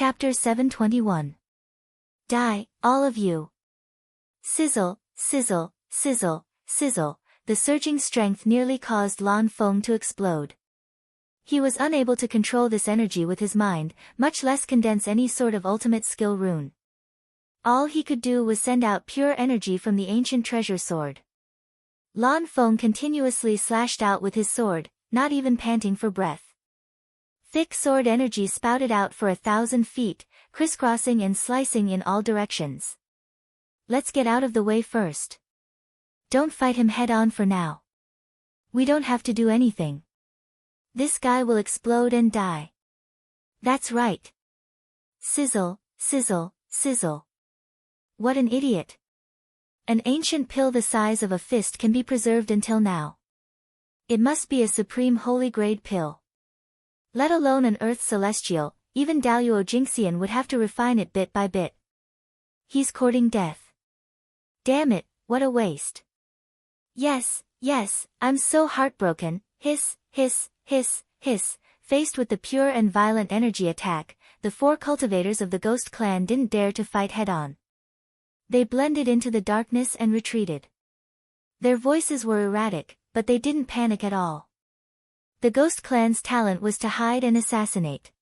Chapter 721. Die, all of you. Sizzle, sizzle, sizzle, sizzle, the surging strength nearly caused Lan Feng to explode. He was unable to control this energy with his mind, much less condense any sort of ultimate skill rune. All he could do was send out pure energy from the ancient treasure sword. Lan Feng continuously slashed out with his sword, not even panting for breath. Thick sword energy spouted out for 1,000 feet, crisscrossing and slicing in all directions. Let's get out of the way first. Don't fight him head-on for now. We don't have to do anything. This guy will explode and die. That's right. Sizzle, sizzle, sizzle. What an idiot. An ancient pill the size of a fist can be preserved until now. It must be a supreme holy grade pill. Let alone an earth celestial, even Daluo Jinxian would have to refine it bit by bit. He's courting death. Damn it, what a waste. Yes, I'm so heartbroken, hiss, hiss, hiss, hiss. Faced with the pure and violent energy attack, the 4 cultivators of the Ghost Clan didn't dare to fight head-on. They blended into the darkness and retreated. Their voices were erratic, but they didn't panic at all. The Ghost Clan's talent was to hide and assassinate.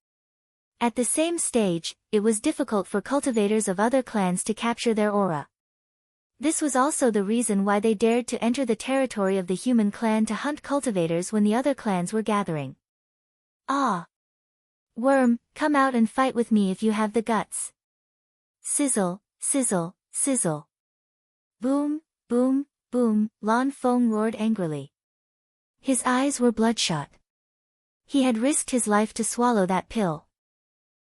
At the same stage, it was difficult for cultivators of other clans to capture their aura. This was also the reason why they dared to enter the territory of the human clan to hunt cultivators when the other clans were gathering. Ah! Worm, come out and fight with me if you have the guts. Sizzle, sizzle, sizzle. Boom, boom, boom, Lan Feng roared angrily. His eyes were bloodshot. He had risked his life to swallow that pill.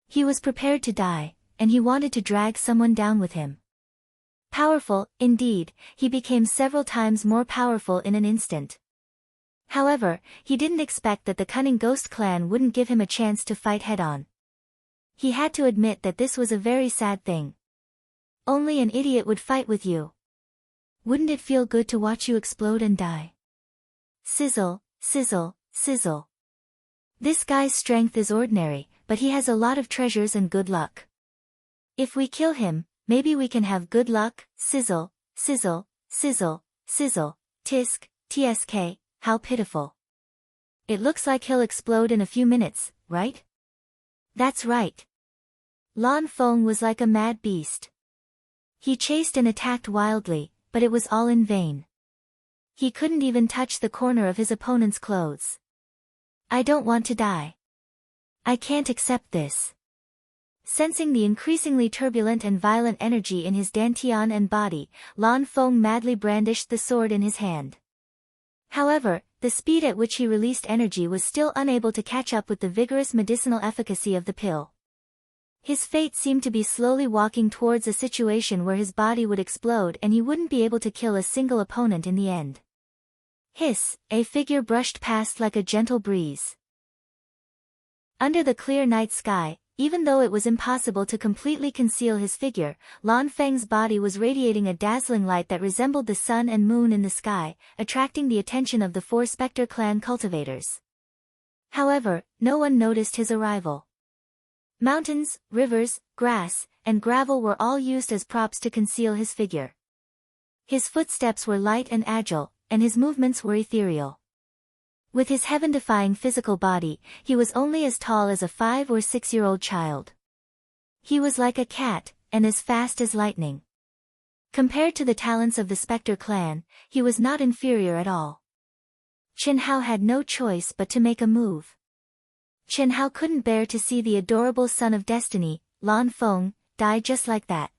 He was prepared to die, and he wanted to drag someone down with him. Powerful, indeed, he became several times more powerful in an instant. However, he didn't expect that the cunning Ghost Clan wouldn't give him a chance to fight head-on. He had to admit that this was a very sad thing. Only an idiot would fight with you. Wouldn't it feel good to watch you explode and die? Sizzle, sizzle, sizzle. This guy's strength is ordinary, but he has a lot of treasures and good luck. If we kill him, maybe we can have good luck. Sizzle, sizzle, sizzle, sizzle, tisk, tsk, how pitiful. It looks like he'll explode in a few minutes, right? That's right. Lan Feng was like a mad beast. He chased and attacked wildly, but it was all in vain. He couldn't even touch the corner of his opponent's clothes. I don't want to die. I can't accept this. Sensing the increasingly turbulent and violent energy in his dantian and body, Lan Feng madly brandished the sword in his hand. However, the speed at which he released energy was still unable to catch up with the vigorous medicinal efficacy of the pill. His fate seemed to be slowly walking towards a situation where his body would explode and he wouldn't be able to kill a single opponent in the end. Hiss, a figure brushed past like a gentle breeze. Under the clear night sky, even though it was impossible to completely conceal his figure, Lan Feng's body was radiating a dazzling light that resembled the sun and moon in the sky, attracting the attention of the 4 Spectre Clan cultivators. However, no one noticed his arrival. Mountains, rivers, grass, and gravel were all used as props to conceal his figure. His footsteps were light and agile, and his movements were ethereal. With his heaven-defying physical body, he was only as tall as a 5 or 6-year-old child. He was like a cat, and as fast as lightning. Compared to the talents of the Spectre Clan, he was not inferior at all. Chen Hao had no choice but to make a move. Chen Hao couldn't bear to see the adorable son of destiny, Lan Feng, die just like that.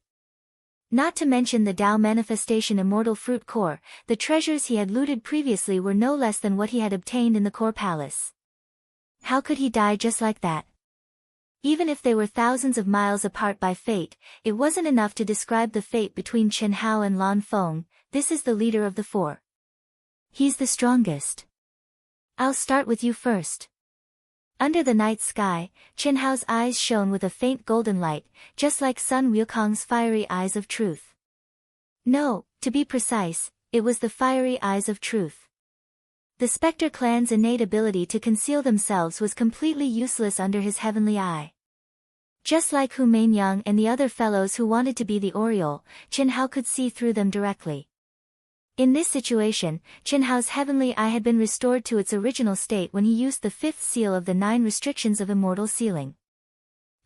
Not to mention the Dao Manifestation Immortal Fruit Core, the treasures he had looted previously were no less than what he had obtained in the Core Palace. How could he die just like that? Even if they were thousands of miles apart by fate, it wasn't enough to describe the fate between Chen Hao and Lan Feng. This is the leader of the 4. He's the strongest. I'll start with you first. Under the night sky, Chen Hao's eyes shone with a faint golden light, just like Sun Wukong's fiery eyes of truth. No, to be precise, it was the fiery eyes of truth. The Spectre Clan's innate ability to conceal themselves was completely useless under his heavenly eye. Just like Hu Mainyang and the other fellows who wanted to be the Oriole, Qin Hao could see through them directly. In this situation, Qin Hao's heavenly eye had been restored to its original state when he used the fifth seal of the 9 restrictions of immortal sealing.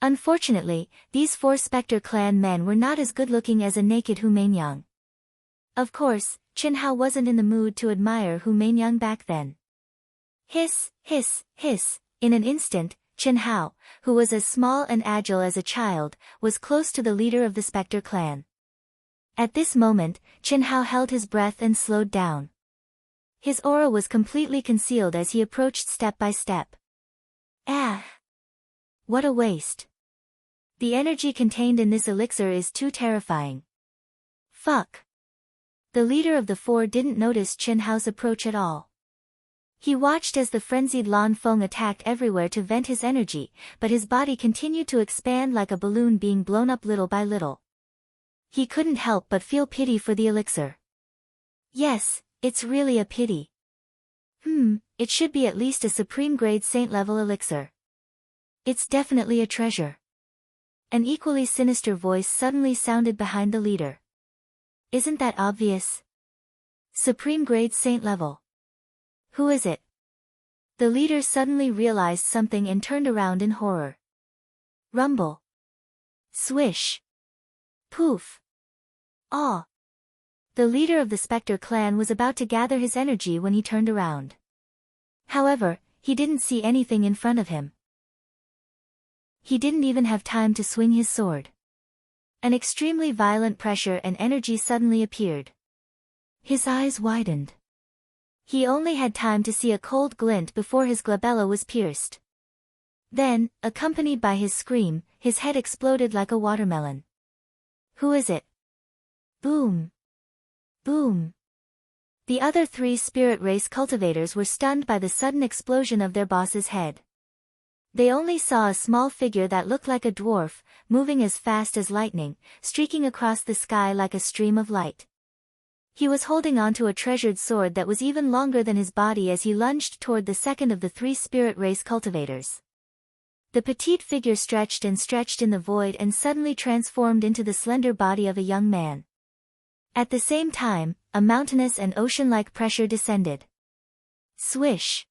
Unfortunately, these 4 Spectre clan men were not as good-looking as a naked Hu Mainyang. Of course, Qin Hao wasn't in the mood to admire Hu Mainyang back then. Hiss, hiss, hiss. In an instant, Qin Hao, who was as small and agile as a child, was close to the leader of the Spectre clan. At this moment, Qin Hao held his breath and slowed down. His aura was completely concealed as he approached step by step. Ah! What a waste. The energy contained in this elixir is too terrifying. Fuck. The leader of the 4 didn't notice Qin Hao's approach at all. He watched as the frenzied Lan Feng attacked everywhere to vent his energy, but his body continued to expand like a balloon being blown up little by little. He couldn't help but feel pity for the elixir. Yes, it's really a pity. It should be at least a supreme grade saint level elixir. It's definitely a treasure. An equally sinister voice suddenly sounded behind the leader. Isn't that obvious? Supreme grade saint level. Who is it? The leader suddenly realized something and turned around in horror. Rumble. Swish. Poof. Aw. The leader of the Spectre clan was about to gather his energy when he turned around. However, he didn't see anything in front of him. He didn't even have time to swing his sword. An extremely violent pressure and energy suddenly appeared. His eyes widened. He only had time to see a cold glint before his glabella was pierced. Then, accompanied by his scream, his head exploded like a watermelon. Who is it? Boom. Boom. The other 3 spirit race cultivators were stunned by the sudden explosion of their boss's head. They only saw a small figure that looked like a dwarf, moving as fast as lightning, streaking across the sky like a stream of light. He was holding onto a treasured sword that was even longer than his body as he lunged toward the second of the 3 spirit race cultivators. The petite figure stretched and stretched in the void and suddenly transformed into the slender body of a young man. At the same time, a mountainous and ocean-like pressure descended. Swish!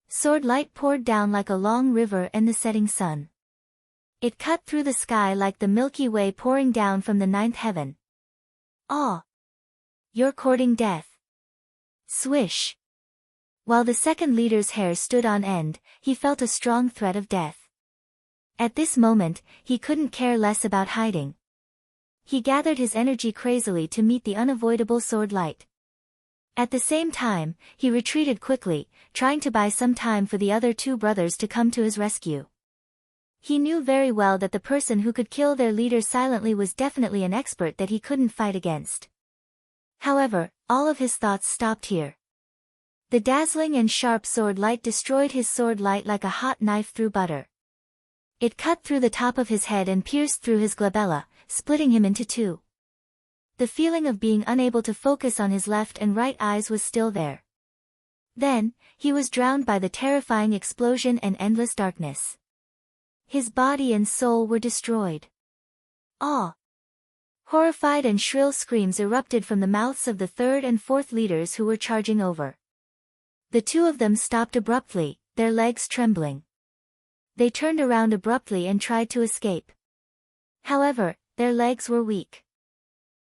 Sword light poured down like a long river and the setting sun. It cut through the sky like the Milky Way pouring down from the 9th heaven. Aw! You're courting death. Swish! While the second leader's hair stood on end, he felt a strong threat of death. At this moment, he couldn't care less about hiding. He gathered his energy crazily to meet the unavoidable sword light. At the same time, he retreated quickly, trying to buy some time for the other 2 brothers to come to his rescue. He knew very well that the person who could kill their leader silently was definitely an expert that he couldn't fight against. However, all of his thoughts stopped here. The dazzling and sharp sword light destroyed his sword light like a hot knife through butter. It cut through the top of his head and pierced through his glabella, splitting him into 2. The feeling of being unable to focus on his left and right eyes was still there. Then, he was drowned by the terrifying explosion and endless darkness. His body and soul were destroyed. Aw! Horrified and shrill screams erupted from the mouths of the 3rd and 4th leaders who were charging over. The 2 of them stopped abruptly, their legs trembling. They turned around abruptly and tried to escape. However, their legs were weak.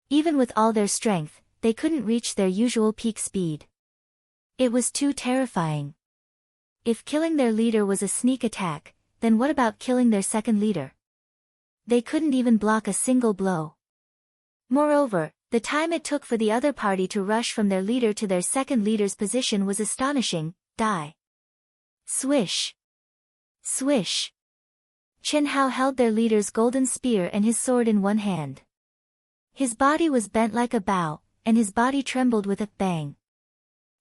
Even with all their strength, they couldn't reach their usual peak speed. It was too terrifying. If killing their leader was a sneak attack, then what about killing their second leader? They couldn't even block a single blow. Moreover, the time it took for the other party to rush from their leader to their second leader's position was astonishing. Die. Swish. Swish. Qin Hao held their leader's golden spear and his sword in one hand. His body was bent like a bow, and his body trembled with a bang.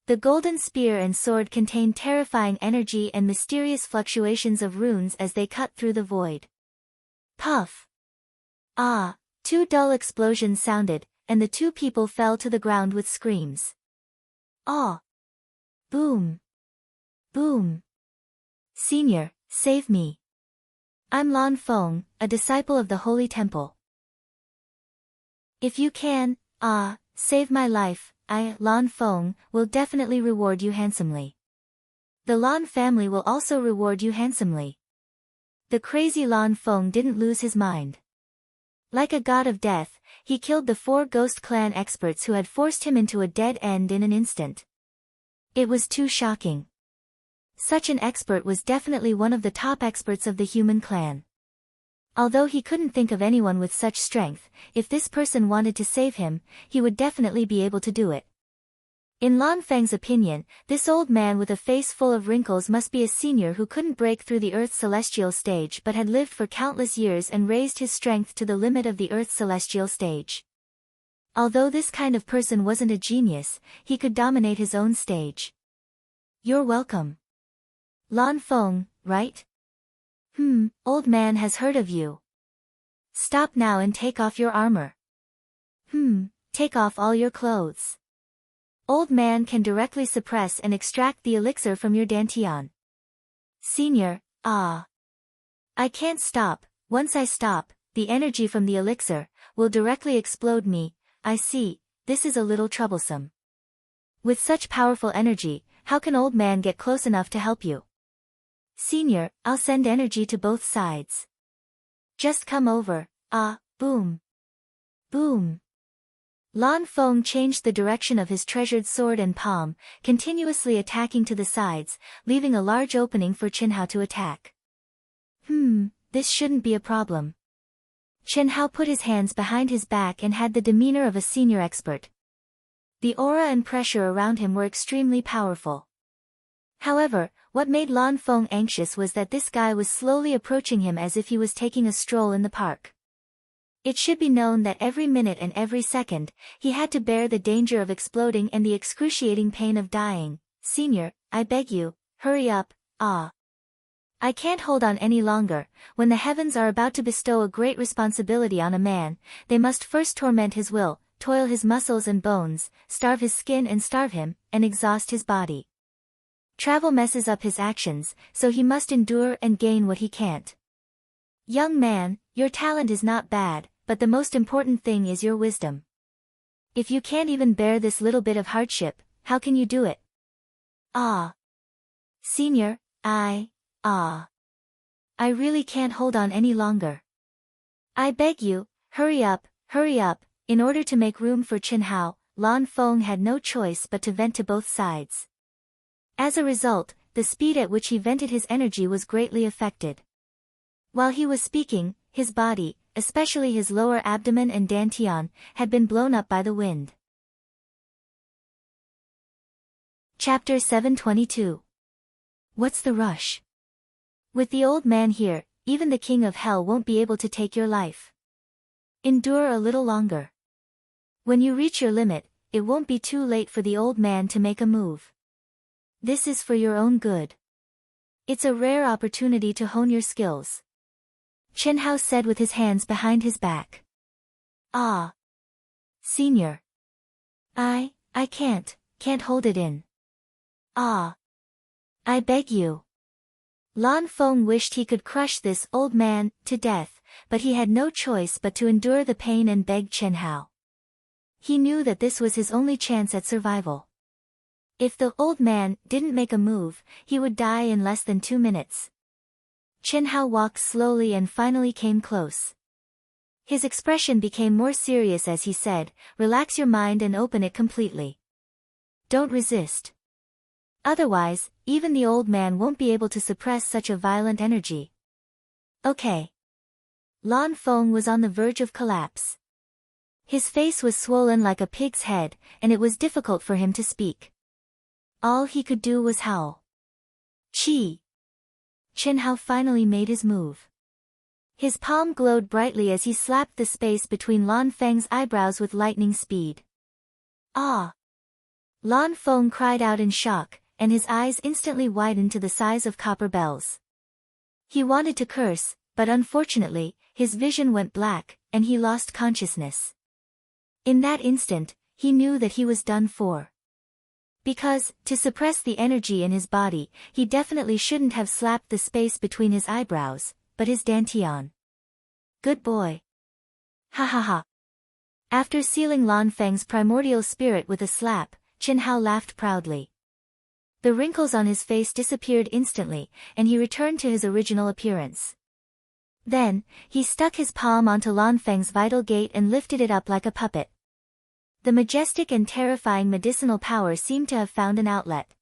The golden spear and sword contained terrifying energy and mysterious fluctuations of runes as they cut through the void. Puff. Ah! 2 dull explosions sounded, and the 2 people fell to the ground with screams. Aw! Boom! Boom! Senior, save me! I'm Lan Feng, a disciple of the Holy Temple. If you can, save my life, I, Lan Feng, will definitely reward you handsomely. The Lan family will also reward you handsomely. The crazy Lan Feng didn't lose his mind. Like a god of death, he killed the 4 Ghost Clan experts who had forced him into a dead end in an instant. It was too shocking. Such an expert was definitely one of the top experts of the human clan. Although he couldn't think of anyone with such strength, if this person wanted to save him, he would definitely be able to do it. In Lan Feng's opinion, this old man with a face full of wrinkles must be a senior who couldn't break through the Earth's celestial stage but had lived for countless years and raised his strength to the limit of the Earth's celestial stage. Although this kind of person wasn't a genius, he could dominate his own stage. You're welcome. Lan Feng, right? Old man has heard of you. Stop now and take off your armor. Take off all your clothes. Old man can directly suppress and extract the elixir from your dantian. Senior, I can't stop. Once I stop, the energy from the elixir will directly explode me. I see, this is a little troublesome. With such powerful energy, how can old man get close enough to help you? Senior, I'll send energy to both sides. Just come over. Boom. Boom. Lan Feng changed the direction of his treasured sword and palm, continuously attacking to the sides, leaving a large opening for Qinhao to attack. This shouldn't be a problem. Qinhao put his hands behind his back and had the demeanor of a senior expert. The aura and pressure around him were extremely powerful. However, what made Lan Feng anxious was that this guy was slowly approaching him as if he was taking a stroll in the park. It should be known that every minute and every second, he had to bear the danger of exploding and the excruciating pain of dying. Senior, I beg you, hurry up, I can't hold on any longer. When the heavens are about to bestow a great responsibility on a man, they must first torment his will, toil his muscles and bones, starve his skin and starve him, and exhaust his body. Travel messes up his actions, so he must endure and gain what he can't. Young man, your talent is not bad, but the most important thing is your wisdom. If you can't even bear this little bit of hardship, how can you do it? Senior, I really can't hold on any longer. I beg you, hurry up. In order to make room for Qinhao, Lan Feng had no choice but to vent to both sides. As a result, the speed at which he vented his energy was greatly affected. While he was speaking, his body, especially his lower abdomen and dantian, had been blown up by the wind. Chapter 722. What's the rush? With the old man here, even the king of hell won't be able to take your life. Endure a little longer. When you reach your limit, it won't be too late for the old man to make a move. This is for your own good. It's a rare opportunity to hone your skills. Qinhao said with his hands behind his back. Senior. I can't hold it in. I beg you. Lan Feng wished he could crush this old man to death, but he had no choice but to endure the pain and beg Qinhao. He knew that this was his only chance at survival. If the old man didn't make a move, he would die in less than 2 minutes. Qinhao walked slowly and finally came close. His expression became more serious as he said, "Relax your mind and open it completely. Don't resist. Otherwise, even the old man won't be able to suppress such a violent energy." Okay. Lan Feng was on the verge of collapse. His face was swollen like a pig's head, and it was difficult for him to speak. All he could do was howl. Chi! Qinhao finally made his move. His palm glowed brightly as he slapped the space between Lan Feng's eyebrows with lightning speed. Lan Feng cried out in shock, and his eyes instantly widened to the size of copper bells. He wanted to curse, but unfortunately, his vision went black, and he lost consciousness. In that instant, he knew that he was done for. Because, to suppress the energy in his body, he definitely shouldn't have slapped the space between his eyebrows, but his dantian. Good boy. Ha ha ha. After sealing Lan Feng's primordial spirit with a slap, Qin Hao laughed proudly. The wrinkles on his face disappeared instantly, and he returned to his original appearance. Then, he stuck his palm onto Lan Feng's vital gate and lifted it up like a puppet. The majestic and terrifying medicinal power seemed to have found an outlet.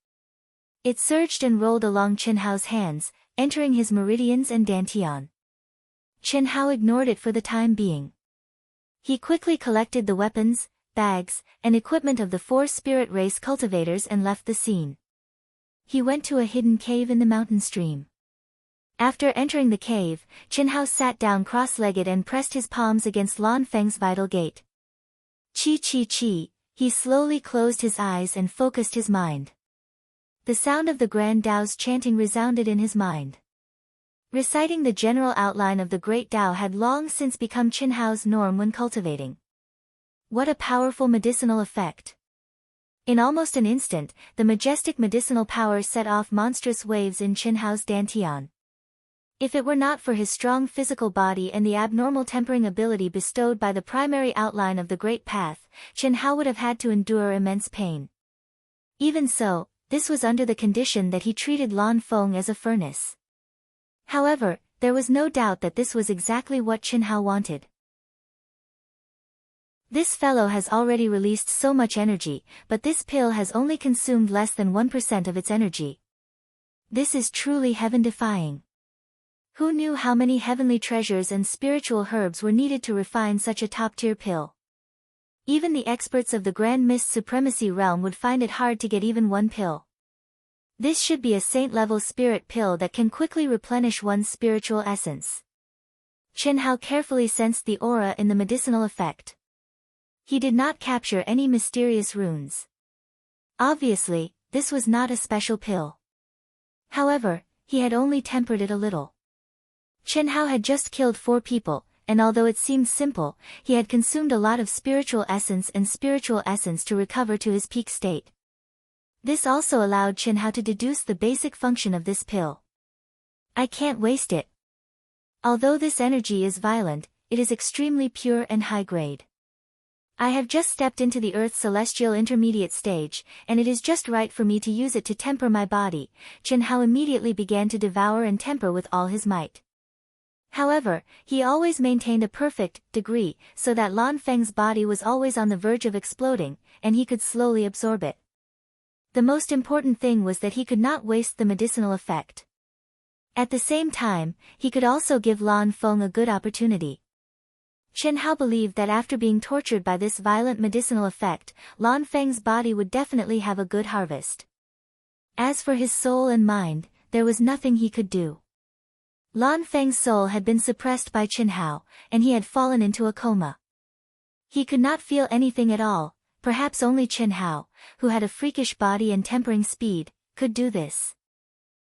It surged and rolled along Qin Hao's hands, entering his meridians and dantian. Qin Hao ignored it for the time being. He quickly collected the weapons, bags, and equipment of the 4 spirit race cultivators and left the scene. He went to a hidden cave in the mountain stream. After entering the cave, Qin Hao sat down cross-legged and pressed his palms against Lan Feng's vital gate. Chi chi chi, he slowly closed his eyes and focused his mind. The sound of the Grand Tao's chanting resounded in his mind. Reciting the general outline of the Great Tao had long since become Qin Hao's norm when cultivating. What a powerful medicinal effect! In almost an instant, the majestic medicinal power set off monstrous waves in Qin Hao's dantian. If it were not for his strong physical body and the abnormal tempering ability bestowed by the primary outline of the Great Path, Qin Hao would have had to endure immense pain. Even so, this was under the condition that he treated Lan Feng as a furnace. However, there was no doubt that this was exactly what Qin Hao wanted. This fellow has already released so much energy, but this pill has only consumed less than 1% of its energy. This is truly heaven-defying. Who knew how many heavenly treasures and spiritual herbs were needed to refine such a top-tier pill? Even the experts of the Grand Mist Supremacy realm would find it hard to get even one pill. This should be a saint-level spirit pill that can quickly replenish one's spiritual essence. Qin Hao carefully sensed the aura in the medicinal effect. He did not capture any mysterious runes. Obviously, this was not a special pill. However, he had only tempered it a little. Qin Hao had just killed 4 people, and although it seemed simple, he had consumed a lot of spiritual essence to recover to his peak state. This also allowed Qin Hao to deduce the basic function of this pill. I can't waste it. Although this energy is violent, it is extremely pure and high-grade. I have just stepped into the Earth's celestial intermediate stage, and it is just right for me to use it to temper my body. Qin Hao immediately began to devour and temper with all his might. However, he always maintained a perfect degree, so that Lan Feng's body was always on the verge of exploding, and he could slowly absorb it. The most important thing was that he could not waste the medicinal effect. At the same time, he could also give Lan Feng a good opportunity. Qin Hao believed that after being tortured by this violent medicinal effect, Lan Feng's body would definitely have a good harvest. As for his soul and mind, there was nothing he could do. Lan Feng's soul had been suppressed by Qin Hao, and he had fallen into a coma. He could not feel anything at all. Perhaps only Qin Hao, who had a freakish body and tempering speed, could do this.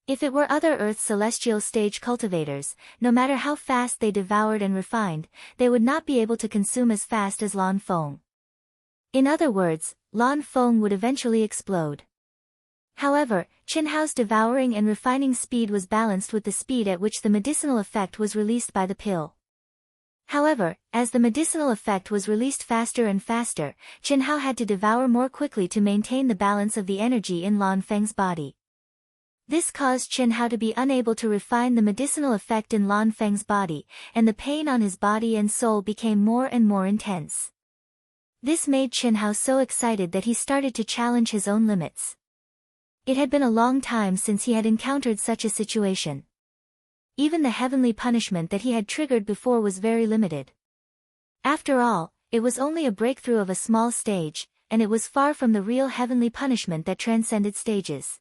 If it were other Earth's celestial stage cultivators, no matter how fast they devoured and refined, they would not be able to consume as fast as Lan Feng. In other words, Lan Feng would eventually explode. However, Qin Hao's devouring and refining speed was balanced with the speed at which the medicinal effect was released by the pill. However, as the medicinal effect was released faster and faster, Qin Hao had to devour more quickly to maintain the balance of the energy in Lan Feng's body. This caused Qin Hao to be unable to refine the medicinal effect in Lan Feng's body, and the pain on his body and soul became more and more intense. This made Qin Hao so excited that he started to challenge his own limits. It had been a long time since he had encountered such a situation. Even the heavenly punishment that he had triggered before was very limited. After all, it was only a breakthrough of a small stage, and it was far from the real heavenly punishment that transcended stages.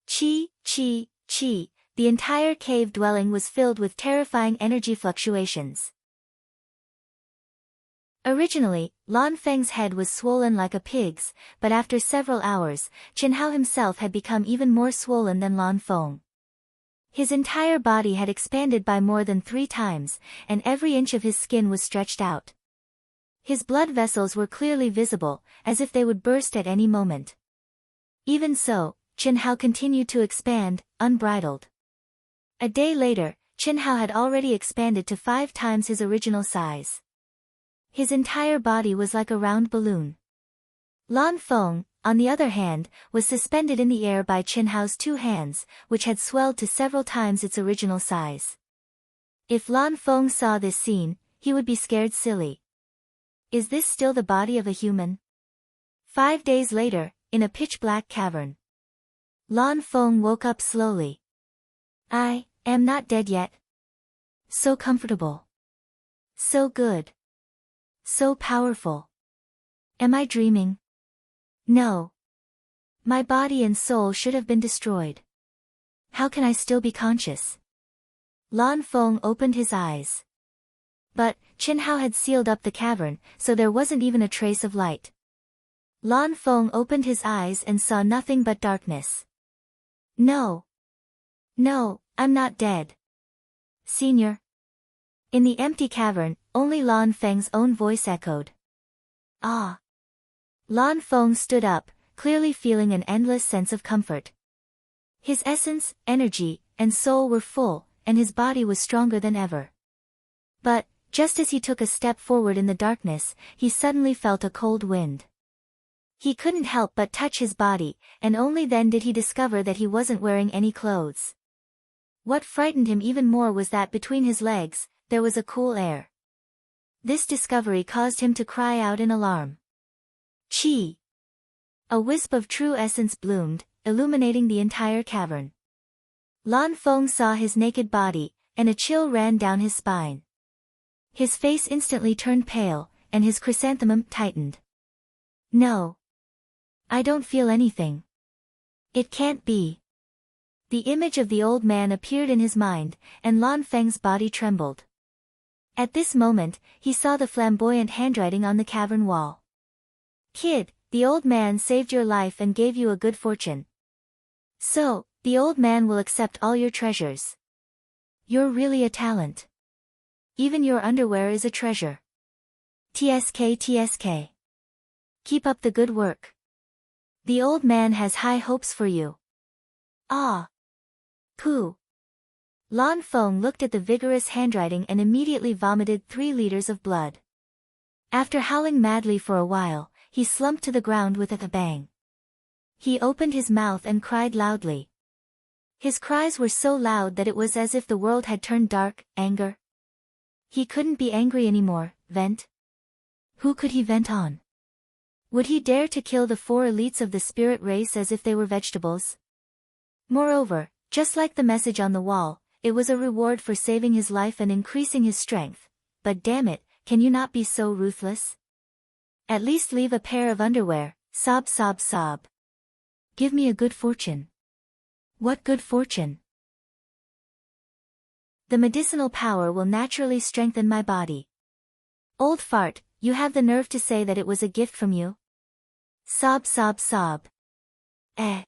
Chi, chi, chi, the entire cave dwelling was filled with terrifying energy fluctuations. Originally, Lan Feng's head was swollen like a pig's, but after several hours, Qin Hao himself had become even more swollen than Lan Feng. His entire body had expanded by more than 3 times, and every inch of his skin was stretched out. His blood vessels were clearly visible, as if they would burst at any moment. Even so, Qin Hao continued to expand, unbridled. A day later, Qin Hao had already expanded to 5 times his original size. His entire body was like a round balloon. Lan Feng, on the other hand, was suspended in the air by Qin Hao's 2 hands, which had swelled to several times its original size. If Lan Feng saw this scene, he would be scared silly. Is this still the body of a human? 5 days later, in a pitch-black cavern. Lan Feng woke up slowly. I am not dead yet. So comfortable. So good. So powerful. Am I dreaming? No. My body and soul should have been destroyed. How can I still be conscious? Lan Feng opened his eyes. But Qin Hao had sealed up the cavern, so there wasn't even a trace of light. Lan Feng opened his eyes and saw nothing but darkness. No. No, I'm not dead. Senior. In the empty cavern, only Lan Feng's own voice echoed. Ah. Lan Feng stood up, clearly feeling an endless sense of comfort. His essence, energy, and soul were full, and his body was stronger than ever. But, just as he took a step forward in the darkness, he suddenly felt a cold wind. He couldn't help but touch his body, and only then did he discover that he wasn't wearing any clothes. What frightened him even more was that between his legs, there was a cool air. This discovery caused him to cry out in alarm. Chi! A wisp of true essence bloomed, illuminating the entire cavern. Lan Feng saw his naked body, and a chill ran down his spine. His face instantly turned pale, and his chrysanthemum tightened. No. I don't feel anything. It can't be. The image of the old man appeared in his mind, and Lan Feng's body trembled. At this moment, he saw the flamboyant handwriting on the cavern wall. Kid, the old man saved your life and gave you a good fortune. So, the old man will accept all your treasures. You're really a talent. Even your underwear is a treasure. TSK TSK. Keep up the good work. The old man has high hopes for you. Ah. Pooh. Lan Feng looked at the vigorous handwriting and immediately vomited 3 liters of blood. After howling madly for a while, he slumped to the ground with a bang. He opened his mouth and cried loudly. His cries were so loud that it was as if the world had turned dark. Anger. He couldn't be angry anymore. Vent. Who could he vent on? Would he dare to kill the 4 elites of the spirit race as if they were vegetables? Moreover, just like the message on the wall, it was a reward for saving his life and increasing his strength. But damn it, can you not be so ruthless? At least leave a pair of underwear. Sob sob sob. Give me a good fortune. What good fortune? The medicinal power will naturally strengthen my body. Old fart, you have the nerve to say that it was a gift from you? Sob sob sob. Eh.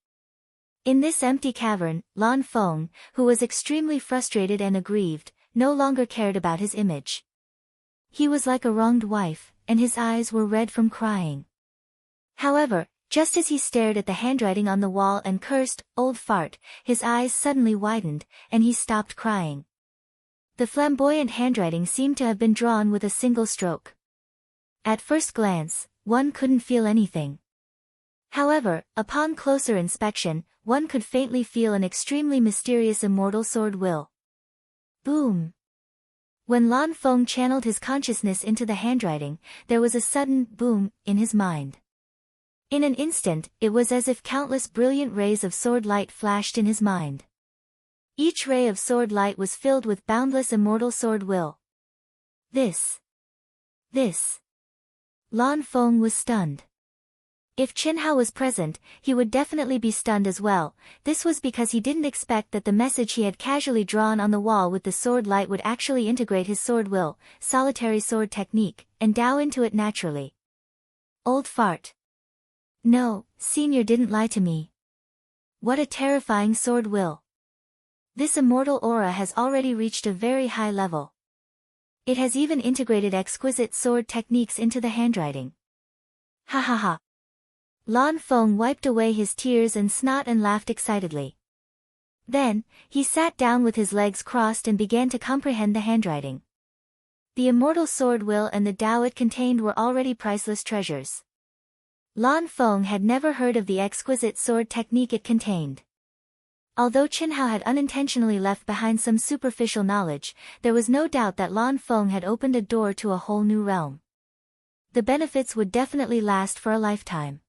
In this empty cavern, Lan Feng, who was extremely frustrated and aggrieved, no longer cared about his image. He was like a wronged wife, and his eyes were red from crying. However, just as he stared at the handwriting on the wall and cursed, old fart, his eyes suddenly widened, and he stopped crying. The flamboyant handwriting seemed to have been drawn with a single stroke. At first glance, one couldn't feel anything. However, upon closer inspection, one could faintly feel an extremely mysterious immortal sword will. Boom! When Lan Feng channeled his consciousness into the handwriting, there was a sudden boom in his mind. In an instant, it was as if countless brilliant rays of sword light flashed in his mind. Each ray of sword light was filled with boundless immortal sword will. This. Lan Feng was stunned. If Qin Hao was present, he would definitely be stunned as well. This was because he didn't expect that the message he had casually drawn on the wall with the sword light would actually integrate his sword will, solitary sword technique, and dow into it naturally. Old fart. No, Senior didn't lie to me. What a terrifying sword will. This immortal aura has already reached a very high level. It has even integrated exquisite sword techniques into the handwriting. Ha ha ha. Lan Feng wiped away his tears and snot and laughed excitedly. Then, he sat down with his legs crossed and began to comprehend the handwriting. The immortal sword will and the Tao it contained were already priceless treasures. Lan Feng had never heard of the exquisite sword technique it contained. Although Qin Hao had unintentionally left behind some superficial knowledge, there was no doubt that Lan Feng had opened a door to a whole new realm. The benefits would definitely last for a lifetime.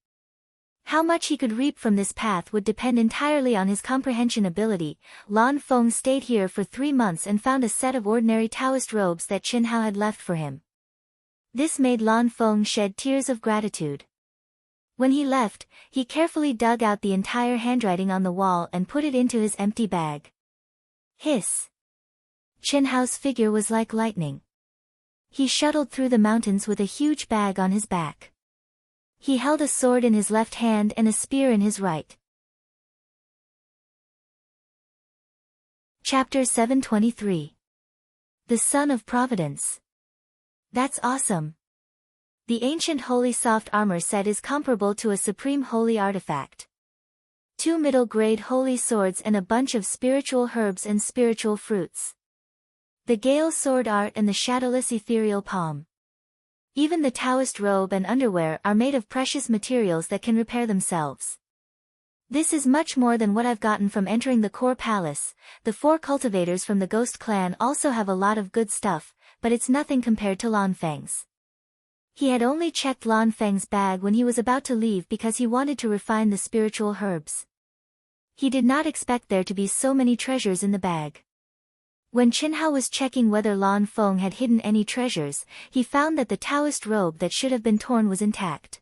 How much he could reap from this path would depend entirely on his comprehension ability. Lan Feng stayed here for 3 months and found a set of ordinary Taoist robes that Qin Hao had left for him. This made Lan Feng shed tears of gratitude. When he left, he carefully dug out the entire handwriting on the wall and put it into his empty bag. Hiss! Qin Hao's figure was like lightning. He shuttled through the mountains with a huge bag on his back. He held a sword in his left hand and a spear in his right. Chapter 723. The Son of Providence. That's awesome. The ancient holy soft armor set is comparable to a supreme holy artifact. 2 middle-grade holy swords and a bunch of spiritual herbs and spiritual fruits. The Gale sword art and the shadowless ethereal palm. Even the Taoist robe and underwear are made of precious materials that can repair themselves. This is much more than what I've gotten from entering the core palace. The 4 cultivators from the Ghost clan also have a lot of good stuff, but it's nothing compared to Lan Feng's. He had only checked Lan Feng's bag when he was about to leave because he wanted to refine the spiritual herbs. He did not expect there to be so many treasures in the bag. When Qin Hao was checking whether Lan Feng had hidden any treasures, he found that the Taoist robe that should have been torn was intact.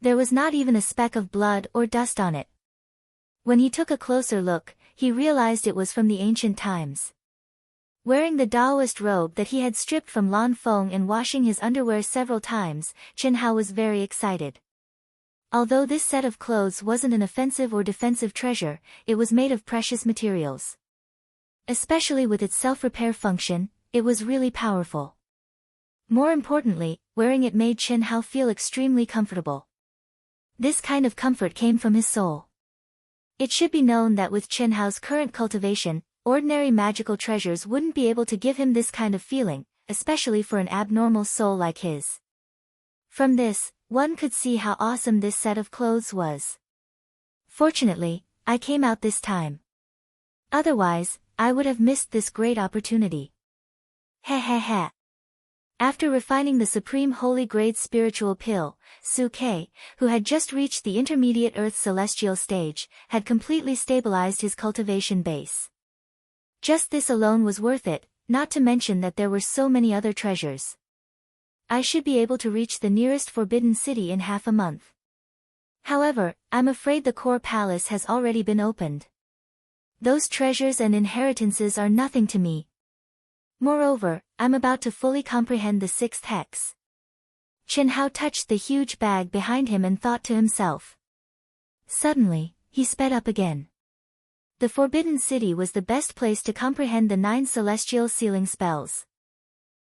There was not even a speck of blood or dust on it. When he took a closer look, he realized it was from the ancient times. Wearing the Taoist robe that he had stripped from Lan Feng and washing his underwear several times, Qin Hao was very excited. Although this set of clothes wasn't an offensive or defensive treasure, it was made of precious materials. Especially with its self-repair function, it was really powerful. More importantly, wearing it made Qin Hao feel extremely comfortable. This kind of comfort came from his soul. It should be known that with Qin Hao's current cultivation, ordinary magical treasures wouldn't be able to give him this kind of feeling, especially for an abnormal soul like his. From this, one could see how awesome this set of clothes was. Fortunately, I came out this time. Otherwise, I would have missed this great opportunity. Heh heh heh. After refining the supreme holy grade spiritual pill, Su Ke, who had just reached the intermediate Earth celestial stage, had completely stabilized his cultivation base. Just this alone was worth it, not to mention that there were so many other treasures. I should be able to reach the nearest forbidden city in half a month. However, I'm afraid the core palace has already been opened. Those treasures and inheritances are nothing to me. Moreover, I'm about to fully comprehend the 6th hex. Qin Hao touched the huge bag behind him and thought to himself. Suddenly, he sped up again. The Forbidden City was the best place to comprehend the 9 celestial sealing spells.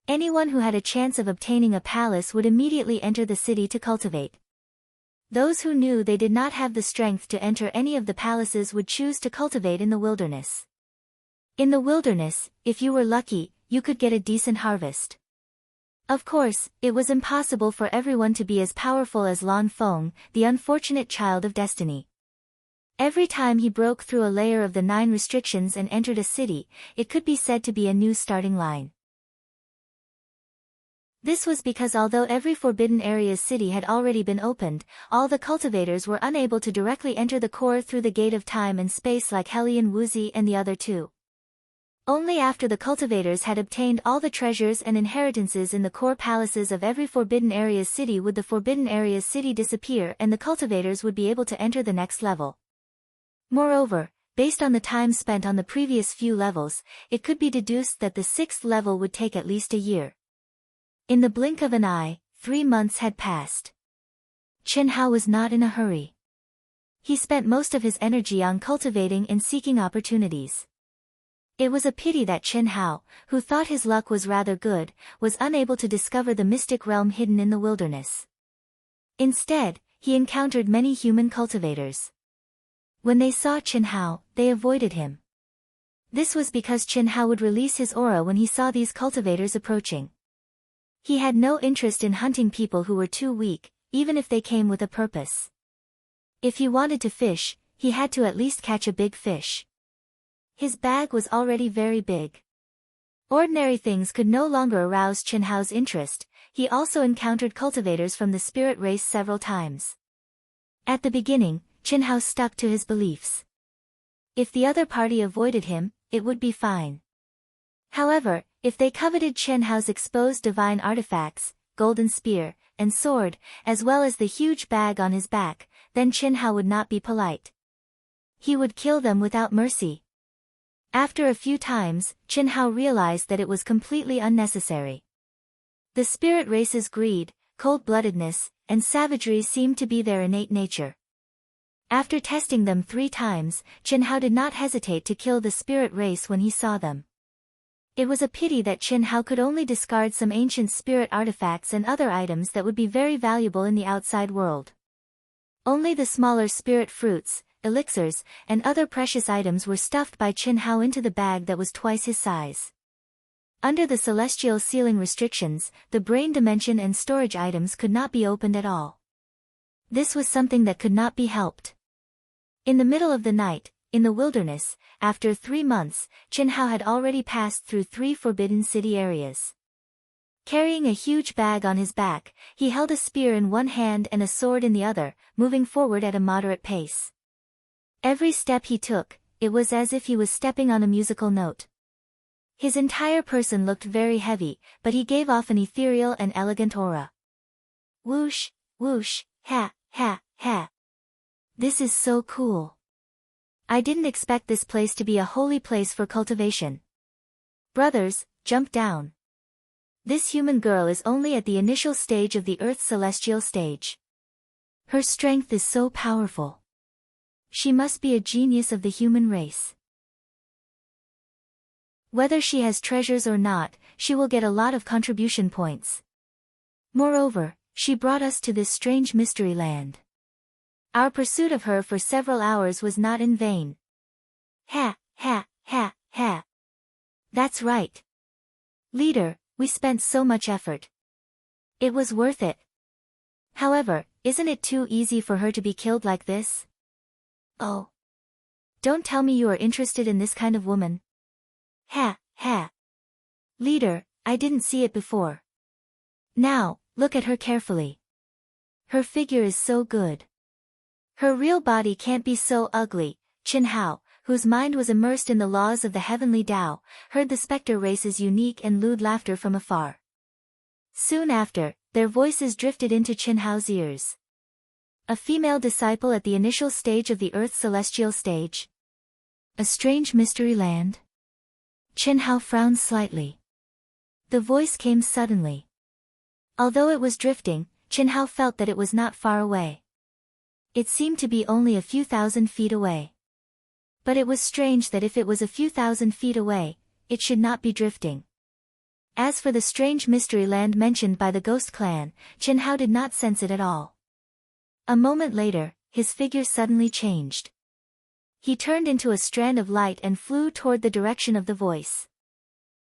Anyone who had a chance of obtaining a palace would immediately enter the city to cultivate. Those who knew they did not have the strength to enter any of the palaces would choose to cultivate in the wilderness. In the wilderness, if you were lucky, you could get a decent harvest. Of course, it was impossible for everyone to be as powerful as Lan Feng, the unfortunate child of destiny. Every time he broke through a layer of the 9 restrictions and entered a city, it could be said to be a new starting line. This was because although every Forbidden Area's city had already been opened, all the cultivators were unable to directly enter the core through the gate of time and space like Helian Wuzi and the other 2. Only after the cultivators had obtained all the treasures and inheritances in the core palaces of every Forbidden Area's city would the Forbidden Area's city disappear and the cultivators would be able to enter the next level. Moreover, based on the time spent on the previous few levels, it could be deduced that the 6th level would take at least a year. In the blink of an eye, 3 months had passed. Qin Hao was not in a hurry. He spent most of his energy on cultivating and seeking opportunities. It was a pity that Qin Hao, who thought his luck was rather good, was unable to discover the mystic realm hidden in the wilderness. Instead, he encountered many human cultivators. When they saw Qin Hao, they avoided him. This was because Qin Hao would release his aura when he saw these cultivators approaching. He had no interest in hunting people who were too weak, even if they came with a purpose. If he wanted to fish, he had to at least catch a big fish. His bag was already very big. Ordinary things could no longer arouse Qin Hao's interest. He also encountered cultivators from the spirit race several times. At the beginning, Qin Hao stuck to his beliefs. If the other party avoided him, it would be fine. However, if they coveted Qin Hao's exposed divine artifacts, golden spear, and sword, as well as the huge bag on his back, then Qin Hao would not be polite. He would kill them without mercy. After a few times, Qin Hao realized that it was completely unnecessary. The spirit race's greed, cold-bloodedness, and savagery seemed to be their innate nature. After testing them 3 times, Qin Hao did not hesitate to kill the spirit race when he saw them. It was a pity that Qin Hao could only discard some ancient spirit artifacts and other items that would be very valuable in the outside world. Only the smaller spirit fruits, elixirs, and other precious items were stuffed by Qin Hao into the bag that was twice his size. Under the celestial ceiling restrictions, the brain dimension and storage items could not be opened at all. This was something that could not be helped. In the middle of the night, in the wilderness, after 3 months, Qin Hao had already passed through 3 forbidden city areas. Carrying a huge bag on his back, he held a spear in one hand and a sword in the other, moving forward at a moderate pace. Every step he took, it was as if he was stepping on a musical note. His entire person looked very heavy, but he gave off an ethereal and elegant aura. Whoosh, whoosh, ha, ha, ha. This is so cool. I didn't expect this place to be a holy place for cultivation. Brothers, jump down. This human girl is only at the initial stage of the Earth's celestial stage. Her strength is so powerful. She must be a genius of the human race. Whether she has treasures or not, she will get a lot of contribution points. Moreover, she brought us to this strange mystery land. Our pursuit of her for several hours was not in vain. Ha, ha, ha, ha. That's right. Leader, we spent so much effort. It was worth it. However, isn't it too easy for her to be killed like this? Oh. Don't tell me you are interested in this kind of woman. Ha, ha. Leader, I didn't see it before. Now, look at her carefully. Her figure is so good. Her real body can't be so ugly. Qin Hao, whose mind was immersed in the laws of the heavenly Tao, heard the spectre race's unique and lewd laughter from afar. Soon after, their voices drifted into Qin Hao's ears. A female disciple at the initial stage of the Earth's celestial stage. A strange mystery land. Qin Hao frowned slightly. The voice came suddenly. Although it was drifting, Qin Hao felt that it was not far away. It seemed to be only a few thousand feet away. But it was strange that if it was a few thousand feet away, it should not be drifting. As for the strange mystery land mentioned by the ghost clan, Qin Hao did not sense it at all. A moment later, his figure suddenly changed. He turned into a strand of light and flew toward the direction of the voice.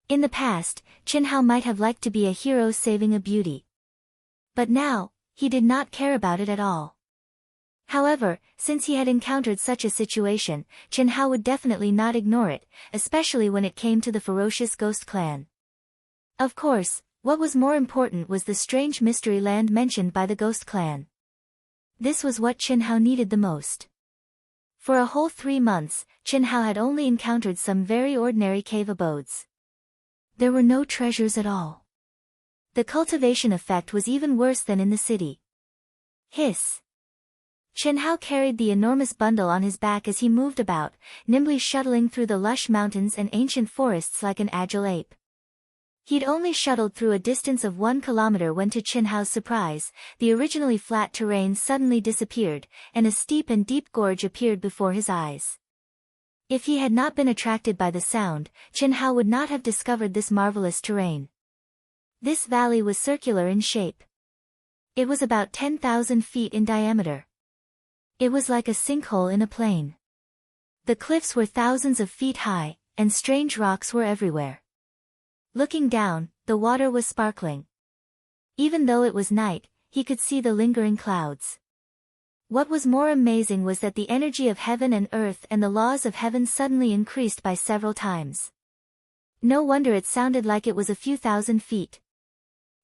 In the past, Qin Hao might have liked to be a hero saving a beauty. But now, he did not care about it at all. However, since he had encountered such a situation, Qin Hao would definitely not ignore it, especially when it came to the ferocious ghost clan. Of course, what was more important was the strange mystery land mentioned by the ghost clan. This was what Qin Hao needed the most. For a whole 3 months, Qin Hao had only encountered some very ordinary cave abodes. There were no treasures at all. The cultivation effect was even worse than in the city. Hiss. Qin Hao carried the enormous bundle on his back as he moved about, nimbly shuttling through the lush mountains and ancient forests like an agile ape. He'd only shuttled through a distance of 1 kilometer when, to Qin Hao's surprise, the originally flat terrain suddenly disappeared, and a steep and deep gorge appeared before his eyes. If he had not been attracted by the sound, Qin Hao would not have discovered this marvelous terrain. This valley was circular in shape. It was about 10,000 feet in diameter. It was like a sinkhole in a plain. The cliffs were thousands of feet high, and strange rocks were everywhere. Looking down, the water was sparkling. Even though it was night, he could see the lingering clouds. What was more amazing was that the energy of heaven and earth and the laws of heaven suddenly increased by several times. No wonder it sounded like it was a few thousand feet.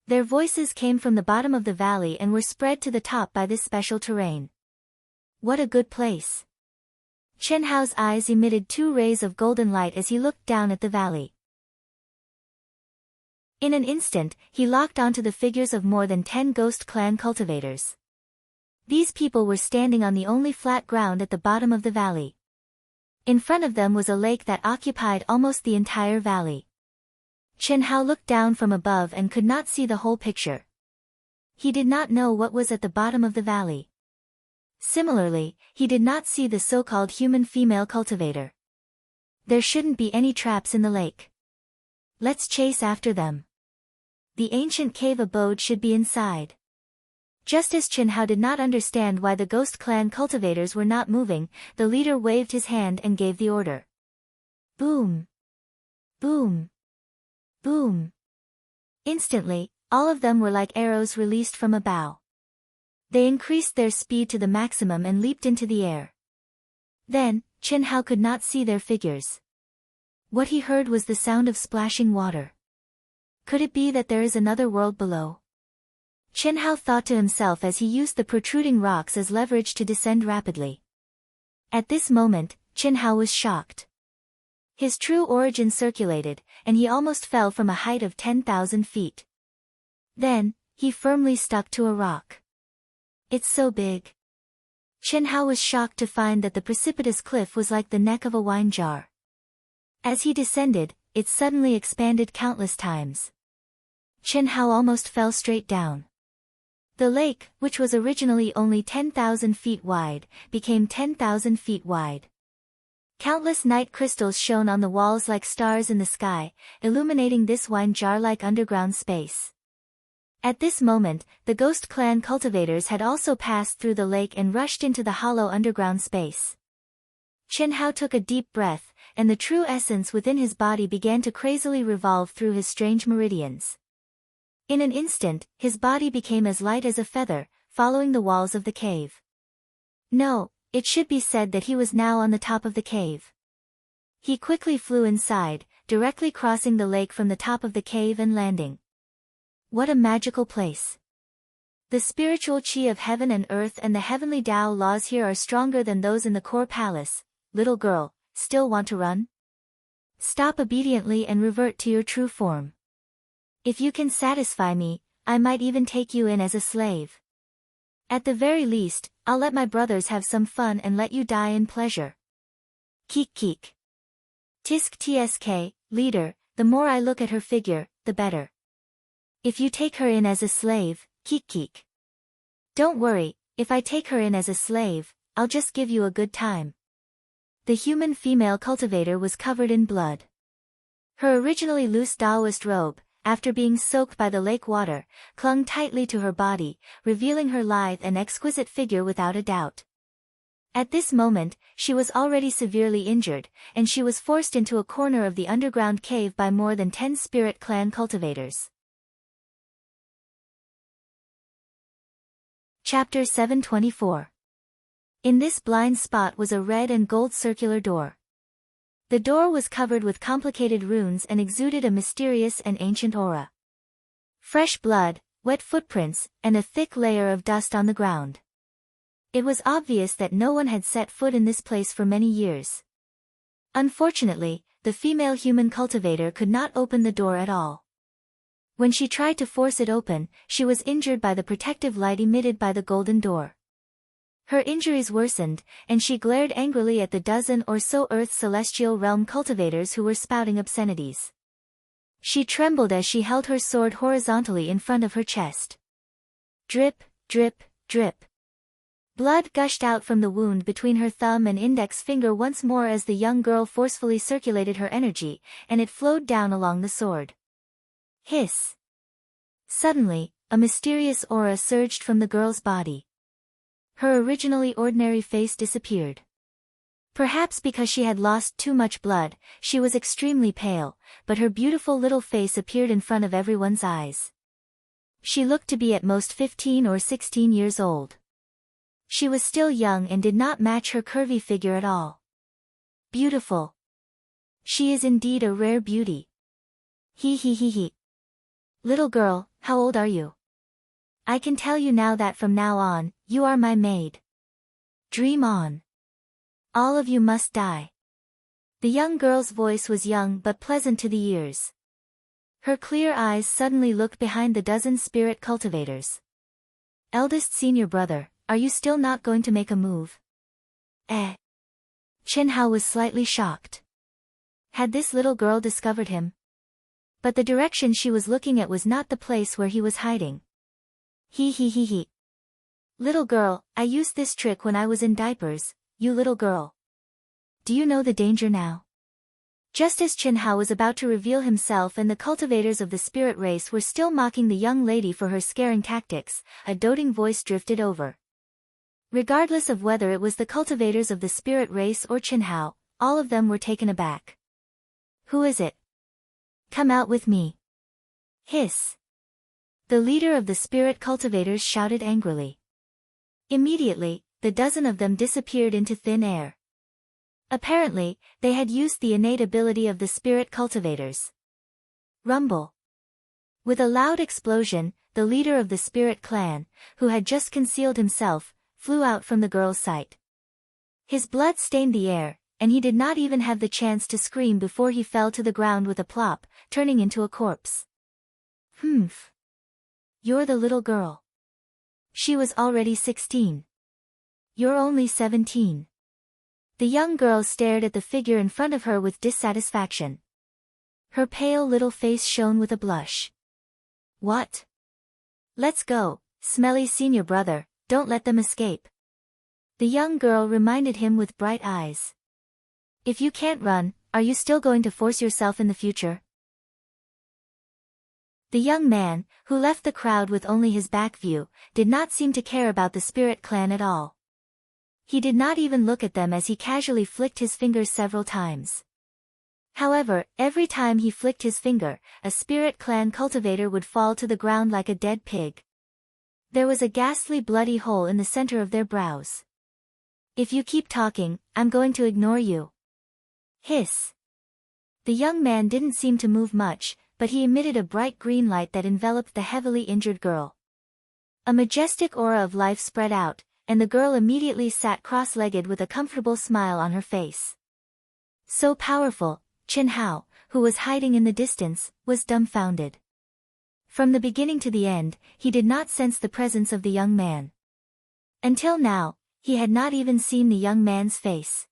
Their voices came from the bottom of the valley and were spread to the top by this special terrain. What a good place! Chen Hao's eyes emitted 2 rays of golden light as he looked down at the valley. In an instant, he locked onto the figures of more than 10 ghost clan cultivators. These people were standing on the only flat ground at the bottom of the valley. In front of them was a lake that occupied almost the entire valley. Chen Hao looked down from above and could not see the whole picture. He did not know what was at the bottom of the valley. Similarly, he did not see the so-called human female cultivator. There shouldn't be any traps in the lake. Let's chase after them. The ancient cave abode should be inside. Just as Chen Hao did not understand why the ghost clan cultivators were not moving, the leader waved his hand and gave the order. Boom! Boom! Boom! Instantly, all of them were like arrows released from a bow. They increased their speed to the maximum and leaped into the air. Then, Chen Hao could not see their figures. What he heard was the sound of splashing water. Could it be that there is another world below? Chen Hao thought to himself as he used the protruding rocks as leverage to descend rapidly. At this moment, Chen Hao was shocked. His true origin circulated, and he almost fell from a height of 10,000 feet. Then, he firmly stuck to a rock. It's so big. Chen Hao was shocked to find that the precipitous cliff was like the neck of a wine jar. As he descended, it suddenly expanded countless times. Chen Hao almost fell straight down. The lake, which was originally only 10,000 feet wide, became 10,000 feet wide. Countless night crystals shone on the walls like stars in the sky, illuminating this wine jar-like underground space. At this moment, the ghost clan cultivators had also passed through the lake and rushed into the hollow underground space. Chen Hao took a deep breath, and the true essence within his body began to crazily revolve through his strange meridians. In an instant, his body became as light as a feather, following the walls of the cave. No, it should be said that he was now on the top of the cave. He quickly flew inside, directly crossing the lake from the top of the cave and landing. What a magical place! The spiritual qi of heaven and earth and the heavenly Tao laws here are stronger than those in the core palace. Little girl, still want to run? Stop obediently and revert to your true form. If you can satisfy me, I might even take you in as a slave. At the very least, I'll let my brothers have some fun and let you die in pleasure. Keek keek. Tisk tsk, leader, the more I look at her figure, the better. If you take her in as a slave, keek keek. Don't worry, if I take her in as a slave, I'll just give you a good time. The human female cultivator was covered in blood. Her originally loose Taoist robe, after being soaked by the lake water, clung tightly to her body, revealing her lithe and exquisite figure without a doubt. At this moment, she was already severely injured, and she was forced into a corner of the underground cave by more than 10 spirit clan cultivators. Chapter 724. In this blind spot was a red and gold circular door. The door was covered with complicated runes and exuded a mysterious and ancient aura. Fresh blood, wet footprints, and a thick layer of dust on the ground. It was obvious that no one had set foot in this place for many years. Unfortunately, the female human cultivator could not open the door at all. When she tried to force it open, she was injured by the protective light emitted by the golden door. Her injuries worsened, and she glared angrily at the dozen or so Earth's celestial realm cultivators who were spouting obscenities. She trembled as she held her sword horizontally in front of her chest. Drip, drip, drip. Blood gushed out from the wound between her thumb and index finger once more as the young girl forcefully circulated her energy, and it flowed down along the sword. Hiss. Suddenly, a mysterious aura surged from the girl's body. Her originally ordinary face disappeared. Perhaps because she had lost too much blood, she was extremely pale, but her beautiful little face appeared in front of everyone's eyes. She looked to be at most 15 or 16 years old. She was still young and did not match her curvy figure at all. Beautiful. She is indeed a rare beauty. He. Little girl, how old are you? I can tell you now that from now on, you are my maid. Dream on. All of you must die. The young girl's voice was young but pleasant to the ears. Her clear eyes suddenly looked behind the dozen spirit cultivators. Eldest senior brother, are you still not going to make a move? Chen Hao was slightly shocked. Had this little girl discovered him? But the direction she was looking at was not the place where he was hiding. He. Little girl, I used this trick when I was in diapers, you little girl. Do you know the danger now? Just as Chen Hao was about to reveal himself and the cultivators of the spirit race were still mocking the young lady for her scaring tactics, a doting voice drifted over. Regardless of whether it was the cultivators of the spirit race or Chen Hao, all of them were taken aback. Who is it? Come out with me. Hiss. The leader of the spirit cultivators shouted angrily. Immediately, the dozen of them disappeared into thin air. Apparently, they had used the innate ability of the spirit cultivators. Rumble. With a loud explosion, the leader of the spirit clan, who had just concealed himself, flew out from the girl's sight. His blood stained the air, and he did not even have the chance to scream before he fell to the ground with a plop, turning into a corpse. Humph. You're the little girl. She was already 16. You're only 17. The young girl stared at the figure in front of her with dissatisfaction. Her pale little face shone with a blush. What? Let's go, smelly senior brother, don't let them escape. The young girl reminded him with bright eyes. If you can't run, are you still going to force yourself in the future? The young man, who left the crowd with only his back view, did not seem to care about the spirit clan at all. He did not even look at them as he casually flicked his fingers several times. However, every time he flicked his finger, a spirit clan cultivator would fall to the ground like a dead pig. There was a ghastly bloody hole in the center of their brows. If you keep talking, I'm going to ignore you. Hiss. The young man didn't seem to move much, but he emitted a bright green light that enveloped the heavily injured girl. A majestic aura of life spread out, and the girl immediately sat cross-legged with a comfortable smile on her face. So powerful, Chen Hao, who was hiding in the distance, was dumbfounded. From the beginning to the end, he did not sense the presence of the young man. Until now, he had not even seen the young man's face.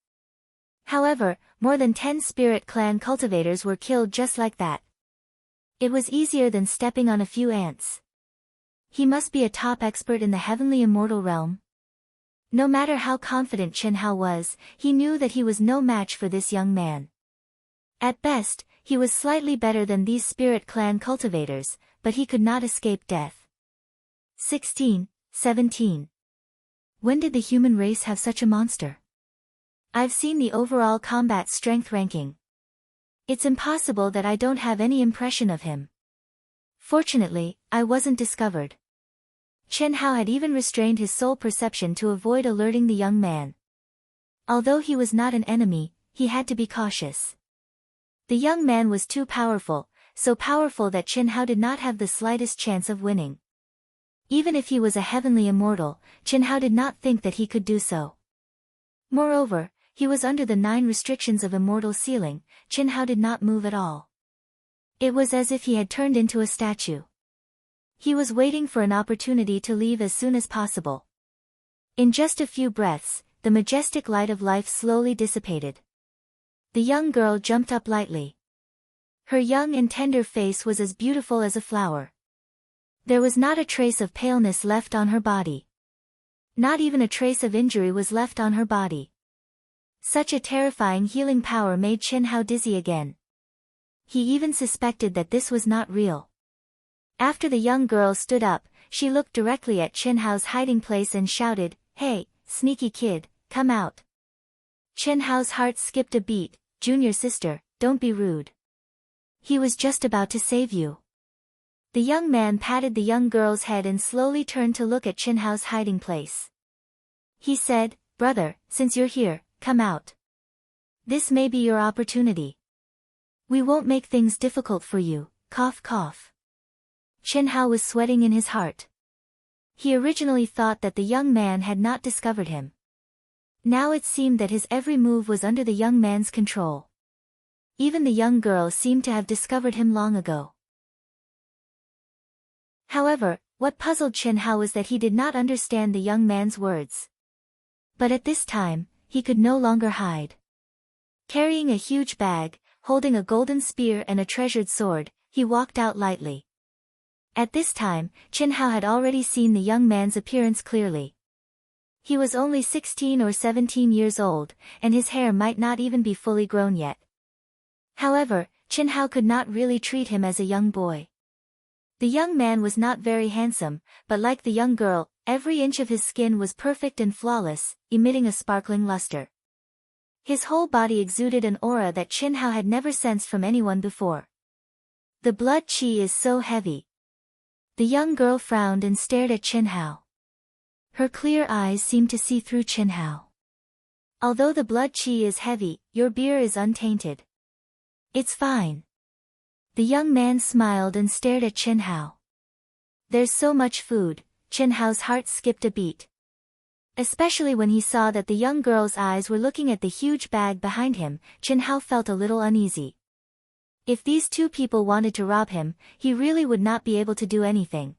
However, more than 10 spirit clan cultivators were killed just like that. It was easier than stepping on a few ants. He must be a top expert in the heavenly immortal realm. No matter how confident Chen Hao was, he knew that he was no match for this young man. At best, he was slightly better than these spirit clan cultivators, but he could not escape death. 16, 17. When did the human race have such a monster? I've seen the overall combat strength ranking. It's impossible that I don't have any impression of him. Fortunately, I wasn't discovered. Chen Hao had even restrained his soul perception to avoid alerting the young man. Although he was not an enemy, he had to be cautious. The young man was too powerful, so powerful that Chen Hao did not have the slightest chance of winning. Even if he was a heavenly immortal, Chen Hao did not think that he could do so. Moreover, he was under the 9 restrictions of immortal sealing. Chen Hao did not move at all. It was as if he had turned into a statue. He was waiting for an opportunity to leave as soon as possible. In just a few breaths, the majestic light of life slowly dissipated. The young girl jumped up lightly. Her young and tender face was as beautiful as a flower. There was not a trace of paleness left on her body. Not even a trace of injury was left on her body. Such a terrifying healing power made Chen Hao dizzy again. He even suspected that this was not real. After the young girl stood up, she looked directly at Chen Hao's hiding place and shouted, "Hey, sneaky kid, come out." Chen Hao's heart skipped a beat. Junior sister, don't be rude. He was just about to save you. The young man patted the young girl's head and slowly turned to look at Chen Hao's hiding place. He said, brother, since you're here, come out. This may be your opportunity. We won't make things difficult for you, cough cough. Chen Hao was sweating in his heart. He originally thought that the young man had not discovered him. Now it seemed that his every move was under the young man's control. Even the young girl seemed to have discovered him long ago. However, what puzzled Chen Hao was that he did not understand the young man's words. But at this time, he could no longer hide. Carrying a huge bag, holding a golden spear and a treasured sword, he walked out lightly. At this time, Chen Hao had already seen the young man's appearance clearly. He was only 16 or 17 years old, and his hair might not even be fully grown yet. However, Chen Hao could not really treat him as a young boy. The young man was not very handsome, but like the young girl, every inch of his skin was perfect and flawless, emitting a sparkling luster. His whole body exuded an aura that Chen Hao had never sensed from anyone before. The blood qi is so heavy. The young girl frowned and stared at Chen Hao. Her clear eyes seemed to see through Chen Hao. Although the blood qi is heavy, your beer is untainted. It's fine. The young man smiled and stared at Chen Hao. There's so much food, Chen Hao's heart skipped a beat. Especially when he saw that the young girl's eyes were looking at the huge bag behind him, Chen Hao felt a little uneasy. If these two people wanted to rob him, he really would not be able to do anything.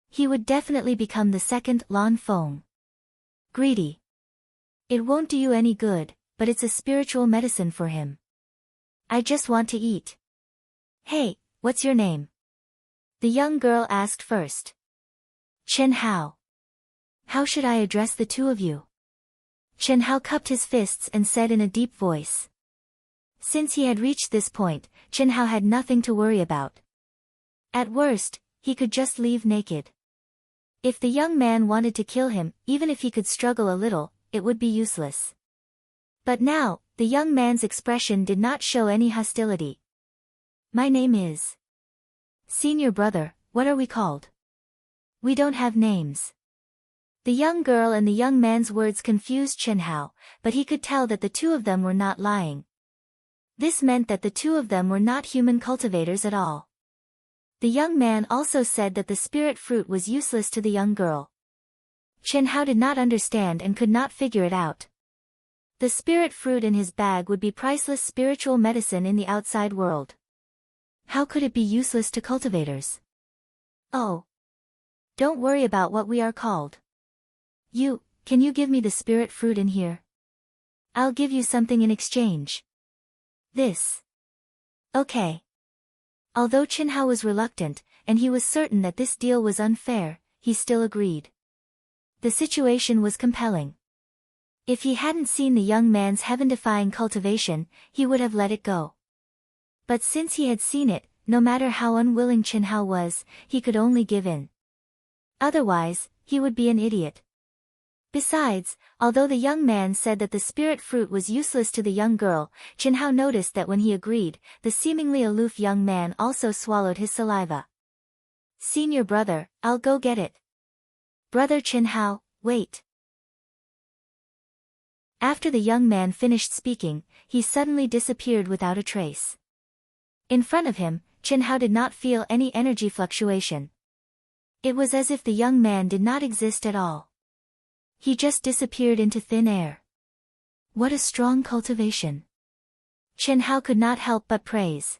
He would definitely become the second Lan Feng. Greedy. It won't do you any good, but it's a spiritual medicine for him. I just want to eat. Hey, what's your name? The young girl asked first. Chen Hao. How should I address the two of you? Chen Hao cupped his fists and said in a deep voice. Since he had reached this point, Chen Hao had nothing to worry about. At worst, he could just leave naked. If the young man wanted to kill him, even if he could struggle a little, it would be useless. But now, the young man's expression did not show any hostility. My name is. Senior brother, what are we called? We don't have names. The young girl and the young man's words confused Chen Hao, but he could tell that the two of them were not lying. This meant that the two of them were not human cultivators at all. The young man also said that the spirit fruit was useless to the young girl. Chen Hao did not understand and could not figure it out. The spirit fruit in his bag would be priceless spiritual medicine in the outside world. How could it be useless to cultivators? Oh. Don't worry about what we are called. Can you give me the spirit fruit in here? I'll give you something in exchange. This. Okay. Although Chen Hao was reluctant, and he was certain that this deal was unfair, he still agreed. The situation was compelling. If he hadn't seen the young man's heaven-defying cultivation, he would have let it go. But since he had seen it, no matter how unwilling Chen Hao was, he could only give in. Otherwise, he would be an idiot. Besides, although the young man said that the spirit fruit was useless to the young girl, Chen Hao noticed that when he agreed, the seemingly aloof young man also swallowed his saliva. Senior brother, I'll go get it. Brother Chen Hao, wait. After the young man finished speaking, he suddenly disappeared without a trace. In front of him, Chen Hao did not feel any energy fluctuation. It was as if the young man did not exist at all. He just disappeared into thin air. What a strong cultivation. Chen Hao could not help but praise.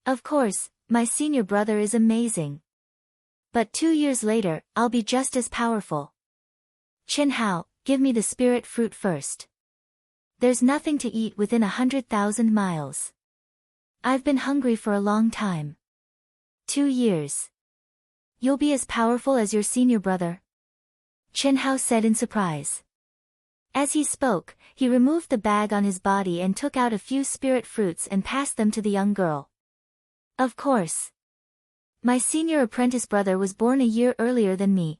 Of course, my senior brother is amazing. But 2 years later, I'll be just as powerful. Chen Hao, give me the spirit fruit first. There's nothing to eat within 100,000 miles. I've been hungry for a long time. 2 years. You'll be as powerful as your senior brother? Chen Hao said in surprise. As he spoke, he removed the bag on his body and took out a few spirit fruits and passed them to the young girl. Of course. My senior apprentice brother was born a year earlier than me.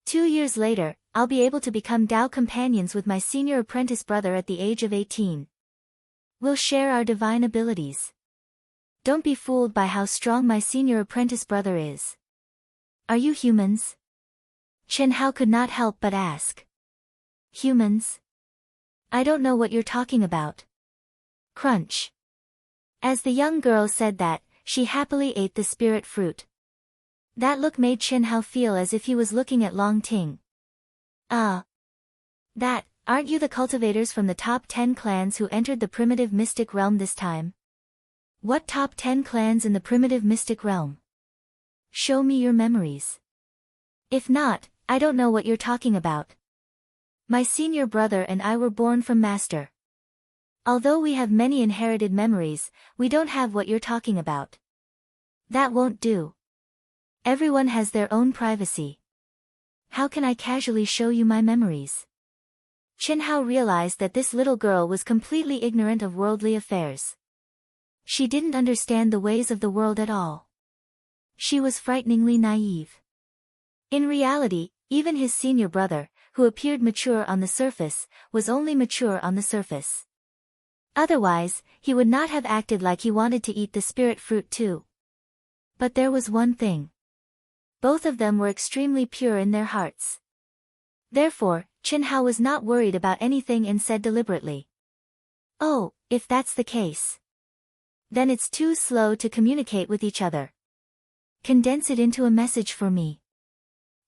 2 years later, I'll be able to become Tao companions with my senior apprentice brother at the age of 18. We'll share our divine abilities. Don't be fooled by how strong my senior apprentice brother is. Are you humans? Chen Hao could not help but ask. Humans? I don't know what you're talking about. Crunch. As the young girl said that, she happily ate the spirit fruit. That look made Chen Hao feel as if he was looking at Long Ting. Aren't you the cultivators from the top 10 clans who entered the primitive mystic realm this time? What top 10 clans in the primitive mystic realm? Show me your memories. If not, I don't know what you're talking about. My senior brother and I were born from Master. Although we have many inherited memories, we don't have what you're talking about. That won't do. Everyone has their own privacy. How can I casually show you my memories? Chen Hao realized that this little girl was completely ignorant of worldly affairs. She didn't understand the ways of the world at all. She was frighteningly naive. In reality, even his senior brother, who appeared mature on the surface, was only mature on the surface. Otherwise, he would not have acted like he wanted to eat the spirit fruit too. But there was one thing. Both of them were extremely pure in their hearts. Therefore, Chen Hao was not worried about anything and said deliberately. Oh, if that's the case. Then it's too slow to communicate with each other. Condense it into a message for me.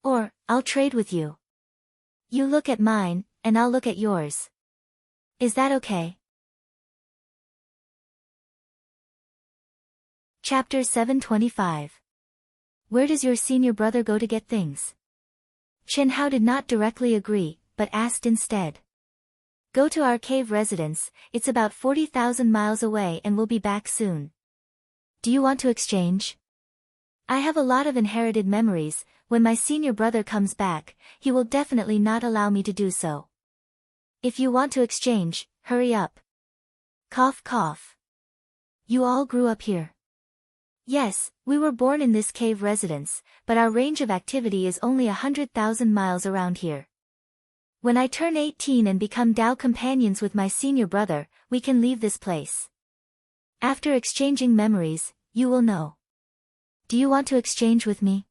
Or, I'll trade with you. You look at mine, and I'll look at yours. Is that okay? Chapter 725. Where does your senior brother go to get things? Chen Hao did not directly agree, but asked instead. Go to our cave residence, it's about 40,000 miles away and we'll be back soon. Do you want to exchange? I have a lot of inherited memories. When my senior brother comes back, he will definitely not allow me to do so. If you want to exchange, hurry up. Cough cough. You all grew up here. Yes, we were born in this cave residence, but our range of activity is only 100,000 miles around here. When I turn 18 and become Tao companions with my senior brother, we can leave this place. After exchanging memories, you will know. Do you want to exchange with me?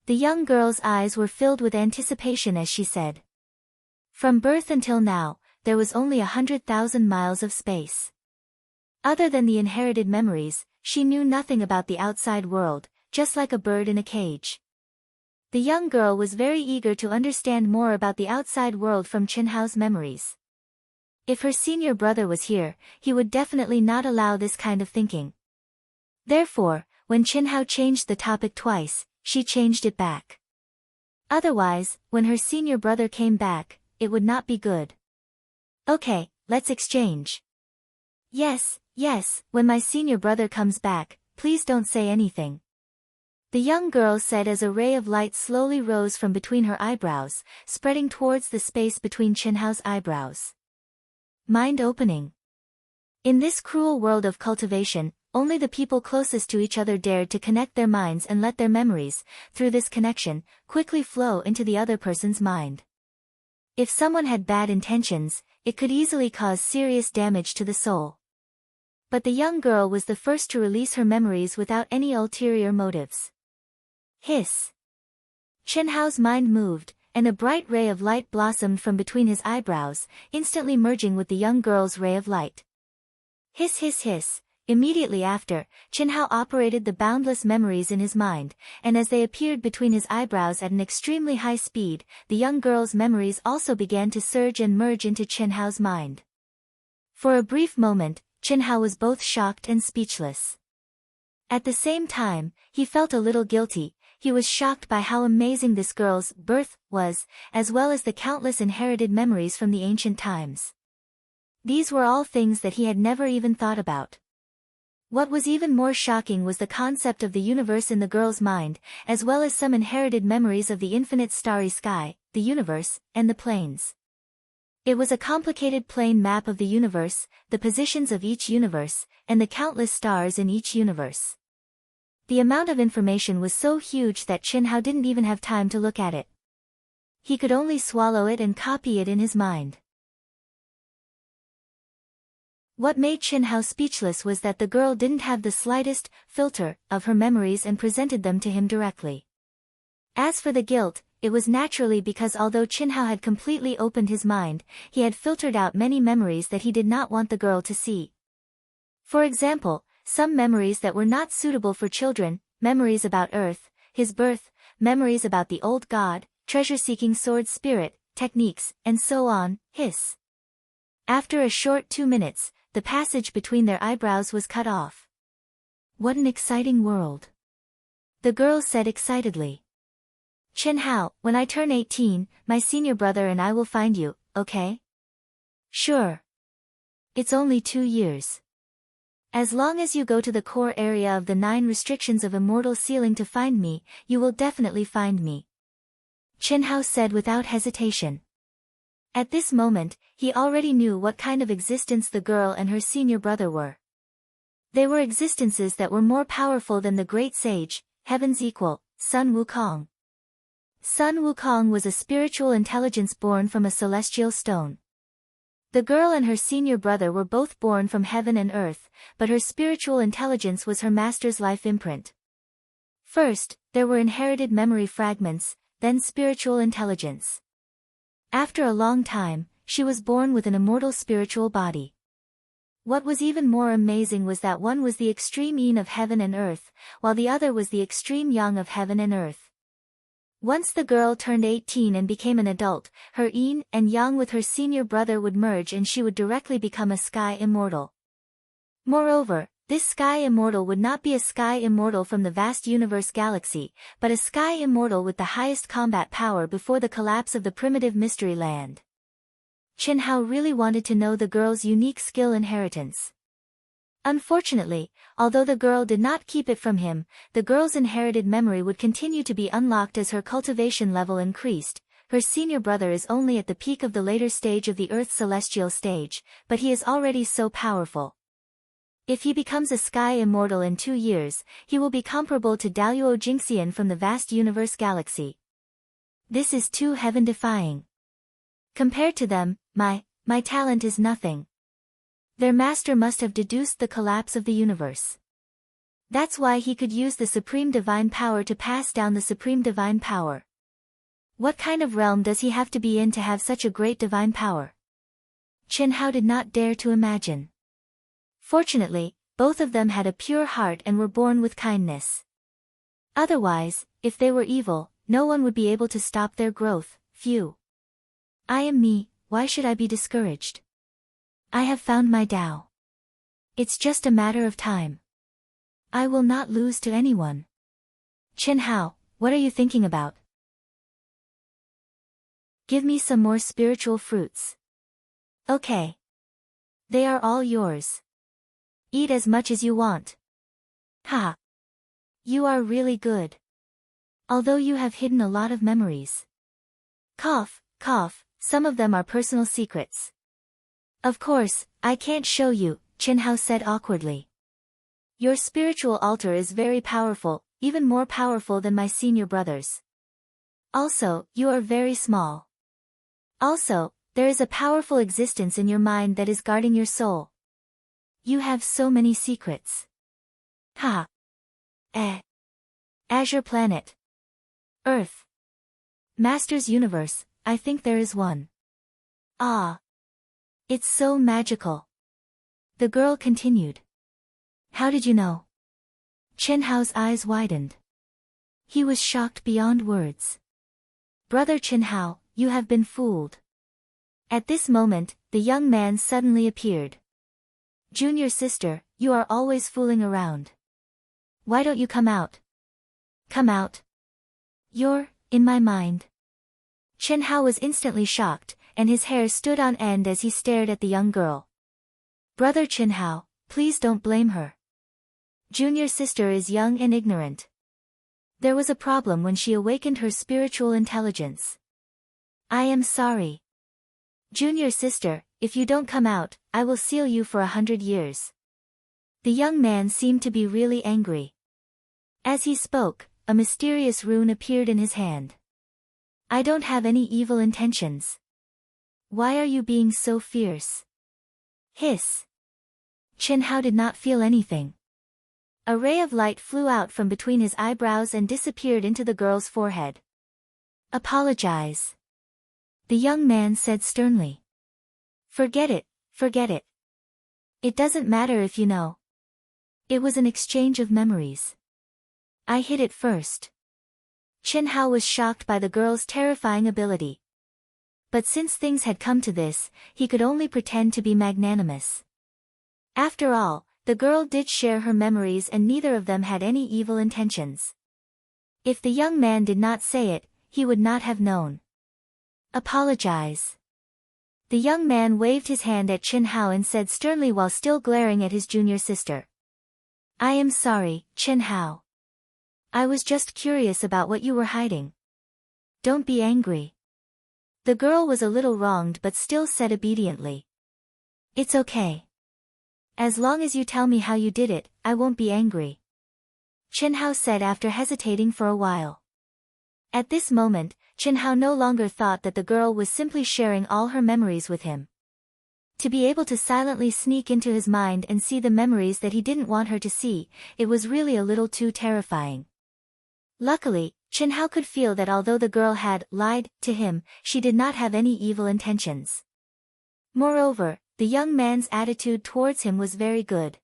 The young girl's eyes were filled with anticipation as she said. From birth until now, there was only 100,000 miles of space. Other than the inherited memories, she knew nothing about the outside world, just like a bird in a cage. The young girl was very eager to understand more about the outside world from Chen Hao's memories. If her senior brother was here, he would definitely not allow this kind of thinking. Therefore, when Chen Hao changed the topic twice, she changed it back. Otherwise, when her senior brother came back, it would not be good. Okay, let's exchange. Yes, when my senior brother comes back, please don't say anything. The young girl said as a ray of light slowly rose from between her eyebrows, spreading towards the space between Chen Hao's eyebrows. Mind-opening. In this cruel world of cultivation, only the people closest to each other dared to connect their minds and let their memories, through this connection, quickly flow into the other person's mind. If someone had bad intentions, it could easily cause serious damage to the soul. But the young girl was the first to release her memories without any ulterior motives. Hiss. Chen Hao's mind moved, and a bright ray of light blossomed from between his eyebrows, instantly merging with the young girl's ray of light. Hiss hiss hiss. Immediately after, Chen Hao operated the boundless memories in his mind, and as they appeared between his eyebrows at an extremely high speed, the young girl's memories also began to surge and merge into Chen Hao's mind. For a brief moment, Chen Hao was both shocked and speechless. At the same time, he felt a little guilty. He was shocked by how amazing this girl's birth was, as well as the countless inherited memories from the ancient times. These were all things that he had never even thought about. What was even more shocking was the concept of the universe in the girl's mind, as well as some inherited memories of the infinite starry sky, the universe, and the planes. It was a complicated plane map of the universe, the positions of each universe, and the countless stars in each universe. The amount of information was so huge that Chen Hao didn't even have time to look at it. He could only swallow it and copy it in his mind. What made Chin Hao speechless was that the girl didn't have the slightest filter of her memories and presented them to him directly. As for the guilt, it was naturally because although Chin Hao had completely opened his mind, he had filtered out many memories that he did not want the girl to see. For example, some memories that were not suitable for children, memories about Earth, his birth, memories about the old god, treasure-seeking sword spirit, techniques, and so on, hiss. After a short 2 minutes, the passage between their eyebrows was cut off. What an exciting world! The girl said excitedly. Chin Hao, when I turn 18, my senior brother and I will find you, okay? Sure. It's only 2 years. As long as you go to the core area of the 9 restrictions of immortal ceiling to find me, you will definitely find me. Chin Hao said without hesitation. At this moment, he already knew what kind of existence the girl and her senior brother were. They were existences that were more powerful than the great sage, heaven's equal, Sun Wukong. Sun Wukong was a spiritual intelligence born from a celestial stone. The girl and her senior brother were both born from heaven and earth, but her spiritual intelligence was her master's life imprint. First, there were inherited memory fragments, then spiritual intelligence. After a long time, she was born with an immortal spiritual body. What was even more amazing was that one was the extreme yin of heaven and earth, while the other was the extreme yang of heaven and earth. Once the girl turned 18 and became an adult, her yin and yang with her senior brother would merge and she would directly become a sky immortal. Moreover, this sky immortal would not be a sky immortal from the vast universe galaxy, but a sky immortal with the highest combat power before the collapse of the primitive mystery land. Chin Hao really wanted to know the girl's unique skill inheritance. Unfortunately, although the girl did not keep it from him, the girl's inherited memory would continue to be unlocked as her cultivation level increased. Her senior brother is only at the peak of the later stage of the Earth's celestial stage, but he is already so powerful. If he becomes a sky immortal in 2 years, he will be comparable to Daluo Jingxian from the vast universe galaxy. This is too heaven-defying. Compared to them, my talent is nothing. Their master must have deduced the collapse of the universe. That's why he could use the supreme divine power to pass down the supreme divine power. What kind of realm does he have to be in to have such a great divine power? Chin Hao did not dare to imagine. Fortunately, both of them had a pure heart and were born with kindness. Otherwise, if they were evil, no one would be able to stop their growth. Phew. I am me, why should I be discouraged? I have found my Tao. It's just a matter of time. I will not lose to anyone. Chin Hao, what are you thinking about? Give me some more spiritual fruits. Okay. They are all yours. Eat as much as you want. Ha! You are really good. Although you have hidden a lot of memories. Cough, cough, some of them are personal secrets. Of course, I can't show you, Chin Hao said awkwardly. Your spiritual altar is very powerful, even more powerful than my senior brother's. Also, you are very small. Also, there is a powerful existence in your mind that is guarding your soul. You have so many secrets. Ha! Azure Planet. Earth. Master's Universe, I think there is one. Ah! It's so magical. The girl continued. How did you know? Chin Hao's eyes widened. He was shocked beyond words. Brother Chin Hao, you have been fooled. At this moment, the young man suddenly appeared. Junior sister, you are always fooling around. Why don't you come out? Come out. You're, in my mind. Chin Hao was instantly shocked, and his hair stood on end as he stared at the young girl. Brother Chin Hao, please don't blame her. Junior sister is young and ignorant. There was a problem when she awakened her spiritual intelligence. I am sorry. Junior sister, if you don't come out, I will seal you for 100 years. The young man seemed to be really angry. As he spoke, a mysterious rune appeared in his hand. I don't have any evil intentions. Why are you being so fierce? Hiss. Chen Hao did not feel anything. A ray of light flew out from between his eyebrows and disappeared into the girl's forehead. Apologize. The young man said sternly. Forget it, forget it. It doesn't matter if you know. It was an exchange of memories. I hid it first. Chen Hao was shocked by the girl's terrifying ability. But since things had come to this, he could only pretend to be magnanimous. After all, the girl did share her memories and neither of them had any evil intentions. If the young man did not say it, he would not have known. Apologize. The young man waved his hand at Chen Hao and said sternly while still glaring at his junior sister. I am sorry, Chen Hao. I was just curious about what you were hiding. Don't be angry. The girl was a little wronged but still said obediently. It's okay. As long as you tell me how you did it, I won't be angry. Chen Hao said after hesitating for a while. At this moment, Chen Hao no longer thought that the girl was simply sharing all her memories with him. To be able to silently sneak into his mind and see the memories that he didn't want her to see, it was really a little too terrifying. Luckily, Chen Hao could feel that although the girl had lied to him, she did not have any evil intentions. Moreover, the young man's attitude towards him was very good.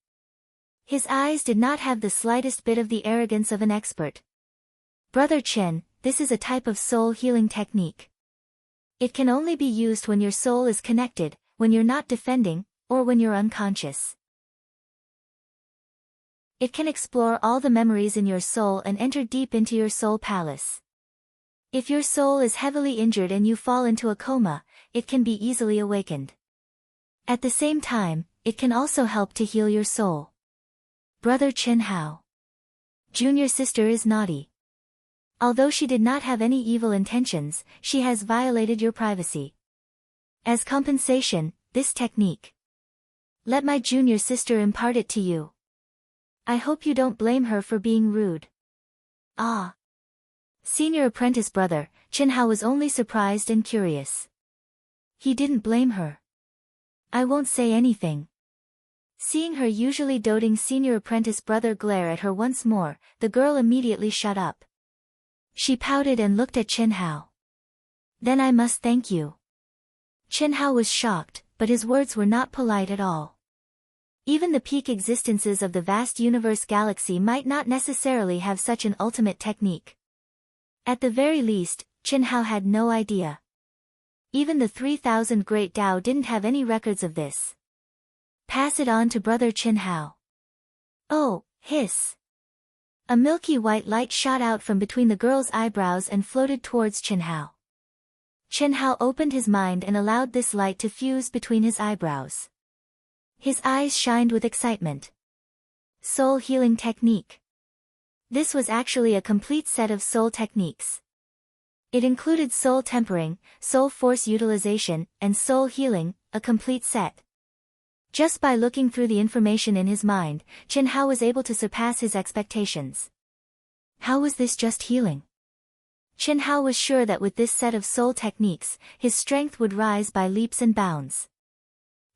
His eyes did not have the slightest bit of the arrogance of an expert. Brother Chen, this is a type of soul healing technique. It can only be used when your soul is connected, when you're not defending, or when you're unconscious. It can explore all the memories in your soul and enter deep into your soul palace. If your soul is heavily injured and you fall into a coma, it can be easily awakened. At the same time, it can also help to heal your soul. Brother Chen Hao. Junior sister is naughty. Although she did not have any evil intentions, she has violated your privacy. As compensation, this technique. Let my junior sister impart it to you. I hope you don't blame her for being rude. Ah. Senior apprentice brother, Chen Hao was only surprised and curious. He didn't blame her. I won't say anything. Seeing her usually doting senior apprentice brother glare at her once more, the girl immediately shut up. She pouted and looked at Chen Hao. Then I must thank you. Chen Hao was shocked, but his words were not polite at all. Even the peak existences of the vast universe galaxy might not necessarily have such an ultimate technique. At the very least, Chen Hao had no idea. Even the 3,000 Great Tao didn't have any records of this. Pass it on to brother Chen Hao. Oh, hiss. A milky white light shot out from between the girl's eyebrows and floated towards Chen Hao. Chen Hao opened his mind and allowed this light to fuse between his eyebrows. His eyes shined with excitement. Soul healing technique. This was actually a complete set of soul techniques. It included soul tempering, soul force utilization, and soul healing, a complete set. Just by looking through the information in his mind, Chen Hao was able to surpass his expectations. How was this just healing? Chen Hao was sure that with this set of soul techniques, his strength would rise by leaps and bounds.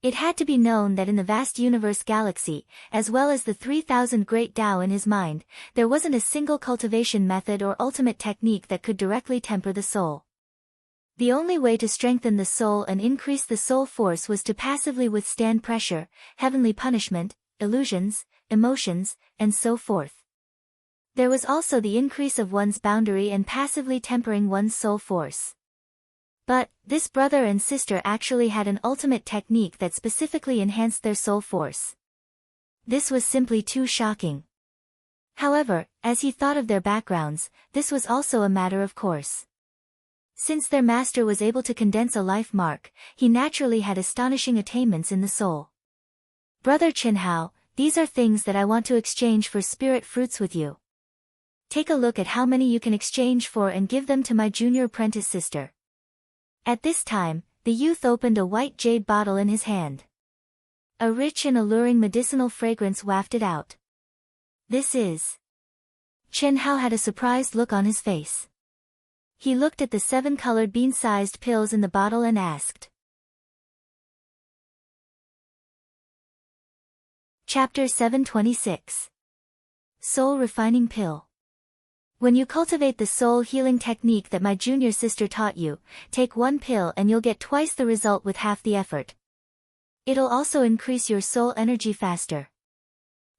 It had to be known that in the vast universe galaxy, as well as the 3,000 Great Tao in his mind, there wasn't a single cultivation method or ultimate technique that could directly temper the soul. The only way to strengthen the soul and increase the soul force was to passively withstand pressure, heavenly punishment, illusions, emotions, and so forth. There was also the increase of one's boundary and passively tempering one's soul force. But, this brother and sister actually had an ultimate technique that specifically enhanced their soul force. This was simply too shocking. However, as he thought of their backgrounds, this was also a matter of course. Since their master was able to condense a life mark, he naturally had astonishing attainments in the soul. Brother Chen Hao, these are things that I want to exchange for spirit fruits with you. Take a look at how many you can exchange for and give them to my junior apprentice sister. At this time, the youth opened a white jade bottle in his hand. A rich and alluring medicinal fragrance wafted out. This is... Chen Hao had a surprised look on his face. He looked at the 7 colored bean-sized pills in the bottle and asked. Chapter 726. Soul Refining Pill. When you cultivate the soul healing technique that my junior sister taught you, take 1 pill and you'll get twice the result with half the effort. It'll also increase your soul energy faster.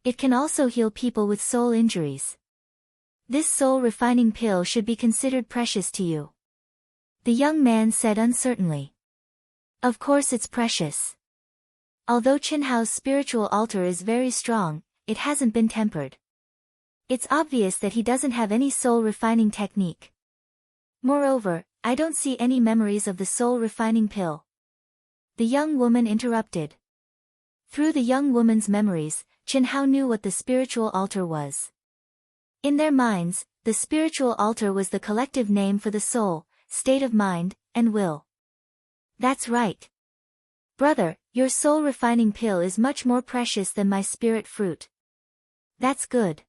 It can also heal people with soul injuries. This soul refining pill should be considered precious to you. The young man said uncertainly. Of course it's precious. Although Chinhao's spiritual altar is very strong, it hasn't been tempered. It's obvious that he doesn't have any soul refining technique. Moreover, I don't see any memories of the soul refining pill. The young woman interrupted. Through the young woman's memories, Chinhao knew what the spiritual altar was. In their minds, the spiritual altar was the collective name for the soul, state of mind, and will. That's right. Brother, your soul refining pill is much more precious than my spirit fruit. That's good.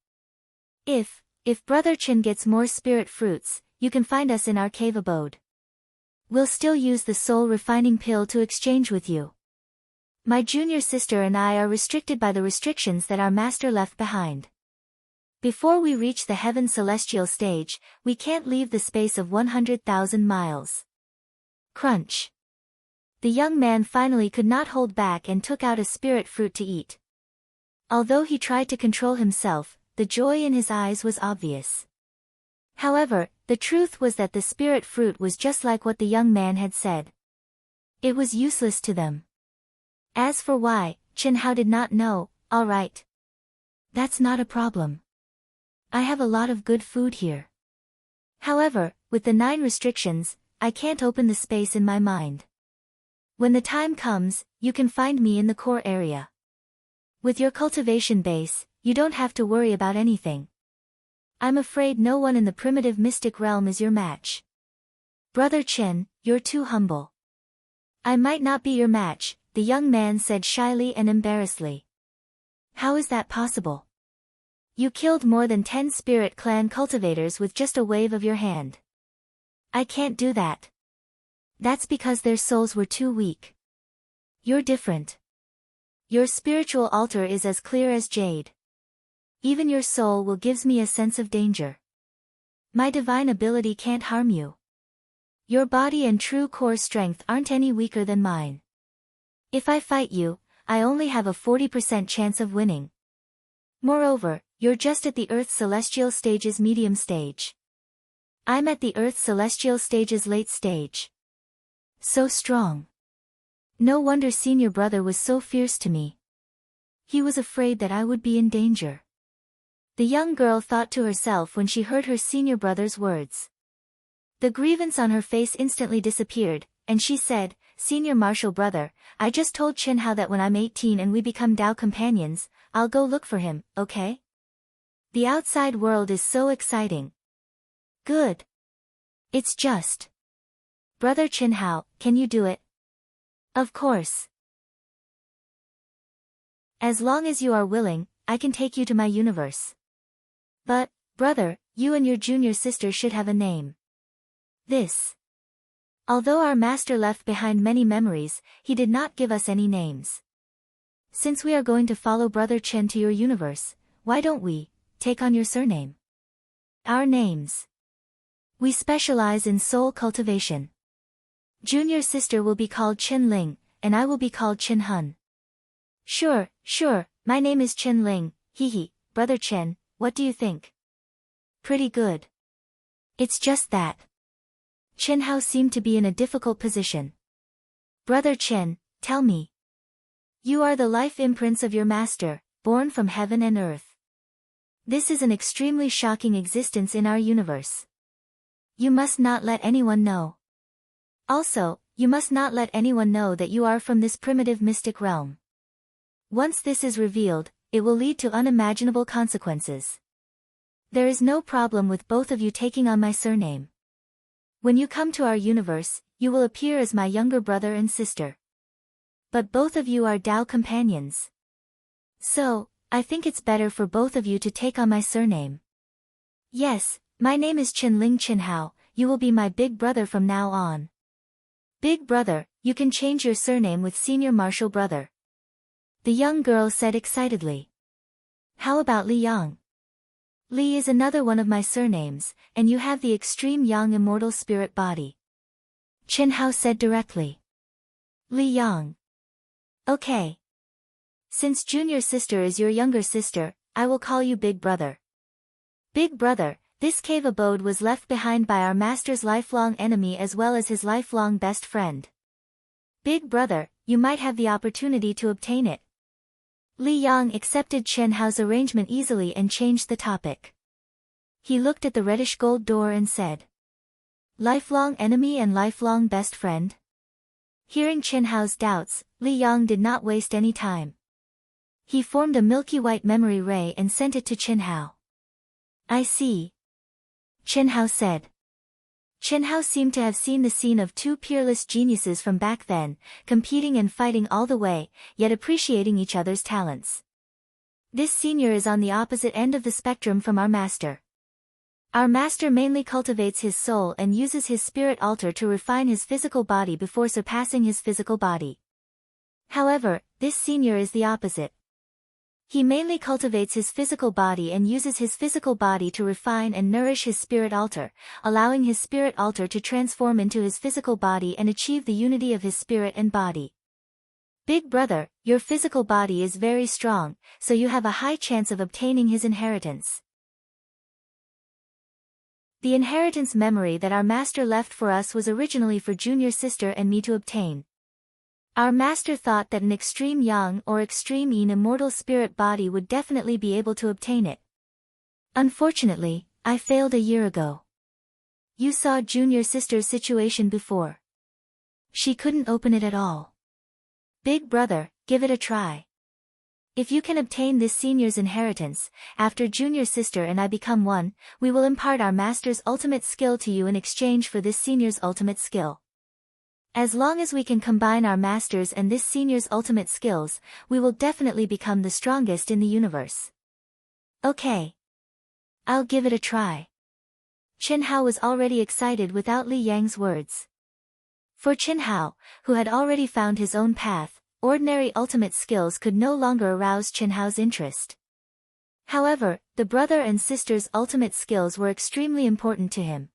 If Brother Chin gets more spirit fruits, you can find us in our cave abode. We'll still use the soul refining pill to exchange with you. My junior sister and I are restricted by the restrictions that our master left behind. Before we reach the heaven celestial stage, we can't leave the space of 100,000 miles. Crunch. The young man finally could not hold back and took out a spirit fruit to eat. Although he tried to control himself, the joy in his eyes was obvious. However, the truth was that the spirit fruit was just like what the young man had said. It was useless to them. As for why, Chinhao did not know. All right. That's not a problem. I have a lot of good food here. However, with the 9 restrictions, I can't open the space in my mind. When the time comes, you can find me in the core area. With your cultivation base, you don't have to worry about anything. I'm afraid no one in the primitive mystic realm is your match. Brother Chen, you're too humble. I might not be your match, the young man said shyly and embarrassedly. How is that possible? You killed more than 10 spirit clan cultivators with just a wave of your hand. I can't do that. That's because their souls were too weak. You're different. Your spiritual altar is as clear as jade. Even your soul will gives me a sense of danger. My divine ability can't harm you. Your body and true core strength aren't any weaker than mine. If I fight you, I only have a 40% chance of winning. Moreover, you're just at the Earth's celestial stage's medium stage. I'm at the Earth's celestial stage's late stage. So strong. No wonder senior brother was so fierce to me. He was afraid that I would be in danger. The young girl thought to herself when she heard her senior brother's words. The grievance on her face instantly disappeared, and she said, Senior martial brother, I just told Chinhao that when I'm 18 and we become Dao companions, I'll go look for him, okay? The outside world is so exciting. Good. It's just. Brother Chinhao, can you do it? Of course. As long as you are willing, I can take you to my universe. But, brother, you and your junior sister should have a name. This. Although our master left behind many memories, he did not give us any names. Since we are going to follow Brother Chen to your universe, why don't we take on your surname? Our names. We specialize in soul cultivation. Junior sister will be called Chen Ling, and I will be called Chen Hun. Sure, my name is Chen Ling, hee, Brother Chen, what do you think? Pretty good. It's just that. Chinhao seemed to be in a difficult position. Brother Chen, tell me. You are the life imprints of your master, born from heaven and earth. This is an extremely shocking existence in our universe. You must not let anyone know. Also, you must not let anyone know that you are from this primitive mystic realm. Once this is revealed, it will lead to unimaginable consequences. There is no problem with both of you taking on my surname. When you come to our universe, you will appear as my younger brother and sister. But both of you are Dao companions. So, I think it's better for both of you to take on my surname. Yes, my name is Chen Ling Chinhao, you will be my big brother from now on. Big brother, you can change your surname with Senior Marshal Brother. The young girl said excitedly. How about Li Yang? Li is another one of my surnames, and you have the extreme young immortal spirit body. Chen Hao said directly. Li Yang. Okay. Since junior sister is your younger sister, I will call you Big Brother. Big Brother, this cave abode was left behind by our master's lifelong enemy as well as his lifelong best friend. Big Brother, you might have the opportunity to obtain it. Li Yang accepted Chen Hao's arrangement easily and changed the topic. He looked at the reddish gold door and said. Lifelong enemy and lifelong best friend? Hearing Chen Hao's doubts, Li Yang did not waste any time. He formed a milky white memory ray and sent it to Chen Hao. I see. Chen Hao said. Chen Hao seemed to have seen the scene of two peerless geniuses from back then, competing and fighting all the way, yet appreciating each other's talents. This senior is on the opposite end of the spectrum from our master. Our master mainly cultivates his soul and uses his spirit altar to refine his physical body before surpassing his physical body. However, this senior is the opposite. He mainly cultivates his physical body and uses his physical body to refine and nourish his spirit altar, allowing his spirit altar to transform into his physical body and achieve the unity of his spirit and body. Big Brother, your physical body is very strong, so you have a high chance of obtaining his inheritance. The inheritance memory that our master left for us was originally for junior sister and me to obtain. Our master thought that an extreme yang or extreme yin immortal spirit body would definitely be able to obtain it. Unfortunately, I failed a year ago. You saw junior sister's situation before. She couldn't open it at all. Big Brother, give it a try. If you can obtain this senior's inheritance, after junior sister and I become one, we will impart our master's ultimate skill to you in exchange for this senior's ultimate skill. As long as we can combine our master's and this senior's ultimate skills, we will definitely become the strongest in the universe. Okay. I'll give it a try. Chen Hao was already excited without Li Yang's words. For Chen Hao, who had already found his own path, ordinary ultimate skills could no longer arouse Chen Hao's interest. However, the brother and sister's ultimate skills were extremely important to him.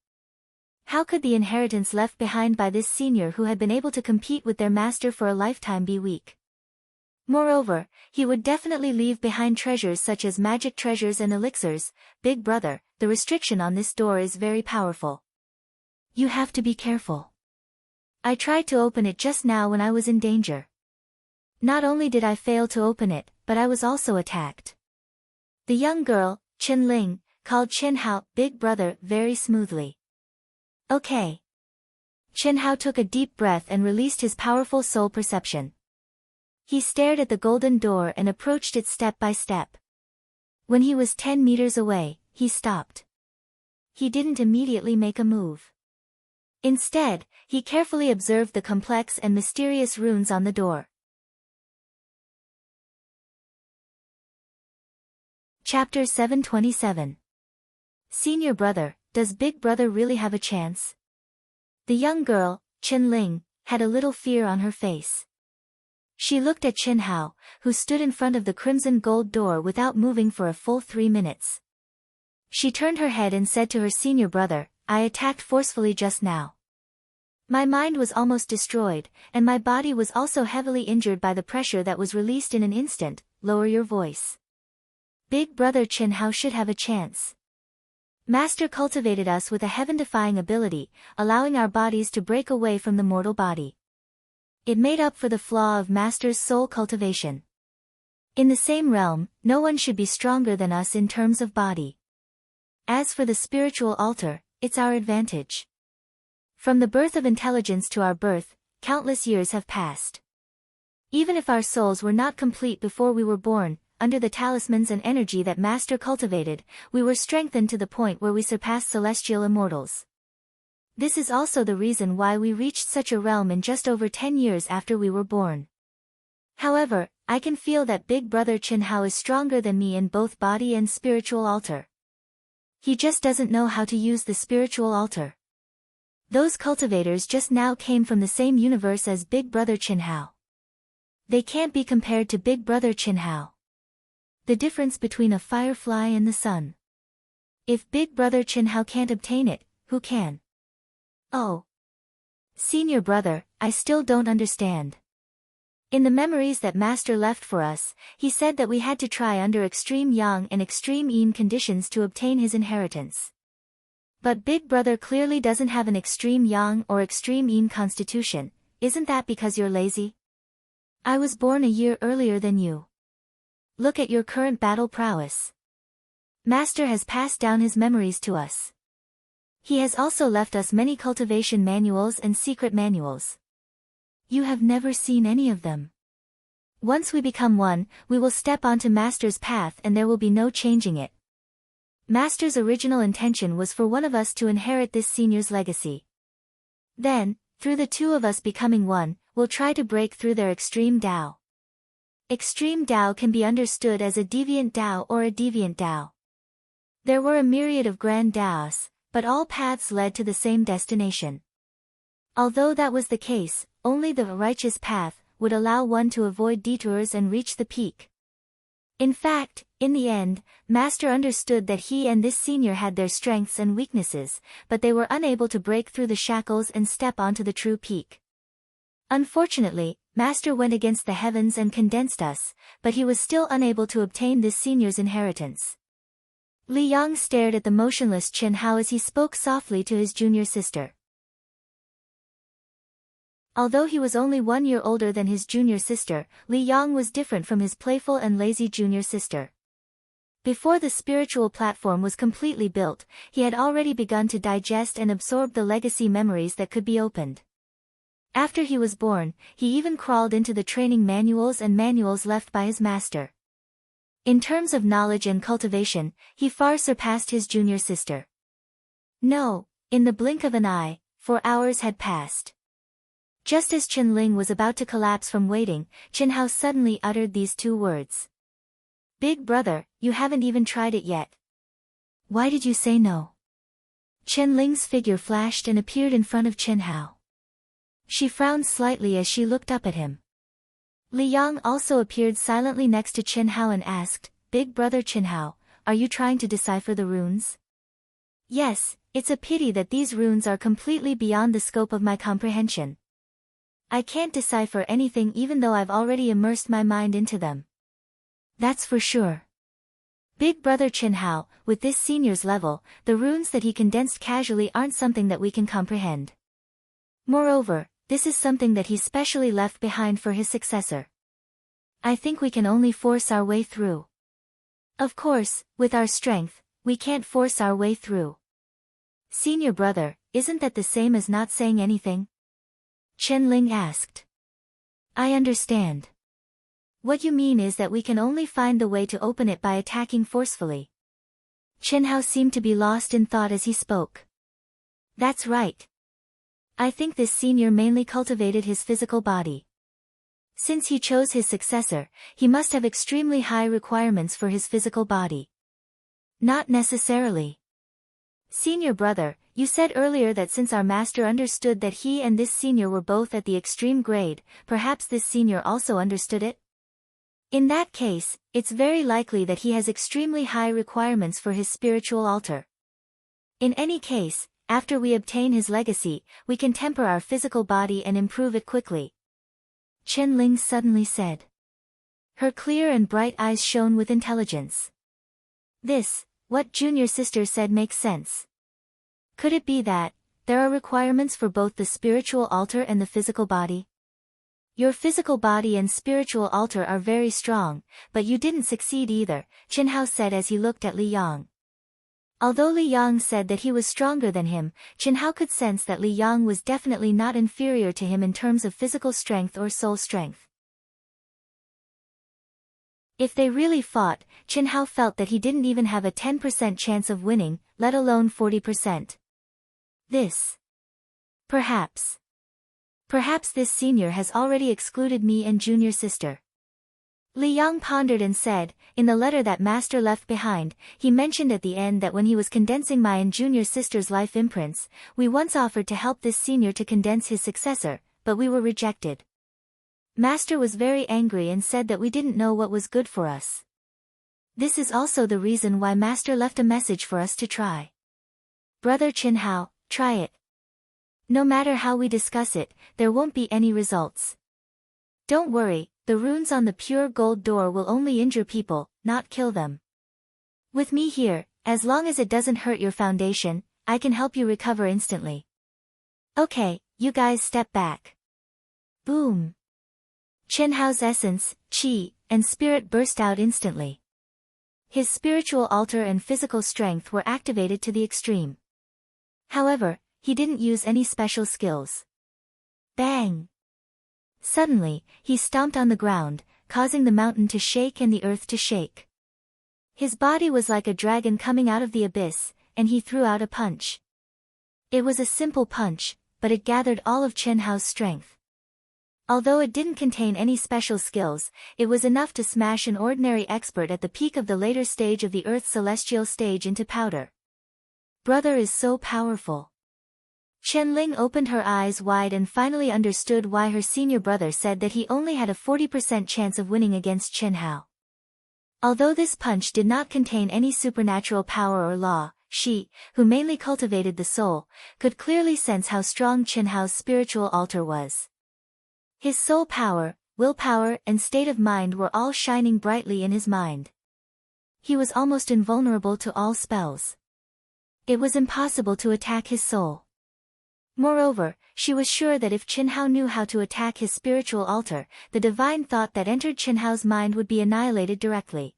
How could the inheritance left behind by this senior who had been able to compete with their master for a lifetime be weak? Moreover, he would definitely leave behind treasures such as magic treasures and elixirs. Big Brother, the restriction on this door is very powerful. You have to be careful. I tried to open it just now when I was in danger. Not only did I fail to open it, but I was also attacked. The young girl, Chen Ling, called Chen Hao Big Brother very smoothly. Okay. Chen Hao took a deep breath and released his powerful soul perception. He stared at the golden door and approached it step by step. When he was 10 meters away, he stopped. He didn't immediately make a move. Instead, he carefully observed the complex and mysterious runes on the door. Chapter 727. Senior Brother, does Big Brother really have a chance? The young girl, Chen Ling, had a little fear on her face. She looked at Chen Hao, who stood in front of the crimson gold door without moving for a full 3 minutes. She turned her head and said to her senior brother, I attacked forcefully just now. My mind was almost destroyed, and my body was also heavily injured by the pressure that was released in an instant. Lower your voice. Big Brother Chen Hao should have a chance. Master cultivated us with a heaven-defying ability, allowing our bodies to break away from the mortal body. It made up for the flaw of Master's soul cultivation. In the same realm, no one should be stronger than us in terms of body. As for the spiritual altar, it's our advantage. From the birth of intelligence to our birth, countless years have passed. Even if our souls were not complete before we were born, under the talismans and energy that Master cultivated, we were strengthened to the point where we surpassed celestial immortals. This is also the reason why we reached such a realm in just over 10 years after we were born. However, I can feel that Big Brother Chen Hao is stronger than me in both body and spiritual altar. He just doesn't know how to use the spiritual altar. Those cultivators just now came from the same universe as Big Brother Qinhao. They can't be compared to Big Brother Qinhao. The difference between a firefly and the sun. If Big Brother Qinhao can't obtain it, who can? Oh. Senior brother, I still don't understand. In the memories that Master left for us, he said that we had to try under extreme yang and extreme yin conditions to obtain his inheritance. But Big Brother clearly doesn't have an extreme yang or extreme yin constitution. Isn't that because you're lazy? I was born a year earlier than you. Look at your current battle prowess. Master has passed down his memories to us. He has also left us many cultivation manuals and secret manuals. You have never seen any of them. Once we become one, we will step onto Master's path and there will be no changing it. Master's original intention was for one of us to inherit this senior's legacy. Then, through the two of us becoming one, we'll try to break through their extreme Tao. Extreme Tao can be understood as a deviant Tao or a deviant Tao. There were a myriad of grand Taos, but all paths led to the same destination. Although that was the case, only the righteous path would allow one to avoid detours and reach the peak. In fact, in the end, Master understood that he and this senior had their strengths and weaknesses, but they were unable to break through the shackles and step onto the true peak. Unfortunately, Master went against the heavens and condensed us, but he was still unable to obtain this senior's inheritance. Li Yang stared at the motionless Qinhao as he spoke softly to his junior sister. Although he was only 1 year older than his junior sister, Li Yang was different from his playful and lazy junior sister. Before the spiritual platform was completely built, he had already begun to digest and absorb the legacy memories that could be opened. After he was born, he even crawled into the training manuals and manuals left by his master. In terms of knowledge and cultivation, he far surpassed his junior sister. No, in the blink of an eye, 4 hours had passed. Just as Ling was about to collapse from waiting, Qinhao suddenly uttered these 2 words. Big brother, you haven't even tried it yet. Why did you say no? Ling's figure flashed and appeared in front of Qinhao. She frowned slightly as she looked up at him. Li Yang also appeared silently next to Qinhao and asked, Big brother Qinhao, are you trying to decipher the runes? Yes, it's a pity that these runes are completely beyond the scope of my comprehension. I can't decipher anything even though I've already immersed my mind into them. That's for sure. Big brother Qinhao, with this senior's level, the runes that he condensed casually aren't something that we can comprehend. Moreover, this is something that he specially left behind for his successor. I think we can only force our way through. Of course, with our strength, we can't force our way through. Senior brother, isn't that the same as not saying anything? Ling asked. I understand. What you mean is that we can only find the way to open it by attacking forcefully. Qinhao seemed to be lost in thought as he spoke. That's right. I think this senior mainly cultivated his physical body. Since he chose his successor, he must have extremely high requirements for his physical body. Not necessarily. Senior brother, you said earlier that since our master understood that he and this senior were both at the extreme grade, perhaps this senior also understood it? In that case, it's very likely that he has extremely high requirements for his spiritual altar. In any case, after we obtain his legacy, we can temper our physical body and improve it quickly. Ling suddenly said. Her clear and bright eyes shone with intelligence. What junior sister said makes sense. Could it be that there are requirements for both the spiritual altar and the physical body? Your physical body and spiritual altar are very strong, but you didn't succeed either, Qinhao said as he looked at Li Yang. Although Li Yang said that he was stronger than him, Qinhao could sense that Li Yang was definitely not inferior to him in terms of physical strength or soul strength. If they really fought, Qinhao felt that he didn't even have a 10% chance of winning, let alone 40%. Perhaps this senior has already excluded me and junior sister. Li Yang pondered and said, in the letter that master left behind, he mentioned at the end that when he was condensing my and junior sister's life imprints, we once offered to help this senior to condense his successor, but we were rejected. Master was very angry and said that we didn't know what was good for us. This is also the reason why master left a message for us to try. Brother Qin Hao, try it. No matter how we discuss it, there won't be any results. Don't worry, the runes on the pure gold door will only injure people, not kill them. With me here, as long as it doesn't hurt your foundation, I can help you recover instantly. Okay, you guys step back. Boom. Qin Hao's essence, qi, and spirit burst out instantly. His spiritual altar and physical strength were activated to the extreme. However, he didn't use any special skills. Bang! Suddenly, he stomped on the ground, causing the mountain to shake and the earth to shake. His body was like a dragon coming out of the abyss, and he threw out a punch. It was a simple punch, but it gathered all of Qin Hao's strength. Although it didn't contain any special skills, it was enough to smash an ordinary expert at the peak of the later stage of the Earth's celestial stage into powder. Brother is so powerful. Qianling opened her eyes wide and finally understood why her senior brother said that he only had a 40% chance of winning against Qin Hao. Although this punch did not contain any supernatural power or law, she, who mainly cultivated the soul, could clearly sense how strong Qin Hao's spiritual altar was. His soul power, willpower, and state of mind were all shining brightly in his mind. He was almost invulnerable to all spells. It was impossible to attack his soul. Moreover, she was sure that if Qin Hao knew how to attack his spiritual altar, the divine thought that entered Qin Hao's mind would be annihilated directly.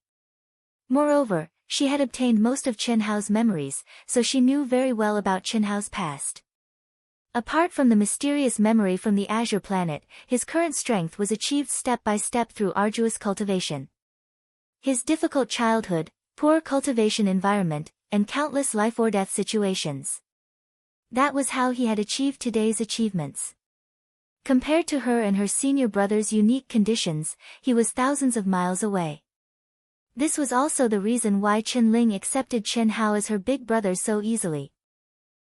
Moreover, she had obtained most of Qin Hao's memories, so she knew very well about Qin Hao's past. Apart from the mysterious memory from the Azure Planet, his current strength was achieved step by step through arduous cultivation. His difficult childhood, poor cultivation environment, and countless life-or-death situations. That was how he had achieved today's achievements. Compared to her and her senior brother's unique conditions, he was thousands of miles away. This was also the reason why Qianling accepted Qin Hao as her big brother so easily.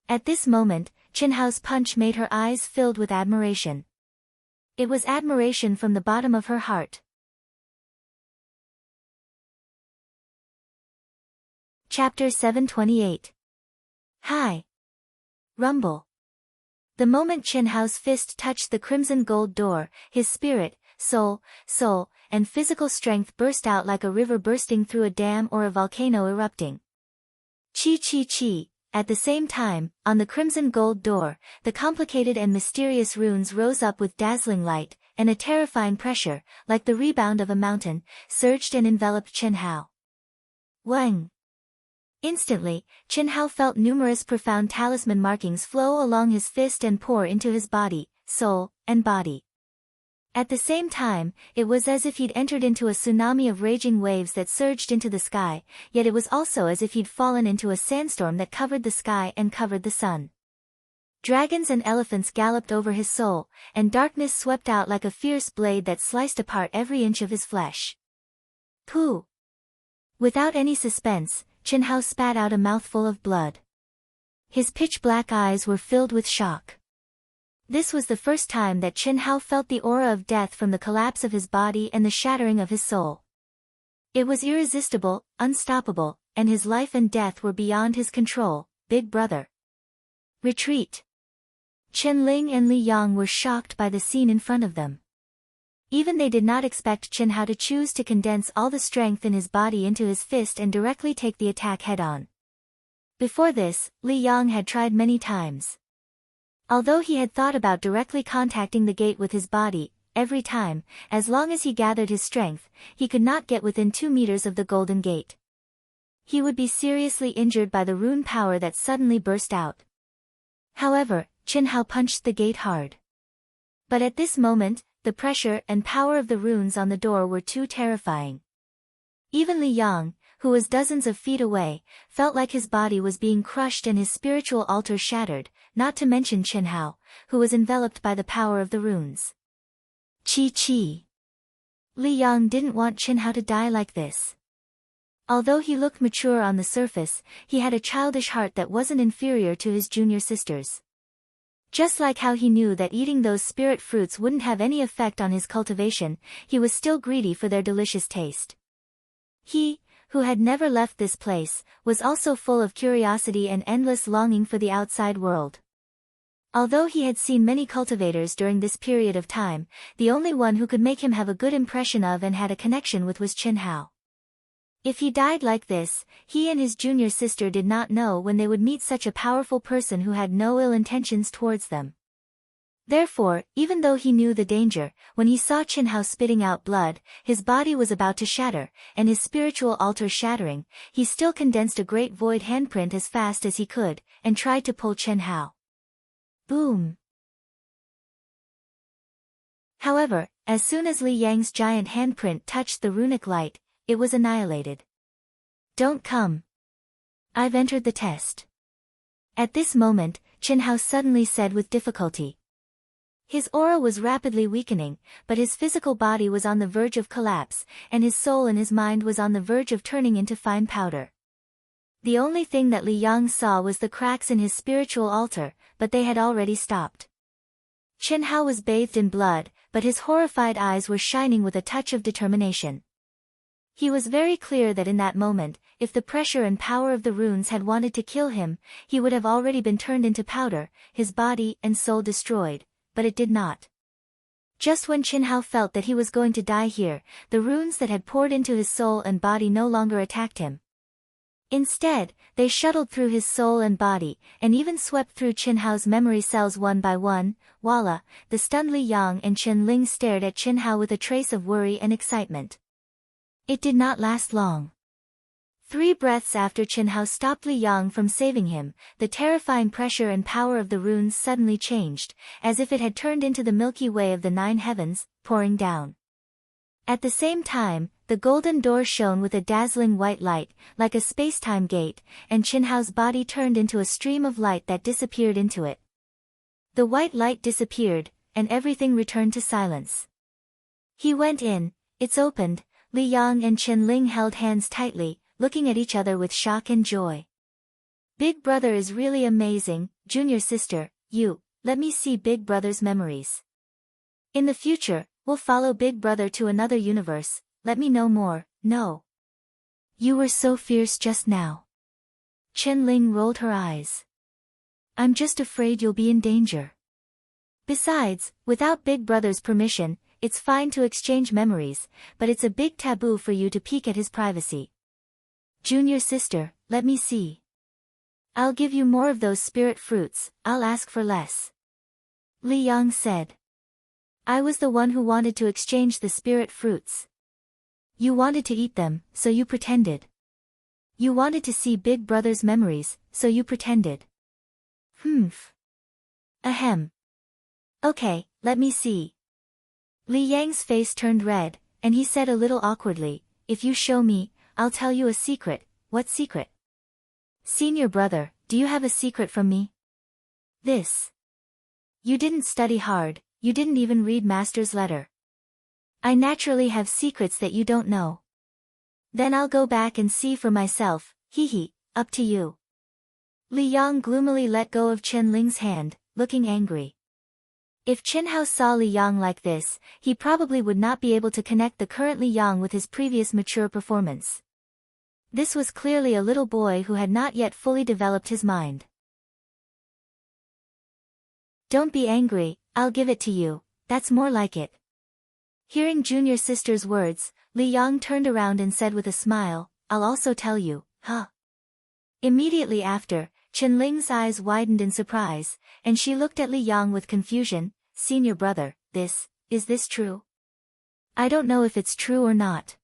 At this moment, Qin Hao's punch made her eyes filled with admiration. It was admiration from the bottom of her heart. Chapter 728. Hi. Rumble. The moment Qin Hao's fist touched the crimson gold door, his spirit, soul, and physical strength burst out like a river bursting through a dam or a volcano erupting. Chi chi chi. At the same time, on the crimson gold door, the complicated and mysterious runes rose up with dazzling light, and a terrifying pressure, like the rebound of a mountain, surged and enveloped Qin Hao. Wang! Instantly, Qin Hao felt numerous profound talisman markings flow along his fist and pour into his body, soul, and body. At the same time, it was as if he'd entered into a tsunami of raging waves that surged into the sky, yet it was also as if he'd fallen into a sandstorm that covered the sky and covered the sun. Dragons and elephants galloped over his soul, and darkness swept out like a fierce blade that sliced apart every inch of his flesh. Pooh! Without any suspense, Qin Hao spat out a mouthful of blood. His pitch-black eyes were filled with shock. This was the first time that Qin Hao felt the aura of death from the collapse of his body and the shattering of his soul. It was irresistible, unstoppable, and his life and death were beyond his control, big brother. Retreat. Qianling and Li Yang were shocked by the scene in front of them. Even they did not expect Qin Hao to choose to condense all the strength in his body into his fist and directly take the attack head-on. Before this, Li Yang had tried many times. Although he had thought about directly contacting the gate with his body, every time, as long as he gathered his strength, he could not get within 2 meters of the golden gate. He would be seriously injured by the rune power that suddenly burst out. However, Qin Hao punched the gate hard. But at this moment, the pressure and power of the runes on the door were too terrifying. Even Li Yang, who was dozens of feet away, felt like his body was being crushed and his spiritual altar shattered, not to mention Qin Hao, who was enveloped by the power of the runes. Chi chi. Li Yang didn't want Qin Hao to die like this. Although he looked mature on the surface, he had a childish heart that wasn't inferior to his junior sisters. Just like how he knew that eating those spirit fruits wouldn't have any effect on his cultivation, he was still greedy for their delicious taste. He, who had never left this place, was also full of curiosity and endless longing for the outside world. Although he had seen many cultivators during this period of time, the only one who could make him have a good impression of and had a connection with was Qin Hao. If he died like this, he and his junior sister did not know when they would meet such a powerful person who had no ill intentions towards them. Therefore, even though he knew the danger, when he saw Qin Hao spitting out blood, his body was about to shatter, and his spiritual altar shattering, he still condensed a great void handprint as fast as he could, and tried to pull Qin Hao. Boom! However, as soon as Li Yang's giant handprint touched the runic light, it was annihilated. Don't come. I've entered the test. At this moment, Qin Hao suddenly said with difficulty. His aura was rapidly weakening, but his physical body was on the verge of collapse, and his soul and his mind was on the verge of turning into fine powder. The only thing that Li Yang saw was the cracks in his spiritual altar, but they had already stopped. Qin Hao was bathed in blood, but his horrified eyes were shining with a touch of determination. He was very clear that in that moment, if the pressure and power of the runes had wanted to kill him, he would have already been turned into powder, his body and soul destroyed, but it did not. Just when Qin Hao felt that he was going to die here, the runes that had poured into his soul and body no longer attacked him. Instead, they shuttled through his soul and body, and even swept through Qin Hao's memory cells one by one. Voila, the stunned Li Yang and Chen Ling stared at Qin Hao with a trace of worry and excitement. It did not last long. 3 breaths after Qin Hao stopped Li Yang from saving him, the terrifying pressure and power of the runes suddenly changed, as if it had turned into the Milky Way of the 9 heavens, pouring down. At the same time, the golden door shone with a dazzling white light, like a space-time gate, and Qin Hao's body turned into a stream of light that disappeared into it. The white light disappeared, and everything returned to silence. He went in, it's opened. Li Yang and Chen Ling held hands tightly, looking at each other with shock and joy. Big Brother is really amazing, junior sister, let me see Big Brother's memories. In the future, we'll follow Big Brother to another universe, let me know more. No. You were so fierce just now. Chen Ling rolled her eyes. I'm just afraid you'll be in danger. Besides, without Big Brother's permission, it's fine to exchange memories, but it's a big taboo for you to peek at his privacy. Junior sister, let me see. I'll give you more of those spirit fruits, I'll ask for less. Li Yang said. I was the one who wanted to exchange the spirit fruits. You wanted to eat them, so you pretended. You wanted to see Big Brother's memories, so you pretended. Ahem. Okay, let me see. Li Yang's face turned red, and he said a little awkwardly, if you show me, I'll tell you a secret. What secret? Senior brother, do you have a secret from me? This. You didn't study hard, you didn't even read Master's letter. I naturally have secrets that you don't know. Then I'll go back and see for myself, up to you. Li Yang gloomily let go of Chen Ling's hand, looking angry. If Qin Hao saw Li Yang like this, he probably would not be able to connect the current Li Yang with his previous mature performance. This was clearly a little boy who had not yet fully developed his mind. Don't be angry, I'll give it to you, that's more like it. Hearing junior sister's words, Li Yang turned around and said with a smile, I'll also tell you, huh? Immediately after, Chen Ling's eyes widened in surprise, and she looked at Li Yang with confusion. Senior brother, is this true? I don't know if it's true or not.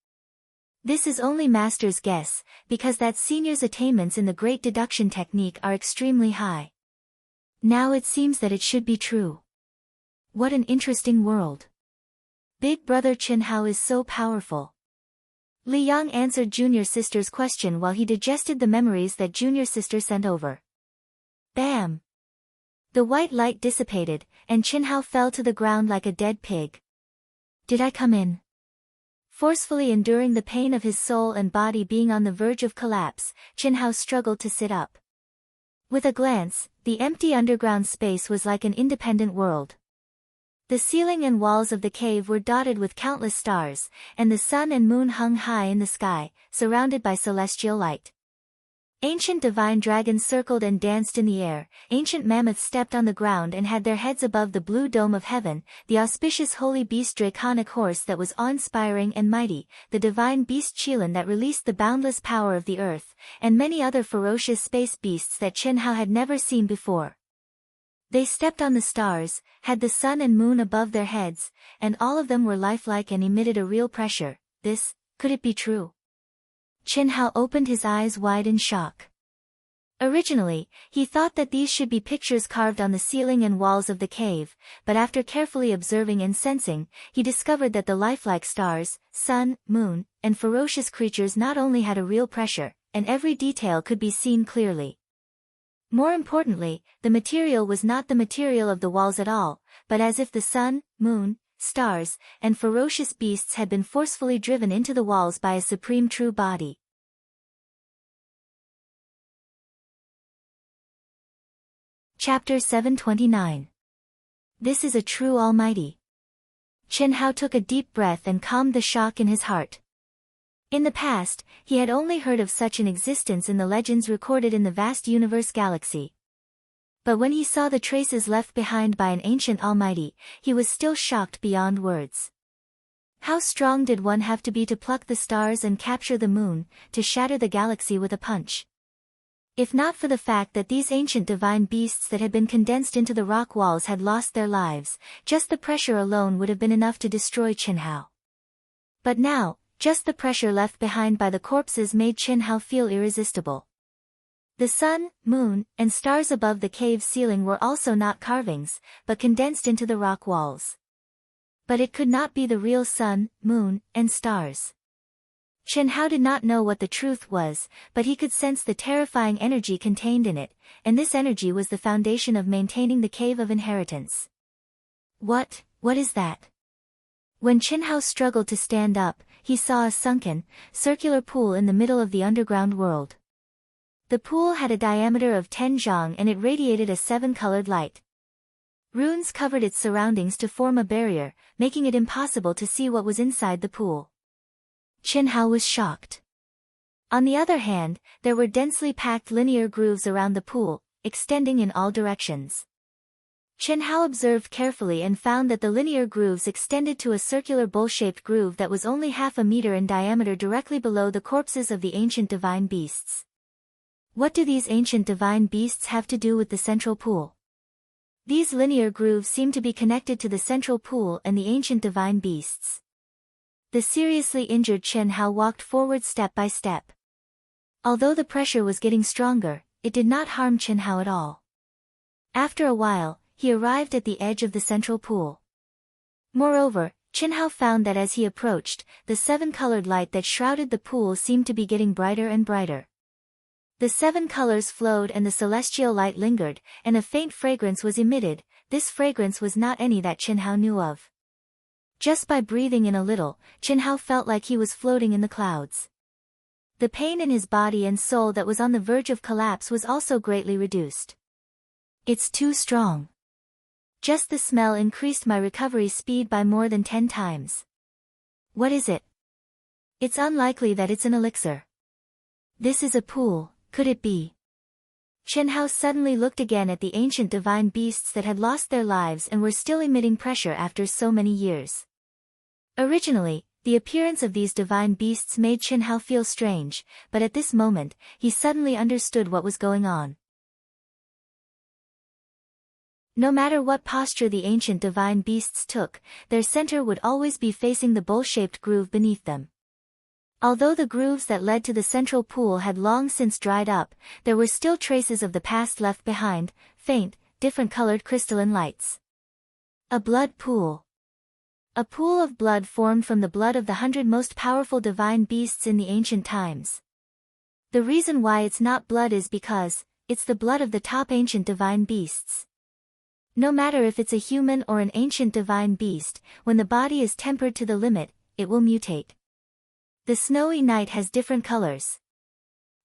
This is only Master's guess, because that senior's attainments in the great deduction technique are extremely high. Now it seems that it should be true. What an interesting world. Big Brother Qin Hao is so powerful. Li Yang answered junior sister's question while he digested the memories that junior sister sent over. Bam! The white light dissipated, and Qin Hao fell to the ground like a dead pig. Did I come in? Forcefully enduring the pain of his soul and body being on the verge of collapse, Chin-hao struggled to sit up. With a glance, the empty underground space was like an independent world. The ceiling and walls of the cave were dotted with countless stars, and the sun and moon hung high in the sky, surrounded by celestial light. Ancient divine dragons circled and danced in the air, ancient mammoths stepped on the ground and had their heads above the blue dome of heaven, the auspicious holy beast draconic horse that was awe-inspiring and mighty, the divine beast Qilin that released the boundless power of the earth, and many other ferocious space beasts that Chin-hao had never seen before. They stepped on the stars, had the sun and moon above their heads, and all of them were lifelike and emitted a real pressure. Could it be true? Chin-hao opened his eyes wide in shock. Originally, he thought that these should be pictures carved on the ceiling and walls of the cave, but after carefully observing and sensing, he discovered that the lifelike stars, sun, moon, and ferocious creatures not only had a real pressure, and every detail could be seen clearly. More importantly, the material was not the material of the walls at all, but as if the sun, moon, stars, and ferocious beasts had been forcefully driven into the walls by a supreme true body. Chapter 729. This is a true Almighty. Chin-hao took a deep breath and calmed the shock in his heart. In the past, he had only heard of such an existence in the legends recorded in the vast universe galaxy. But when he saw the traces left behind by an ancient Almighty, he was still shocked beyond words. How strong did one have to be to pluck the stars and capture the moon, to shatter the galaxy with a punch? If not for the fact that these ancient divine beasts that had been condensed into the rock walls had lost their lives, just the pressure alone would have been enough to destroy Chin-hao. But now, just the pressure left behind by the corpses made Chin-hao feel irresistible. The sun, moon, and stars above the cave ceiling were also not carvings, but condensed into the rock walls. But it could not be the real sun, moon, and stars. Chin-hao did not know what the truth was, but he could sense the terrifying energy contained in it, and this energy was the foundation of maintaining the Cave of Inheritance. What is that? When Chin-hao struggled to stand up, he saw a sunken, circular pool in the middle of the underground world. The pool had a diameter of 10 zhang and it radiated a 7-colored light. Runes covered its surroundings to form a barrier, making it impossible to see what was inside the pool. Chin-hao was shocked. On the other hand, there were densely packed linear grooves around the pool, extending in all directions. Chin-hao observed carefully and found that the linear grooves extended to a circular bowl-shaped groove that was only half a meter in diameter directly below the corpses of the ancient divine beasts. What do these ancient divine beasts have to do with the central pool? These linear grooves seem to be connected to the central pool and the ancient divine beasts. The seriously injured Chin-hao walked forward step by step. Although the pressure was getting stronger, it did not harm Chin-hao at all. After a while, he arrived at the edge of the central pool. Moreover, Chin-hao found that as he approached, the 7-colored light that shrouded the pool seemed to be getting brighter and brighter. The 7 colors flowed and the celestial light lingered, and a faint fragrance was emitted. This fragrance was not any that Chin-hao knew of. Just by breathing in a little, Chin-hao felt like he was floating in the clouds. The pain in his body and soul that was on the verge of collapse was also greatly reduced. It's too strong. Just the smell increased my recovery speed by more than 10 times. What is it? It's unlikely that it's an elixir. This is a pool. Could it be? Chin-hao suddenly looked again at the ancient divine beasts that had lost their lives and were still emitting pressure after so many years. Originally, the appearance of these divine beasts made Chin-hao feel strange, but at this moment, he suddenly understood what was going on. No matter what posture the ancient divine beasts took, their center would always be facing the bowl-shaped groove beneath them. Although the grooves that led to the central pool had long since dried up, there were still traces of the past left behind, faint, different-colored crystalline lights. A blood pool. A pool of blood formed from the blood of the 100 most powerful divine beasts in the ancient times. The reason why it's not blood is because it's the blood of the top ancient divine beasts. No matter if it's a human or an ancient divine beast, when the body is tempered to the limit, it will mutate. The snowy night has different colors.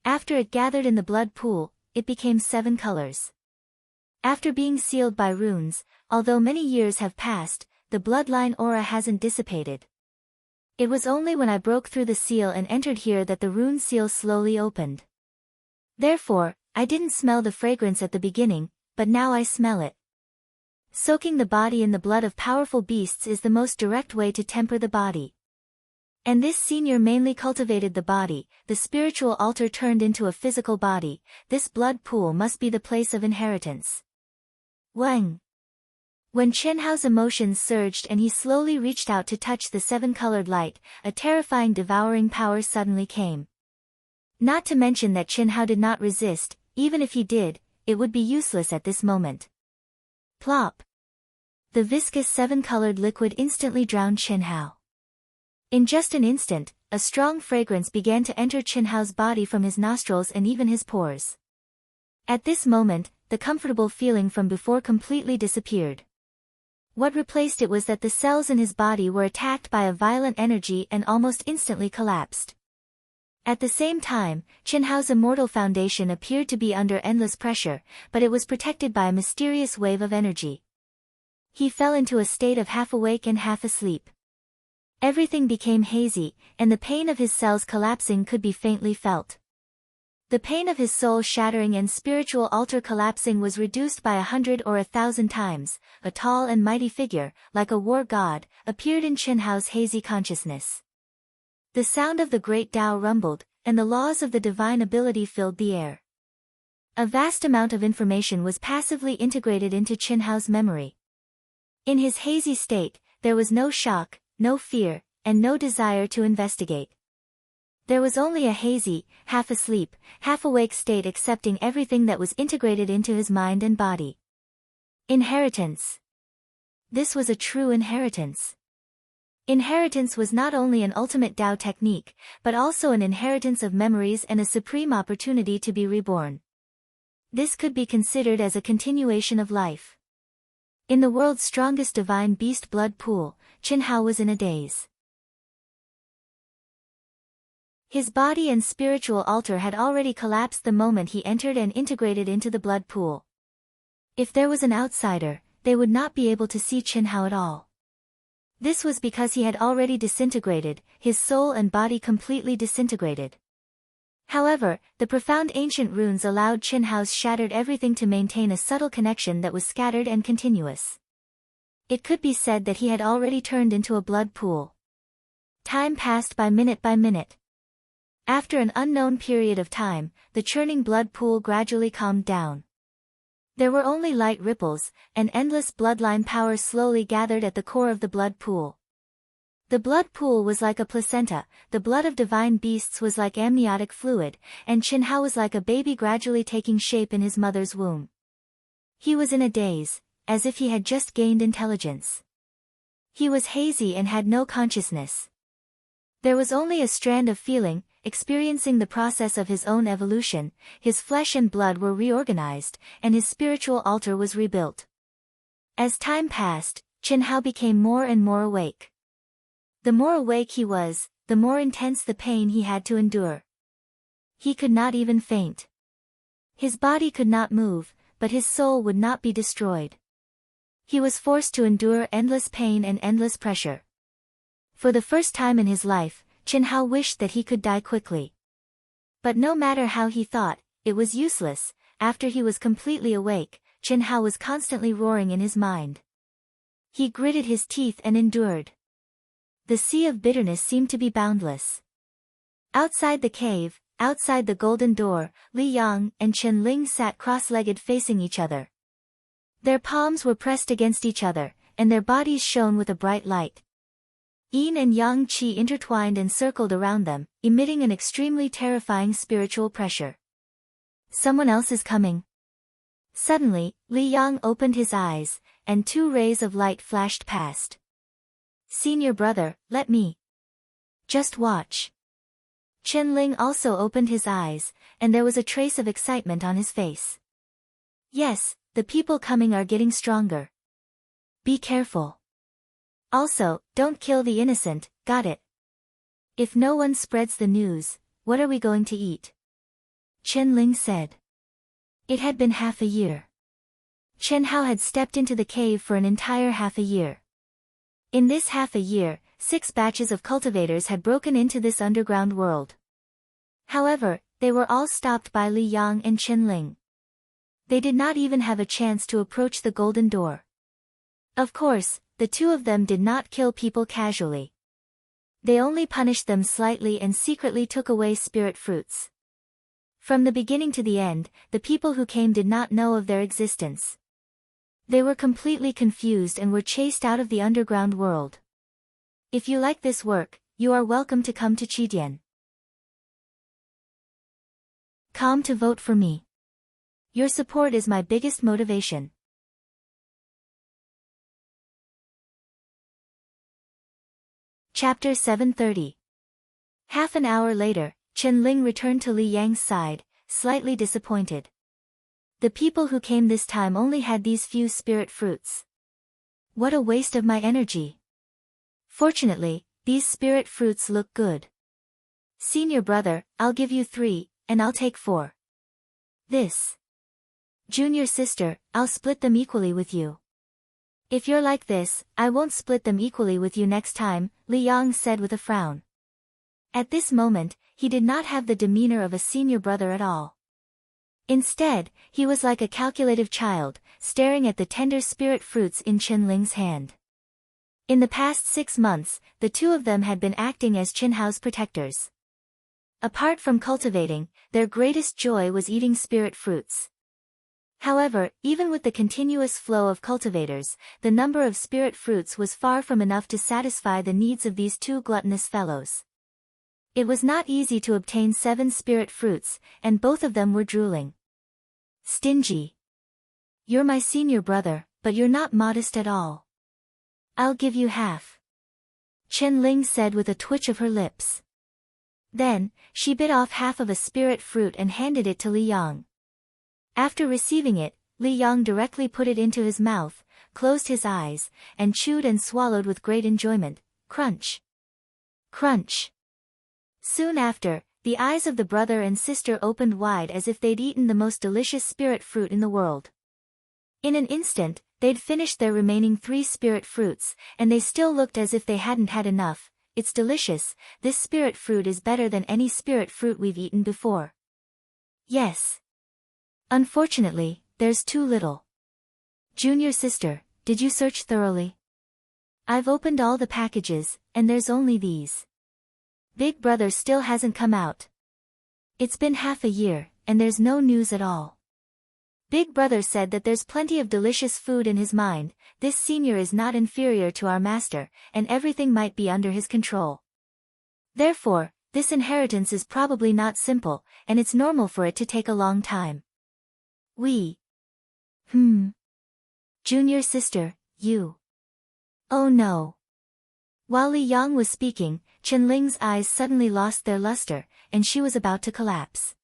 After it gathered in the blood pool, it became 7 colors. After being sealed by runes, although many years have passed, the bloodline aura hasn't dissipated. It was only when I broke through the seal and entered here that the rune seal slowly opened. Therefore, I didn't smell the fragrance at the beginning, but now I smell it. Soaking the body in the blood of powerful beasts is the most direct way to temper the body. And this senior mainly cultivated the body, the spiritual altar turned into a physical body. This blood pool must be the place of inheritance. When Chen Hao's emotions surged and he slowly reached out to touch the 7-colored light, a terrifying devouring power suddenly came. Not to mention that Chen Hao did not resist. Even if he did, it would be useless at this moment. Plop! The viscous 7-colored liquid instantly drowned Chen Hao. In just an instant, a strong fragrance began to enter Chen Hao's body from his nostrils and even his pores. At this moment, the comfortable feeling from before completely disappeared. What replaced it was that the cells in his body were attacked by a violent energy and almost instantly collapsed. At the same time, Chen Hao's immortal foundation appeared to be under endless pressure, but it was protected by a mysterious wave of energy. He fell into a state of half awake and half asleep. Everything became hazy, and the pain of his cells collapsing could be faintly felt. The pain of his soul shattering and spiritual altar collapsing was reduced by 100 or 1,000 times. A tall and mighty figure, like a war god, appeared in Chen Hao's hazy consciousness. The sound of the great Tao rumbled, and the laws of the divine ability filled the air. A vast amount of information was passively integrated into Chen Hao's memory. In his hazy state, there was no shock, no fear, and no desire to investigate. There was only a hazy, half-asleep, half-awake state accepting everything that was integrated into his mind and body. Inheritance. This was a true inheritance. Inheritance was not only an ultimate Tao technique, but also an inheritance of memories and a supreme opportunity to be reborn. This could be considered as a continuation of life. In the world's strongest divine beast blood pool, Chen Hao was in a daze. His body and spiritual altar had already collapsed the moment he entered and integrated into the blood pool. If there was an outsider, they would not be able to see Chen Hao at all. This was because he had already disintegrated, his soul and body completely disintegrated. However, the profound ancient runes allowed Chen Hao's shattered everything to maintain a subtle connection that was scattered and continuous. It could be said that he had already turned into a blood pool. Time passed by minute by minute. After an unknown period of time, the churning blood pool gradually calmed down. There were only light ripples, and endless bloodline power slowly gathered at the core of the blood pool. The blood pool was like a placenta, the blood of divine beasts was like amniotic fluid, and Chen Hao was like a baby gradually taking shape in his mother's womb. He was in a daze, as if he had just gained intelligence. He was hazy and had no consciousness. There was only a strand of feeling, experiencing the process of his own evolution. His flesh and blood were reorganized, and his spiritual altar was rebuilt. As time passed, Chen Hao became more and more awake. The more awake he was, the more intense the pain he had to endure. He could not even faint. His body could not move, but his soul would not be destroyed. He was forced to endure endless pain and endless pressure. For the first time in his life, Chen Hao wished that he could die quickly. But no matter how he thought, it was useless. After he was completely awake, Chen Hao was constantly roaring in his mind. He gritted his teeth and endured. The sea of bitterness seemed to be boundless. Outside the cave, outside the golden door, Li Yang and Chen Ling sat cross-legged facing each other. Their palms were pressed against each other, and their bodies shone with a bright light. Yin and Yang Qi intertwined and circled around them, emitting an extremely terrifying spiritual pressure. Someone else is coming. Suddenly, Li Yang opened his eyes, and 2 rays of light flashed past. Senior brother, let me. Just watch. Chen Ling also opened his eyes, and there was a trace of excitement on his face. Yes, the people coming are getting stronger. Be careful. Also, don't kill the innocent, got it? If no one spreads the news, what are we going to eat? Chen Ling said. It had been half a year. Chen Hao had stepped into the cave for an entire half a year. In this half a year, 6 batches of cultivators had broken into this underground world. However, they were all stopped by Li Yang and Chen Ling. They did not even have a chance to approach the golden door. Of course, the two of them did not kill people casually. They only punished them slightly and secretly took away spirit fruits. From the beginning to the end, the people who came did not know of their existence. They were completely confused and were chased out of the underground world. If you like this work, you are welcome to come to Qidian. Come to vote for me. Your support is my biggest motivation. Chapter 730. Half an hour later, Chen Ling returned to Li Yang's side, slightly disappointed. The people who came this time only had these few spirit fruits. What a waste of my energy. Fortunately, these spirit fruits look good. Senior brother, I'll give you 3, and I'll take 4. This. Junior sister, I'll split them equally with you. If you're like this, I won't split them equally with you next time, Li Yang said with a frown. At this moment, he did not have the demeanor of a senior brother at all. Instead, he was like a calculative child, staring at the tender spirit fruits in Chen Ling's hand. In the past 6 months, the two of them had been acting as Chen Hao's protectors. Apart from cultivating, their greatest joy was eating spirit fruits. However, even with the continuous flow of cultivators, the number of spirit fruits was far from enough to satisfy the needs of these two gluttonous fellows. It was not easy to obtain 7 spirit fruits, and both of them were drooling. Stingy. You're my senior brother, but you're not modest at all. I'll give you half. Chen Ling said with a twitch of her lips. Then, she bit off half of a spirit fruit and handed it to Li Yang. After receiving it, Li Yang directly put it into his mouth, closed his eyes, and chewed and swallowed with great enjoyment. Crunch. Crunch. Soon after, the eyes of the brother and sister opened wide as if they'd eaten the most delicious spirit fruit in the world. In an instant, they'd finished their remaining 3 spirit fruits, and they still looked as if they hadn't had enough. It's delicious, this spirit fruit is better than any spirit fruit we've eaten before. Yes. Unfortunately, there's too little. Junior sister, did you search thoroughly? I've opened all the packages, and there's only these. Big brother still hasn't come out. It's been half a year, and there's no news at all. Big brother said that there's plenty of delicious food in his mind, this senior is not inferior to our master, and everything might be under his control. Therefore, this inheritance is probably not simple, and it's normal for it to take a long time. Junior sister, you. Oh no. While Li Yang was speaking, Chen Ling's eyes suddenly lost their luster, and she was about to collapse.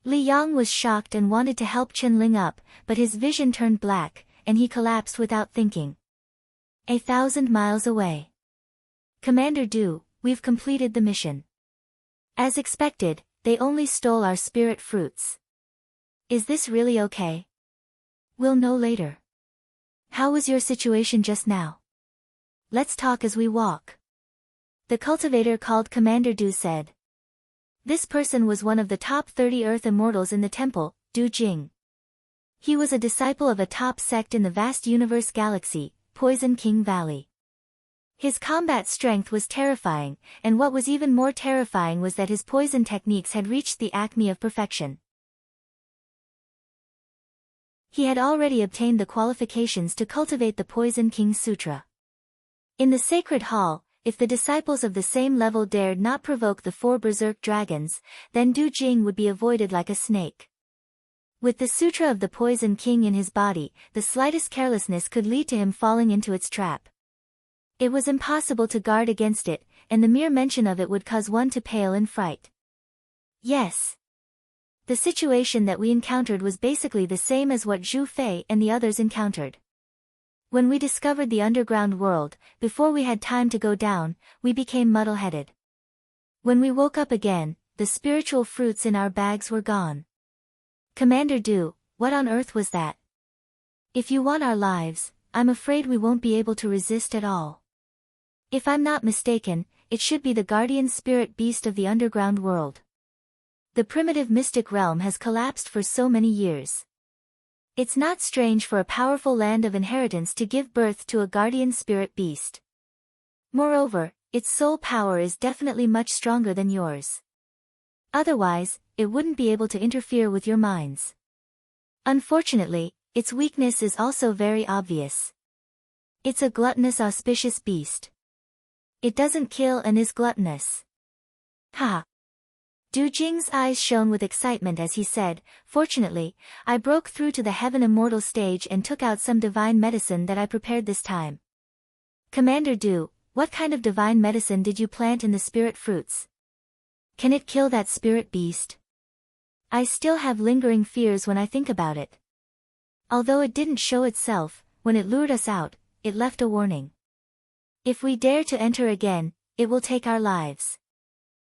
Li Yang was shocked and wanted to help Chen Ling up, but his vision turned black, and he collapsed without thinking. 1,000 miles away. Commander Du, we've completed the mission. As expected, they only stole our spirit fruits. Is this really okay? We'll know later. How was your situation just now? Let's talk as we walk. The cultivator called Commander Du said. This person was one of the top 30 Earth Immortals in the temple, Du Jing. He was a disciple of a top sect in the vast universe galaxy, Poison King Valley. His combat strength was terrifying, and what was even more terrifying was that his poison techniques had reached the acme of perfection. He had already obtained the qualifications to cultivate the Poison King Sutra. In the sacred hall, if the disciples of the same level dared not provoke the 4 berserk dragons, then Du Jing would be avoided like a snake. With the Sutra of the Poison King in his body, the slightest carelessness could lead to him falling into its trap. It was impossible to guard against it, and the mere mention of it would cause one to pale in fright. Yes. The situation that we encountered was basically the same as what Zhu Fei and the others encountered. When we discovered the underground world, before we had time to go down, we became muddle-headed. When we woke up again, the spiritual fruits in our bags were gone. Commander Du, what on earth was that? If you want our lives, I'm afraid we won't be able to resist at all. If I'm not mistaken, it should be the guardian spirit beast of the underground world. The primitive mystic realm has collapsed for so many years. It's not strange for a powerful land of inheritance to give birth to a guardian spirit beast. Moreover, its soul power is definitely much stronger than yours. Otherwise, it wouldn't be able to interfere with your minds. Unfortunately, its weakness is also very obvious. It's a gluttonous auspicious beast. It doesn't kill and is gluttonous. Ha! Du Jing's eyes shone with excitement as he said, "Fortunately, I broke through to the heaven immortal stage and took out some divine medicine that I prepared this time." Commander Du, what kind of divine medicine did you plant in the spirit fruits? Can it kill that spirit beast? I still have lingering fears when I think about it. Although it didn't show itself, when it lured us out, it left a warning. If we dare to enter again, it will take our lives.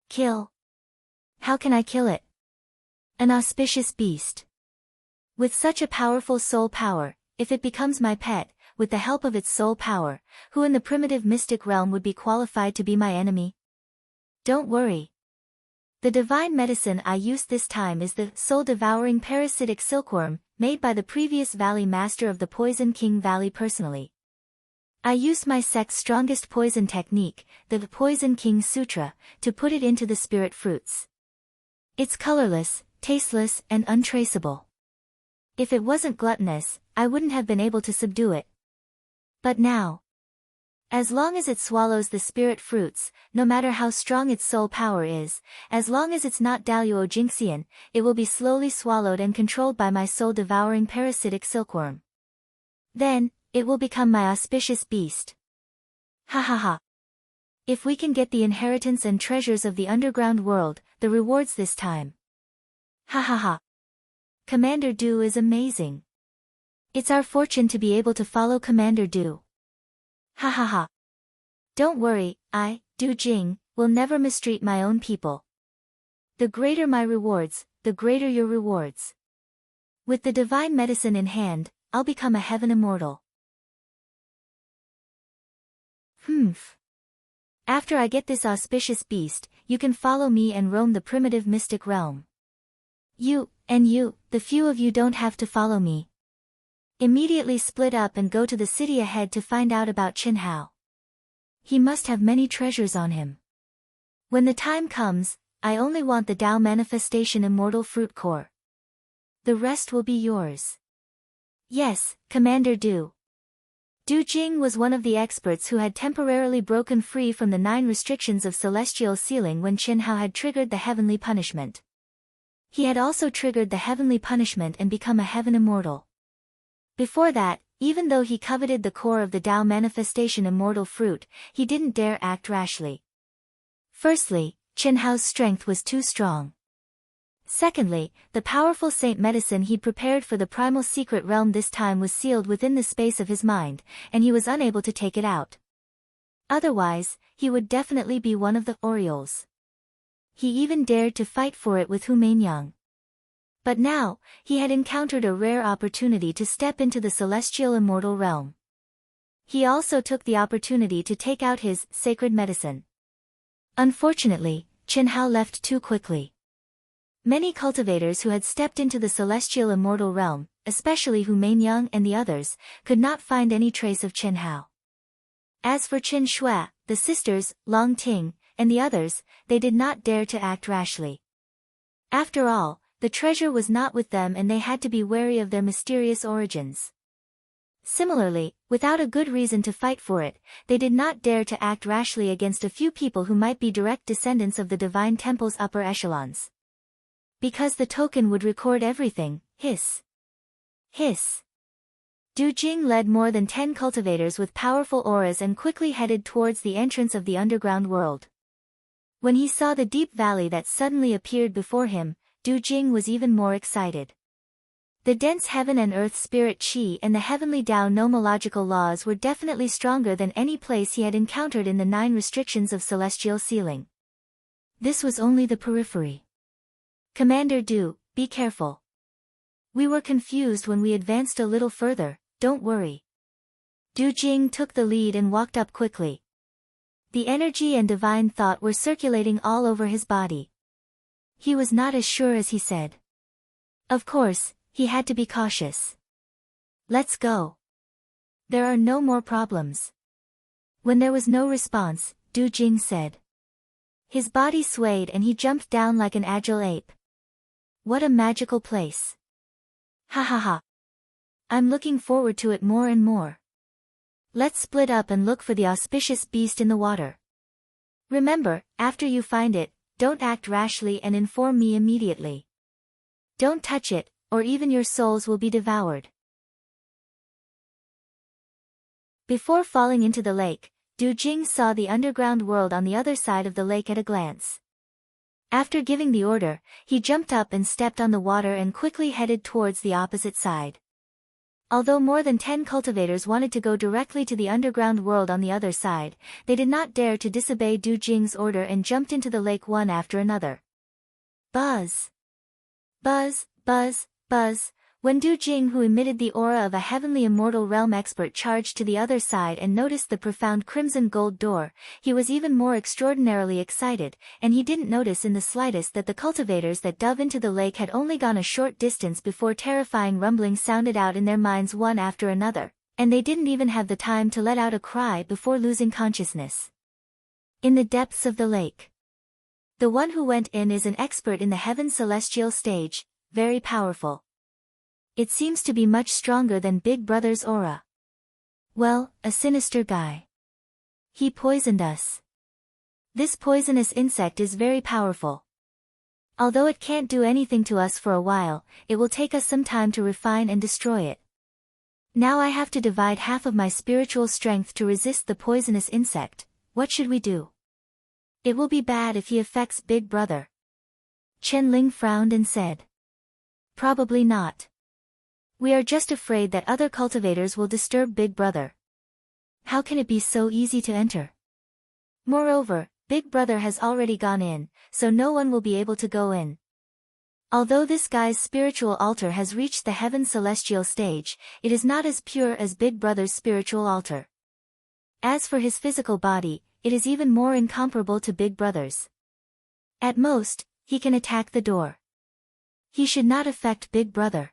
Kill? How can I kill it? An auspicious beast. With such a powerful soul power, if it becomes my pet, with the help of its soul power, who in the primitive mystic realm would be qualified to be my enemy? Don't worry. The divine medicine I used this time is the soul-devouring parasitic silkworm, made by the previous Valley Master of the Poison King Valley personally. I used my sect's strongest poison technique, the Poison King Sutra, to put it into the spirit fruits. It's colorless, tasteless, and untraceable. If it wasn't gluttonous, I wouldn't have been able to subdue it. But now, as long as it swallows the spirit fruits, no matter how strong its soul power is, as long as it's not Daluo Jinxian, it will be slowly swallowed and controlled by my soul-devouring parasitic silkworm. Then, it will become my auspicious beast. Ha ha ha. If we can get the inheritance and treasures of the underground world, the rewards this time. Ha ha ha. Commander Du is amazing. It's our fortune to be able to follow Commander Du. Ha ha ha. Don't worry, Du Jing, will never mistreat my own people. The greater my rewards, the greater your rewards. With the divine medicine in hand, I'll become a heaven immortal. After I get this auspicious beast, you can follow me and roam the primitive mystic realm. You, the few of you don't have to follow me. Immediately split up and go to the city ahead to find out about Qin Hao. He must have many treasures on him. When the time comes, I only want the Tao Manifestation Immortal Fruit Core. The rest will be yours. Yes, Commander Du. Du Jing was one of the experts who had temporarily broken free from the 9 restrictions of celestial sealing when Qin Hao had triggered the heavenly punishment. He had also triggered the heavenly punishment and become a heaven immortal. Before that, even though he coveted the core of the Tao Manifestation Immortal Fruit, he didn't dare act rashly. Firstly, Qin Hao's strength was too strong. Secondly, the powerful saint medicine he'd prepared for the primal secret realm this time was sealed within the space of his mind, and he was unable to take it out. Otherwise, he would definitely be one of the Orioles. He even dared to fight for it with Hu Mainyang. But now, he had encountered a rare opportunity to step into the celestial immortal realm. He also took the opportunity to take out his sacred medicine. Unfortunately, Qin Hao left too quickly. Many cultivators who had stepped into the celestial immortal realm, especially Hu Mainyang and the others, could not find any trace of Qin Hao. As for Qin Shui, the sisters, Long Ting, and the others, they did not dare to act rashly. After all, the treasure was not with them and they had to be wary of their mysterious origins. Similarly, without a good reason to fight for it, they did not dare to act rashly against a few people who might be direct descendants of the Divine Temple's upper echelons. Because the token would record everything, hiss. Hiss. Du Jing led more than 10 cultivators with powerful auras and quickly headed towards the entrance of the underground world. When he saw the deep valley that suddenly appeared before him, Du Jing was even more excited. The dense heaven and earth spirit chi and the heavenly Tao nomological laws were definitely stronger than any place he had encountered in the 9 restrictions of celestial sealing. This was only the periphery. Commander Du, be careful. We were confused when we advanced a little further, don't worry. Du Jing took the lead and walked up quickly. The energy and divine thought were circulating all over his body. He was not as sure as he said. Of course, he had to be cautious. Let's go. There are no more problems. When there was no response, Du Jing said. His body swayed and he jumped down like an agile ape. What a magical place. Ha ha ha. I'm looking forward to it more and more. Let's split up and look for the auspicious beast in the water. Remember, after you find it, don't act rashly and inform me immediately. Don't touch it, or even your souls will be devoured. Before falling into the lake, Du Jing saw the underground world on the other side of the lake at a glance. After giving the order, he jumped up and stepped on the water and quickly headed towards the opposite side. Although more than 10 cultivators wanted to go directly to the underground world on the other side, they did not dare to disobey Du Jing's order and jumped into the lake one after another. Buzz! Buzz, buzz, buzz. When Du Jing, who emitted the aura of a heavenly immortal realm expert, charged to the other side and noticed the profound crimson gold door, he was even more extraordinarily excited, and he didn't notice in the slightest that the cultivators that dove into the lake had only gone a short distance before terrifying rumblings sounded out in their minds one after another, and they didn't even have the time to let out a cry before losing consciousness. In the depths of the lake. The one who went in is an expert in the heaven celestial stage, very powerful. It seems to be much stronger than Big Brother's aura. Well, a sinister guy. He poisoned us. This poisonous insect is very powerful. Although it can't do anything to us for a while, it will take us some time to refine and destroy it. Now I have to divide half of my spiritual strength to resist the poisonous insect. What should we do? It will be bad if he affects Big Brother. Chen Ling frowned and said. Probably not. We are just afraid that other cultivators will disturb Big Brother. How can it be so easy to enter? Moreover, Big Brother has already gone in, so no one will be able to go in. Although this guy's spiritual altar has reached the heaven celestial stage, it is not as pure as Big Brother's spiritual altar. As for his physical body, it is even more incomparable to Big Brother's. At most, he can attack the door. He should not affect Big Brother.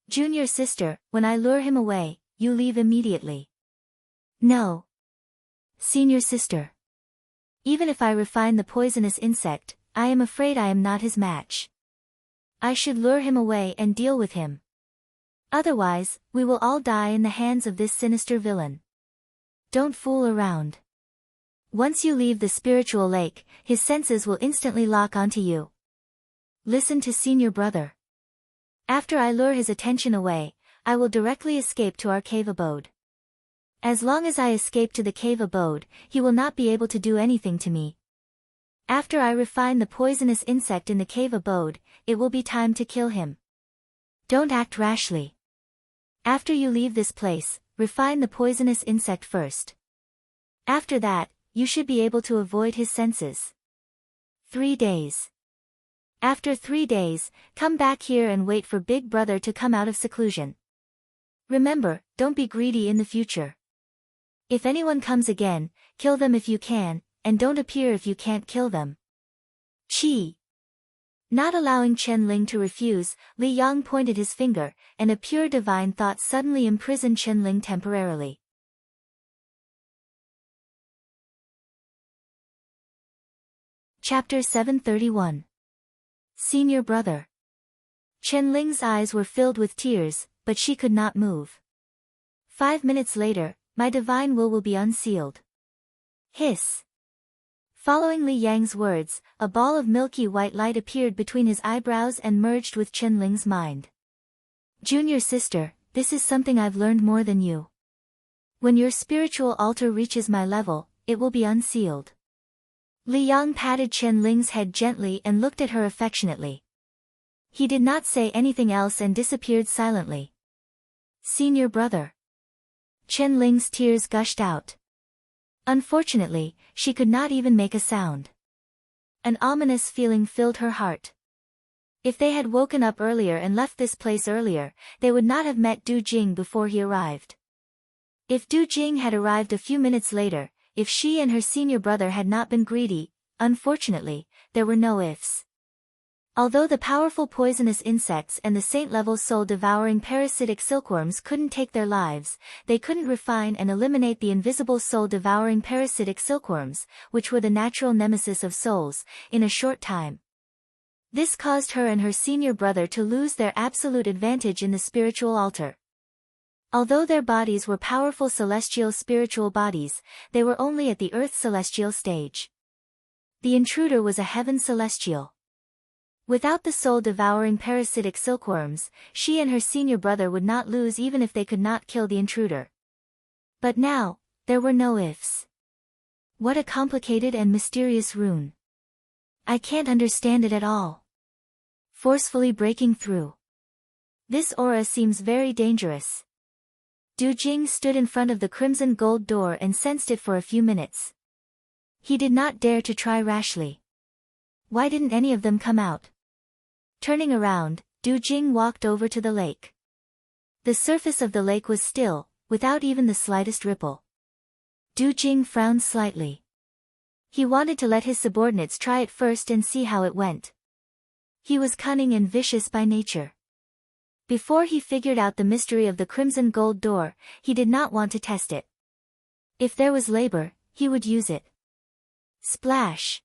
Junior sister, when I lure him away, you leave immediately. No. Senior sister. Even if I refine the poisonous insect, I am afraid I am not his match. I should lure him away and deal with him. Otherwise, we will all die in the hands of this sinister villain. Don't fool around. Once you leave the spiritual lake, his senses will instantly lock onto you. Listen to Senior Brother. After I lure his attention away, I will directly escape to our cave abode. As long as I escape to the cave abode, he will not be able to do anything to me. After I refine the poisonous insect in the cave abode, it will be time to kill him. Don't act rashly. After you leave this place, refine the poisonous insect first. After that, you should be able to avoid his senses. 3 days. After 3 days, come back here and wait for Big Brother to come out of seclusion. Remember, don't be greedy in the future. If anyone comes again, kill them if you can, and don't appear if you can't kill them. Chi. Not allowing Chen Ling to refuse, Li Yang pointed his finger, and a pure divine thought suddenly imprisoned Chen Ling temporarily. Chapter 731. Senior Brother. Chen Ling's eyes were filled with tears, but she could not move. 5 minutes later, my divine will be unsealed. Hiss. Following Li Yang's words, a ball of milky white light appeared between his eyebrows and merged with Chen Ling's mind. Junior sister, this is something I've learned more than you. When your spiritual altar reaches my level, it will be unsealed. Li Yang patted Chen Ling's head gently and looked at her affectionately. He did not say anything else and disappeared silently. Senior Brother. Chen Ling's tears gushed out. Unfortunately, she could not even make a sound. An ominous feeling filled her heart. If they had woken up earlier and left this place earlier, they would not have met Du Jing before he arrived. If Du Jing had arrived a few minutes later, if she and her senior brother had not been greedy, unfortunately, there were no ifs. Although the powerful poisonous insects and the saint-level soul-devouring parasitic silkworms couldn't take their lives, they couldn't refine and eliminate the invisible soul-devouring parasitic silkworms, which were the natural nemesis of souls, in a short time. This caused her and her senior brother to lose their absolute advantage in the spiritual altar. Although their bodies were powerful celestial spiritual bodies, they were only at the earth celestial stage. The intruder was a heaven celestial. Without the soul-devouring parasitic silkworms, she and her senior brother would not lose even if they could not kill the intruder. But now, there were no ifs. What a complicated and mysterious rune. I can't understand it at all. Forcefully breaking through. This aura seems very dangerous. Du Jing stood in front of the crimson gold door and sensed it for a few minutes. He did not dare to try rashly. Why didn't any of them come out? Turning around, Du Jing walked over to the lake. The surface of the lake was still, without even the slightest ripple. Du Jing frowned slightly. He wanted to let his subordinates try it first and see how it went. He was cunning and vicious by nature. Before he figured out the mystery of the crimson gold door, he did not want to test it. If there was labor, he would use it. Splash!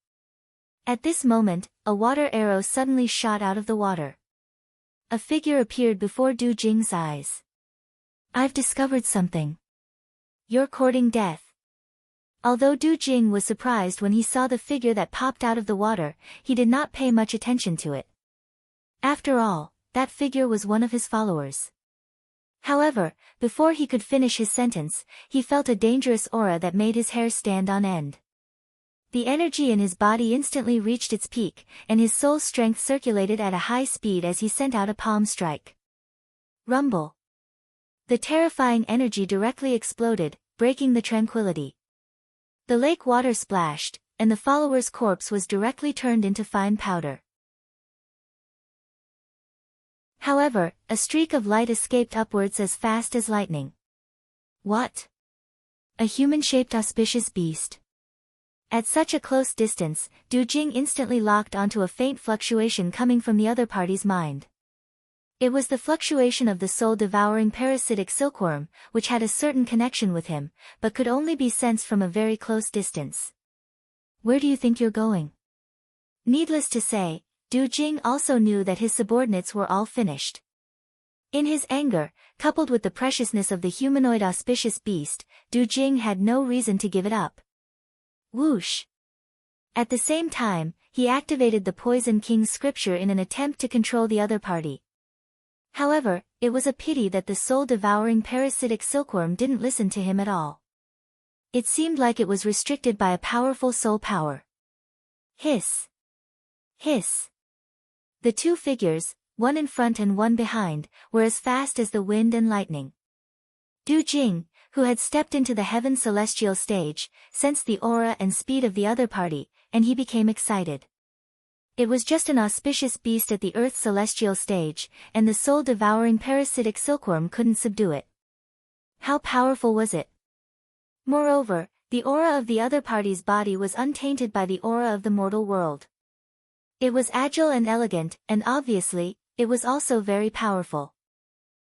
At this moment, a water arrow suddenly shot out of the water. A figure appeared before Du Jing's eyes. I've discovered something. You're courting death. Although Du Jing was surprised when he saw the figure that popped out of the water, he did not pay much attention to it. After all, that figure was one of his followers. However, before he could finish his sentence, he felt a dangerous aura that made his hair stand on end. The energy in his body instantly reached its peak, and his soul strength circulated at a high speed as he sent out a palm strike. Rumble. The terrifying energy directly exploded, breaking the tranquility. The lake water splashed, and the follower's corpse was directly turned into fine powder. However, a streak of light escaped upwards as fast as lightning. What? A human-shaped auspicious beast. At such a close distance, Du Jing instantly locked onto a faint fluctuation coming from the other party's mind. It was the fluctuation of the soul-devouring parasitic silkworm, which had a certain connection with him, but could only be sensed from a very close distance. Where do you think you're going? Needless to say, Du Jing also knew that his subordinates were all finished. In his anger, coupled with the preciousness of the humanoid auspicious beast, Du Jing had no reason to give it up. Whoosh! At the same time, he activated the Poison King's scripture in an attempt to control the other party. However, it was a pity that the soul-devouring parasitic silkworm didn't listen to him at all. It seemed like it was restricted by a powerful soul power. Hiss! Hiss! The two figures, one in front and one behind, were as fast as the wind and lightning. Du Jing, who had stepped into the heaven celestial stage, sensed the aura and speed of the other party, and he became excited. It was just an auspicious beast at the earth celestial stage, and the soul-devouring parasitic silkworm couldn't subdue it. How powerful was it? Moreover, the aura of the other party's body was untainted by the aura of the mortal world. It was agile and elegant, and obviously, it was also very powerful.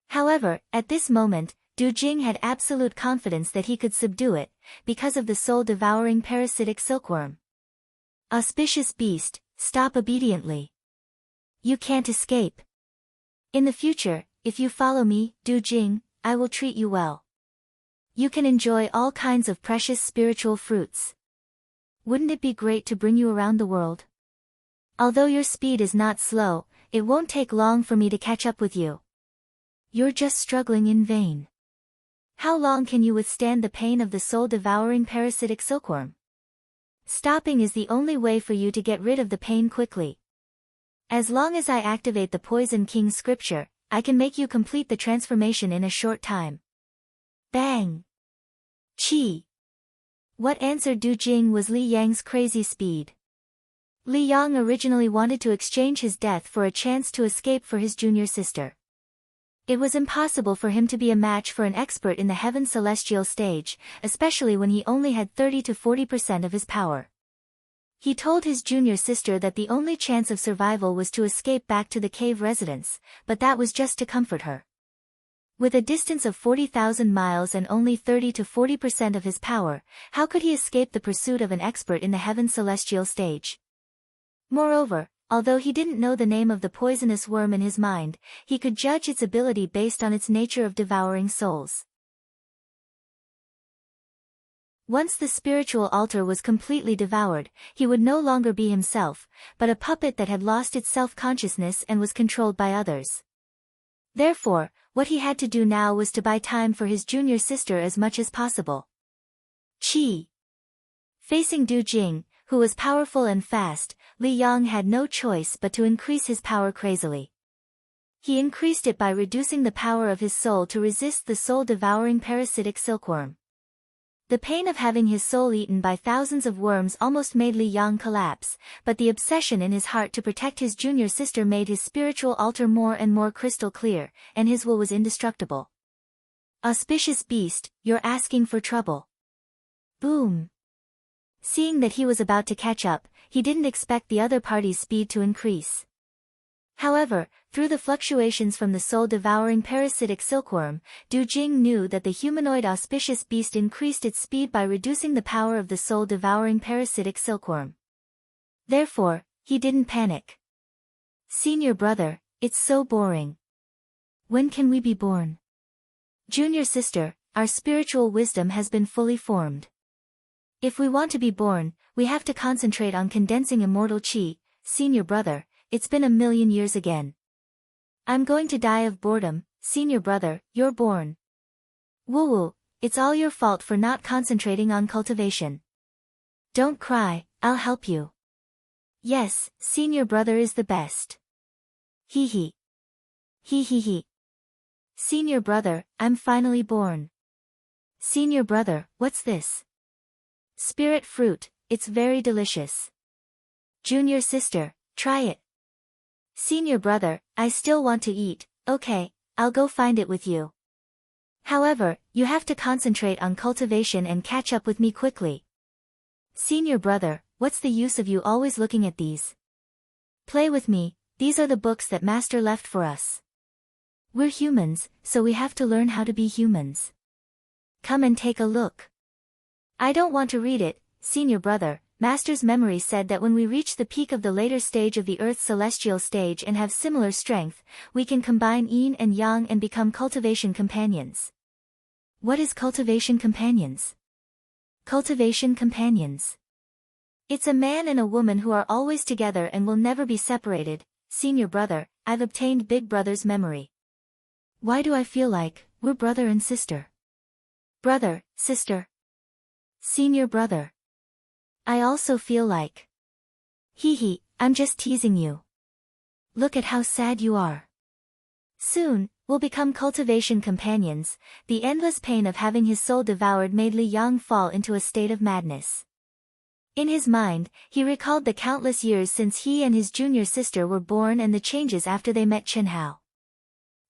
However, at this moment, Du Jing had absolute confidence that he could subdue it, because of the soul-devouring parasitic silkworm. Auspicious beast, stop obediently. You can't escape. In the future, if you follow me, Du Jing, I will treat you well. You can enjoy all kinds of precious spiritual fruits. Wouldn't it be great to bring you around the world? Although your speed is not slow, it won't take long for me to catch up with you. You're just struggling in vain. How long can you withstand the pain of the soul-devouring parasitic silkworm? Stopping is the only way for you to get rid of the pain quickly. As long as I activate the Poison King's scripture, I can make you complete the transformation in a short time. Bang! Chi! What answered Du Jing was Li Yang's crazy speed. Li Yang originally wanted to exchange his death for a chance to escape for his junior sister. It was impossible for him to be a match for an expert in the heaven celestial stage, especially when he only had 30 to 40% of his power. He told his junior sister that the only chance of survival was to escape back to the cave residence, but that was just to comfort her. With a distance of 40,000 miles and only 30 to 40% of his power, how could he escape the pursuit of an expert in the heaven celestial stage? Moreover, although he didn't know the name of the poisonous worm in his mind, he could judge its ability based on its nature of devouring souls. Once the spiritual altar was completely devoured, he would no longer be himself, but a puppet that had lost its self-consciousness and was controlled by others. Therefore, what he had to do now was to buy time for his junior sister as much as possible. Qi. Facing Du Jing, who was powerful and fast, Li Yang had no choice but to increase his power crazily. He increased it by reducing the power of his soul to resist the soul-devouring parasitic silkworm. The pain of having his soul eaten by thousands of worms almost made Li Yang collapse, but the obsession in his heart to protect his junior sister made his spiritual altar more and more crystal clear, and his will was indestructible. Auspicious beast, you're asking for trouble. Boom. Seeing that he was about to catch up, he didn't expect the other party's speed to increase. However, through the fluctuations from the soul-devouring parasitic silkworm, Du Jing knew that the humanoid auspicious beast increased its speed by reducing the power of the soul-devouring parasitic silkworm. Therefore, he didn't panic. Senior brother, it's so boring. When can we be born? Junior sister, our spiritual wisdom has been fully formed. If we want to be born, we have to concentrate on condensing immortal qi. Senior brother, it's been 1,000,000 years again. I'm going to die of boredom. Senior brother, you're born. Woo-woo, it's all your fault for not concentrating on cultivation. Don't cry, I'll help you. Yes, senior brother is the best. Hee hee. Hee hee hee. Senior brother, I'm finally born. Senior brother, what's this? Spirit fruit, it's very delicious. Junior sister, try it. Senior brother, I still want to eat. Okay, I'll go find it with you. However, you have to concentrate on cultivation and catch up with me quickly. Senior brother, what's the use of you always looking at these? Play with me, these are the books that Master left for us. We're humans, so we have to learn how to be humans. Come and take a look. I don't want to read it, senior brother. Master's memory said that when we reach the peak of the later stage of the Earth's celestial stage and have similar strength, we can combine yin and yang and become cultivation companions. What is cultivation companions? Cultivation companions. It's a man and a woman who are always together and will never be separated. Senior brother, I've obtained big brother's memory. Why do I feel like we're brother and sister? Brother, sister. Senior brother. I also feel like. Hee hee, I'm just teasing you. Look at how sad you are. Soon, we'll become cultivation companions. The endless pain of having his soul devoured made Li Yang fall into a state of madness. In his mind, he recalled the countless years since he and his junior sister were born and the changes after they met Chen Hao.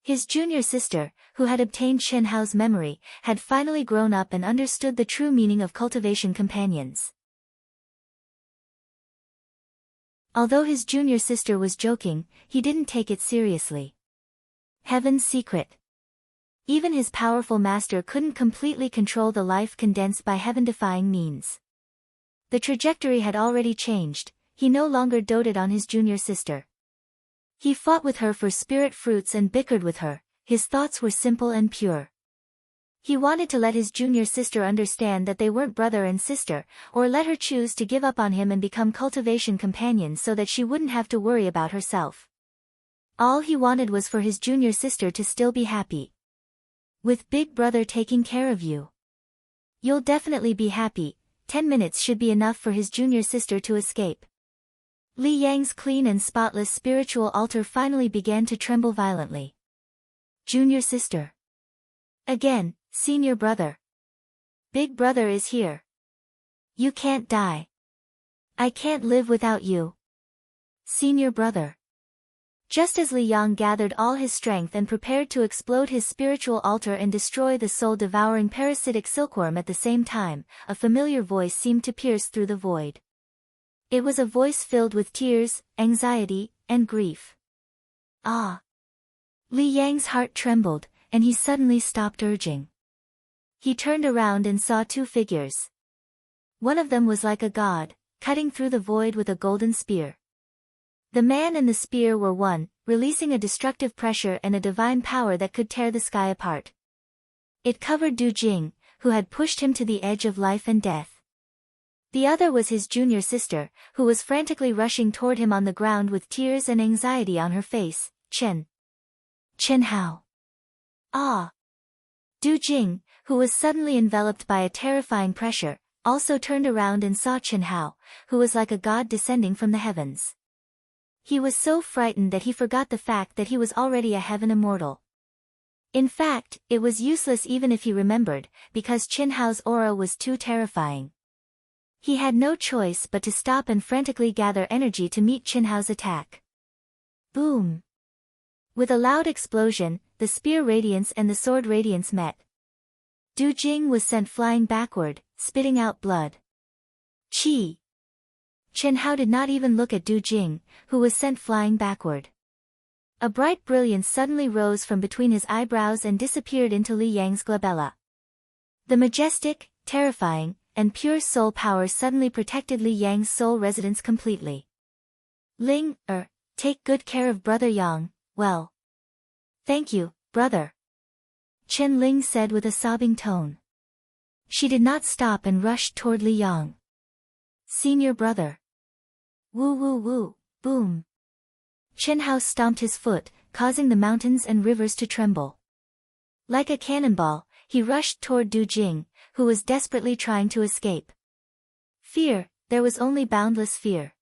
His junior sister, who had obtained Chen Hao's memory, had finally grown up and understood the true meaning of cultivation companions. Although his junior sister was joking, he didn't take it seriously. Heaven's secret. Even his powerful master couldn't completely control the life condensed by heaven-defying means. The trajectory had already changed. He no longer doted on his junior sister. He fought with her for spirit fruits and bickered with her. His thoughts were simple and pure. He wanted to let his junior sister understand that they weren't brother and sister, or let her choose to give up on him and become cultivation companions so that she wouldn't have to worry about herself. All he wanted was for his junior sister to still be happy. With big brother taking care of you, you'll definitely be happy. 10 minutes should be enough for his junior sister to escape. Li Yang's clean and spotless spiritual altar finally began to tremble violently. Junior sister. Again, senior brother. Big brother is here. You can't die. I can't live without you. Senior brother. Just as Li Yang gathered all his strength and prepared to explode his spiritual altar and destroy the soul-devouring parasitic silkworm at the same time, a familiar voice seemed to pierce through the void. It was a voice filled with tears, anxiety, and grief. Ah! Li Yang's heart trembled, and he suddenly stopped urging. He turned around and saw two figures. One of them was like a god, cutting through the void with a golden spear. The man and the spear were one, releasing a destructive pressure and a divine power that could tear the sky apart. It covered Du Jing, who had pushed him to the edge of life and death. The other was his junior sister, who was frantically rushing toward him on the ground with tears and anxiety on her face, Chen. Chen Hao. Ah! Du Jing, who was suddenly enveloped by a terrifying pressure, also turned around and saw Chen Hao, who was like a god descending from the heavens. He was so frightened that he forgot the fact that he was already a heaven immortal. In fact, it was useless even if he remembered, because Chen Hao's aura was too terrifying. He had no choice but to stop and frantically gather energy to meet Chen Hao's attack. Boom! With a loud explosion, the spear radiance and the sword radiance met. Du Jing was sent flying backward, spitting out blood. Chi! Chen Hao did not even look at Du Jing, who was sent flying backward. A bright brilliance suddenly rose from between his eyebrows and disappeared into Li Yang's glabella. The majestic, terrifying, and pure soul power suddenly protected Li Yang's soul residence completely. Ling, take good care of Brother Yang, well. Thank you, brother. Chen Ling said with a sobbing tone. She did not stop and rushed toward Li Yang. Senior brother. Woo woo woo, boom. Chen Hao stomped his foot, causing the mountains and rivers to tremble. Like a cannonball, he rushed toward Du Jing, who was desperately trying to escape. Fear, there was only boundless fear.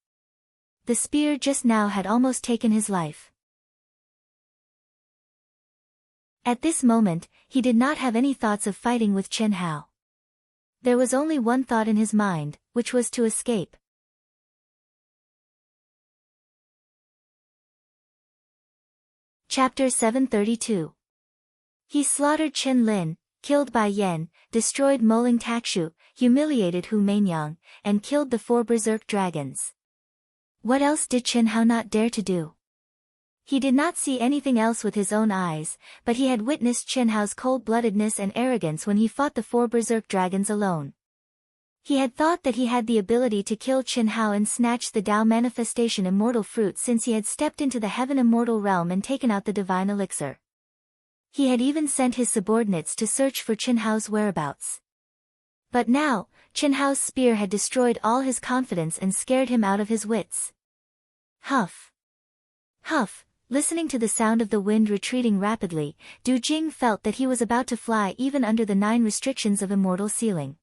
The spear just now had almost taken his life. At this moment, he did not have any thoughts of fighting with Chen Hao. There was only one thought in his mind, which was to escape. Chapter 732. He slaughtered Chen Lin, killed Bai Yan, destroyed Moling Takshu, humiliated Hu Mainyang, and killed the 4 berserk dragons. What else did Chen Hao not dare to do? He did not see anything else with his own eyes, but he had witnessed Chen Hao's cold-bloodedness and arrogance when he fought the 4 berserk dragons alone. He had thought that he had the ability to kill Chen Hao and snatch the Tao manifestation immortal fruit since he had stepped into the heaven immortal realm and taken out the divine elixir. He had even sent his subordinates to search for Chen Hao's whereabouts. But now, Chen Hao's spear had destroyed all his confidence and scared him out of his wits. Huff! Huff! Listening to the sound of the wind retreating rapidly, Du Jing felt that he was about to fly even under the 9 restrictions of immortal ceiling.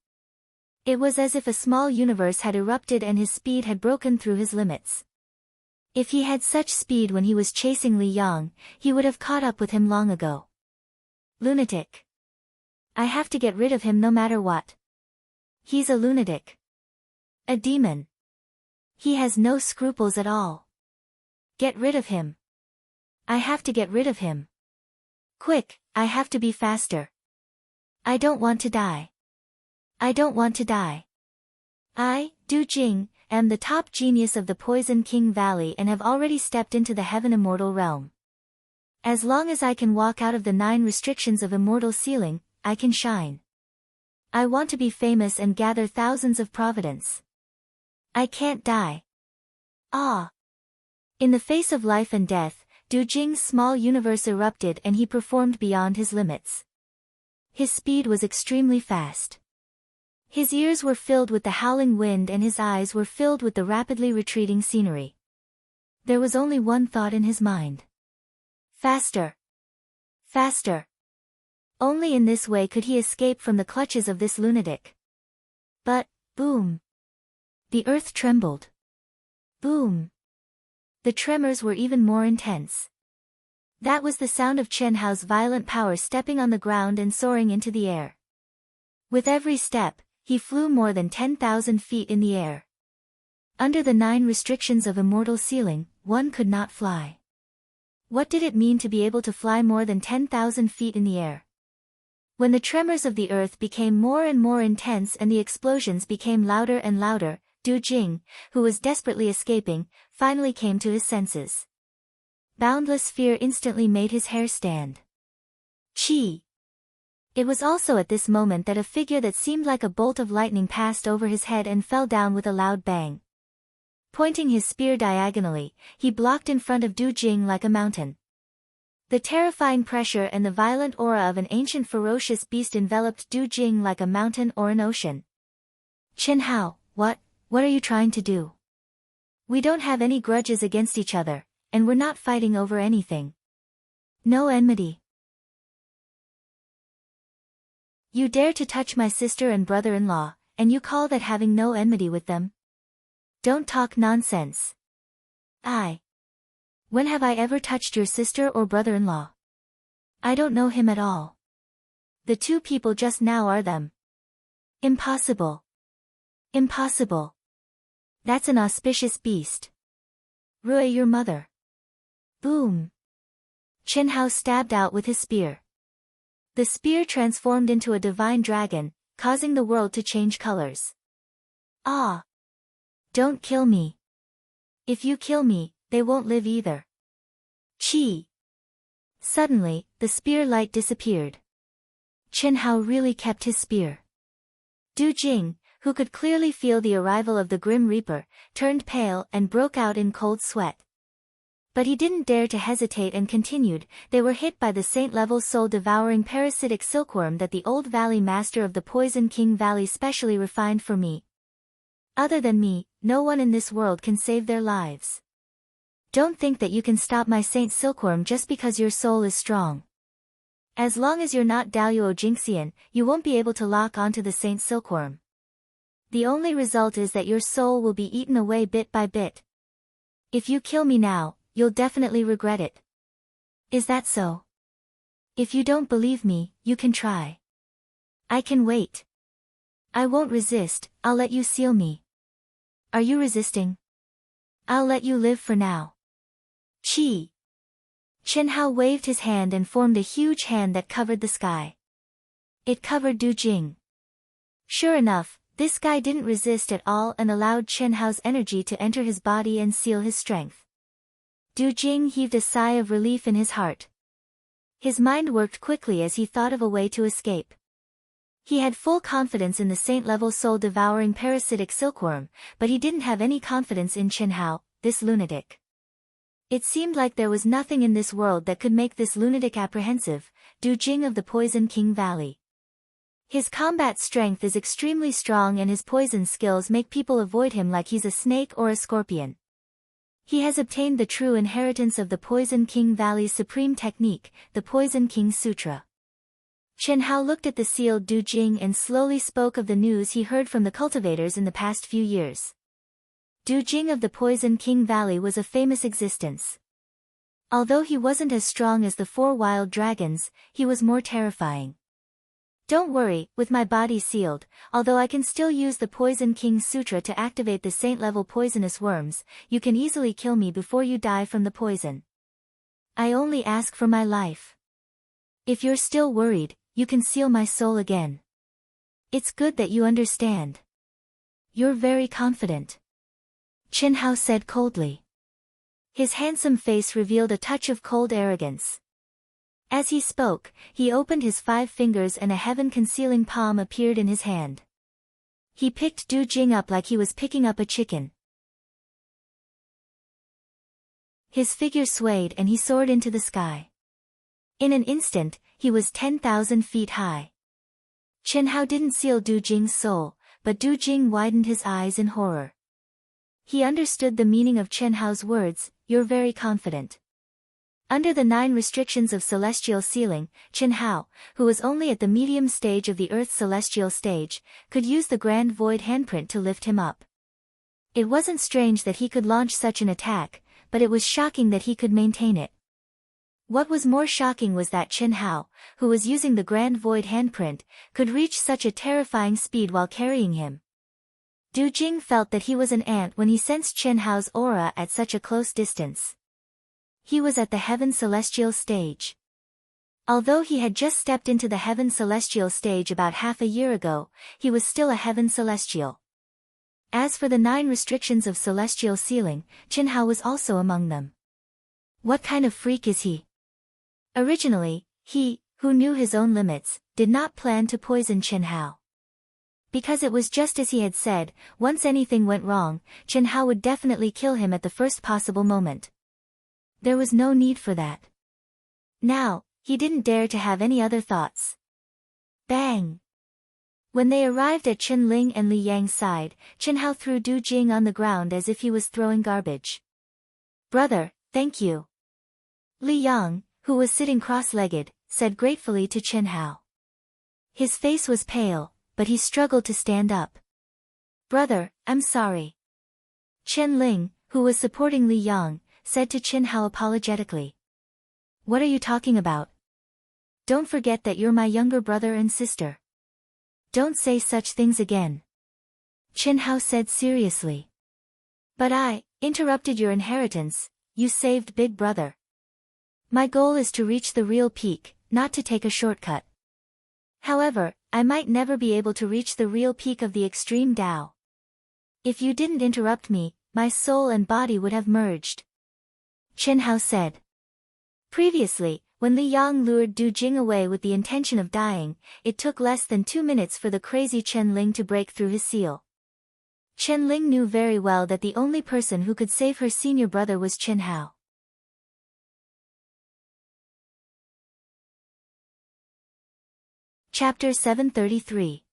It was as if a small universe had erupted and his speed had broken through his limits. If he had such speed when he was chasing Li Yang, he would have caught up with him long ago. Lunatic. I have to get rid of him no matter what. He's a lunatic. A demon. He has no scruples at all. Get rid of him. I have to get rid of him. Quick, I have to be faster. I don't want to die. I don't want to die. I, Du Jing, am the top genius of the Poison King Valley and have already stepped into the heaven immortal realm. As long as I can walk out of the 9 restrictions of immortal ceiling, I can shine. I want to be famous and gather thousands of providence. I can't die. Ah! In the face of life and death, Du Jing's small universe erupted and he performed beyond his limits. His speed was extremely fast. His ears were filled with the howling wind and his eyes were filled with the rapidly retreating scenery. There was only one thought in his mind. Faster! Faster! Only in this way could he escape from the clutches of this lunatic. But, boom! The earth trembled. Boom! The tremors were even more intense. That was the sound of Chen Hao's violent power stepping on the ground and soaring into the air. With every step, he flew more than 10,000 feet in the air. Under the 9 restrictions of immortal sealing, one could not fly. What did it mean to be able to fly more than 10,000 feet in the air? When the tremors of the earth became more and more intense and the explosions became louder and louder, Du Jing, who was desperately escaping, finally came to his senses. Boundless fear instantly made his hair stand. Chi! It was also at this moment that a figure that seemed like a bolt of lightning passed over his head and fell down with a loud bang. Pointing his spear diagonally, he blocked in front of Du Jing like a mountain. The terrifying pressure and the violent aura of an ancient ferocious beast enveloped Du Jing like a mountain or an ocean. Chen Hao, what are you trying to do? We don't have any grudges against each other, and we're not fighting over anything. No enmity. You dare to touch my sister and brother-in-law, and you call that having no enmity with them? Don't talk nonsense. When have I ever touched your sister or brother-in-law? I don't know him at all. The 2 people just now are them. Impossible. Impossible. That's an auspicious beast. Rui, your mother. Boom. Chen Hao stabbed out with his spear. The spear transformed into a divine dragon, causing the world to change colors. Ah! Don't kill me. If you kill me, they won't live either. Chi! Suddenly, the spear light disappeared. Chen Hao really kept his spear. Du Jing, who could clearly feel the arrival of the Grim Reaper, turned pale and broke out in cold sweat. But he didn't dare to hesitate and continued, they were hit by the saint-level soul-devouring parasitic silkworm that the old valley master of the Poison King Valley specially refined for me. Other than me, no one in this world can save their lives. Don't think that you can stop my saint silkworm just because your soul is strong. As long as you're not Daluo Jinxian, you won't be able to lock onto the saint silkworm. The only result is that your soul will be eaten away bit by bit. If you kill me now, you'll definitely regret it. Is that so? If you don't believe me, you can try. I can wait. I won't resist, I'll let you seal me. Are you resisting? I'll let you live for now. Chi! Chen Hao waved his hand and formed a huge hand that covered the sky. It covered Du Jing. Sure enough, this guy didn't resist at all and allowed Chen Hao's energy to enter his body and seal his strength. Du Jing heaved a sigh of relief in his heart. His mind worked quickly as he thought of a way to escape. He had full confidence in the saint-level soul-devouring parasitic silkworm, but he didn't have any confidence in Chen Hao, this lunatic. It seemed like there was nothing in this world that could make this lunatic apprehensive, Du Jing of the Poison King Valley. His combat strength is extremely strong and his poison skills make people avoid him like he's a snake or a scorpion. He has obtained the true inheritance of the Poison King Valley's supreme technique, the Poison King Sutra. Chen Hao looked at the sealed Du Jing and slowly spoke of the news he heard from the cultivators in the past few years. Du Jing of the Poison King Valley was a famous existence. Although he wasn't as strong as the 4 wild dragons, he was more terrifying. Don't worry, with my body sealed, although I can still use the Poison King Sutra to activate the saint-level poisonous worms, you can easily kill me before you die from the poison. I only ask for my life. If you're still worried, you can seal my soul again. It's good that you understand. You're very confident. Chen Hao said coldly. His handsome face revealed a touch of cold arrogance. As he spoke, he opened his 5 fingers and a heaven-concealing palm appeared in his hand. He picked Du Jing up like he was picking up a chicken. His figure swayed and he soared into the sky. In an instant, he was 10,000 feet high. Chen Hao didn't seal Du Jing's soul, but Du Jing widened his eyes in horror. He understood the meaning of Chen Hao's words, "You're very confident." Under the 9 restrictions of celestial sealing, Chen Hao, who was only at the medium stage of the Earth's celestial stage, could use the Grand Void handprint to lift him up. It wasn't strange that he could launch such an attack, but it was shocking that he could maintain it. What was more shocking was that Chen Hao, who was using the Grand Void handprint, could reach such a terrifying speed while carrying him. Du Jing felt that he was an ant when he sensed Chen Hao's aura at such a close distance. He was at the Heaven Celestial stage. Although he had just stepped into the Heaven Celestial stage about half a year ago, he was still a Heaven Celestial. As for the 9 restrictions of celestial sealing, Chen Hao was also among them. What kind of freak is he? Originally, he, who knew his own limits, did not plan to poison Chen Hao. Because it was just as he had said, once anything went wrong, Chen Hao would definitely kill him at the first possible moment. There was no need for that. Now, he didn't dare to have any other thoughts. Bang! When they arrived at Chen Ling and Li Yang's side, Chen Hao threw Du Jing on the ground as if he was throwing garbage. Brother, thank you. Li Yang, who was sitting cross-legged, said gratefully to Chen Hao. His face was pale, but he struggled to stand up. Brother, I'm sorry. Chen Ling, who was supporting Li Yang, said to Chen Hao apologetically. What are you talking about? Don't forget that you're my younger brother and sister. Don't say such things again. Chen Hao said seriously. But I interrupted your inheritance, you saved Big Brother. My goal is to reach the real peak, not to take a shortcut. However, I might never be able to reach the real peak of the extreme Tao. If you didn't interrupt me, my soul and body would have merged. Chen Hao said. Previously, when Li Yang lured Du Jing away with the intention of dying, it took less than 2 minutes for the crazy Chen Ling to break through his seal. Chen Ling knew very well that the only person who could save her senior brother was Chen Hao. Chapter 733.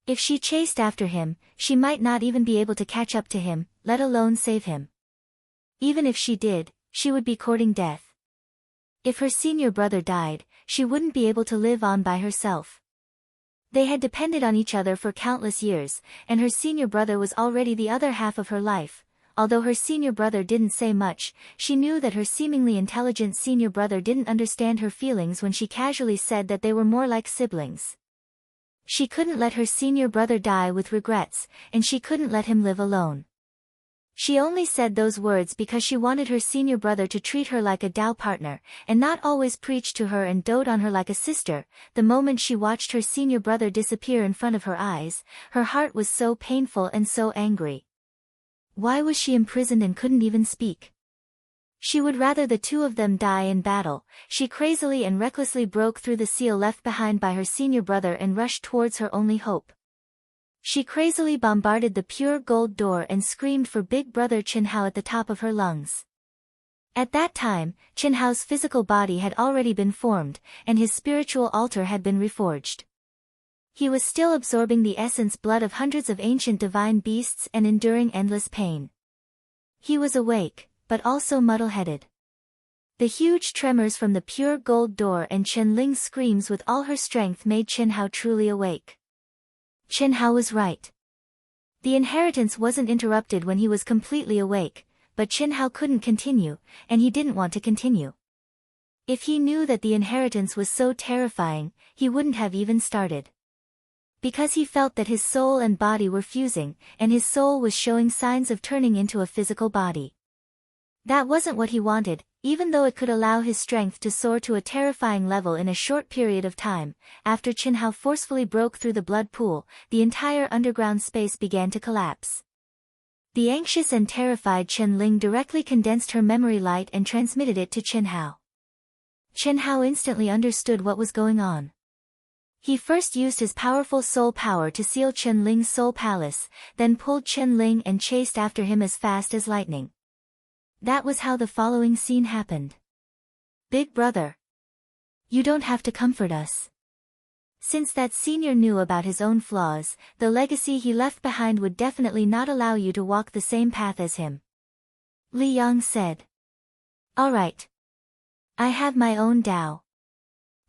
If she chased after him, she might not even be able to catch up to him, let alone save him. Even if she did, she would be courting death. If her senior brother died, she wouldn't be able to live on by herself. They had depended on each other for countless years, and her senior brother was already the other half of her life. Although her senior brother didn't say much, she knew that her seemingly intelligent senior brother didn't understand her feelings when she casually said that they were more like siblings. She couldn't let her senior brother die with regrets, and she couldn't let him live alone. She only said those words because she wanted her senior brother to treat her like a Tao partner, and not always preach to her and dote on her like a sister. The moment she watched her senior brother disappear in front of her eyes, her heart was so painful and so angry. Why was she imprisoned and couldn't even speak? She would rather the two of them die in battle. She crazily and recklessly broke through the seal left behind by her senior brother and rushed towards her only hope. She crazily bombarded the pure gold door and screamed for Big Brother Chen Hao at the top of her lungs. At that time, Chen Hao's physical body had already been formed, and his spiritual altar had been reforged. He was still absorbing the essence blood of hundreds of ancient divine beasts and enduring endless pain. He was awake, but also muddle-headed. The huge tremors from the pure gold door and Chen Ling's screams with all her strength made Chen Hao truly awake. Chen Hao was right. The inheritance wasn't interrupted when he was completely awake, but Chen Hao couldn't continue, and he didn't want to continue. If he knew that the inheritance was so terrifying, he wouldn't have even started. Because he felt that his soul and body were fusing, and his soul was showing signs of turning into a physical body. That wasn't what he wanted, even though it could allow his strength to soar to a terrifying level in a short period of time. After Chen Hao forcefully broke through the blood pool, the entire underground space began to collapse. The anxious and terrified Chen Ling directly condensed her memory light and transmitted it to Chen Hao. Chen Hao instantly understood what was going on. He first used his powerful soul power to seal Chen Ling's soul palace, then pulled Chen Ling and chased after him as fast as lightning. That was how the following scene happened. Big Brother. You don't have to comfort us. Since that senior knew about his own flaws, the legacy he left behind would definitely not allow you to walk the same path as him. Li Yang said. Alright. I have my own Tao.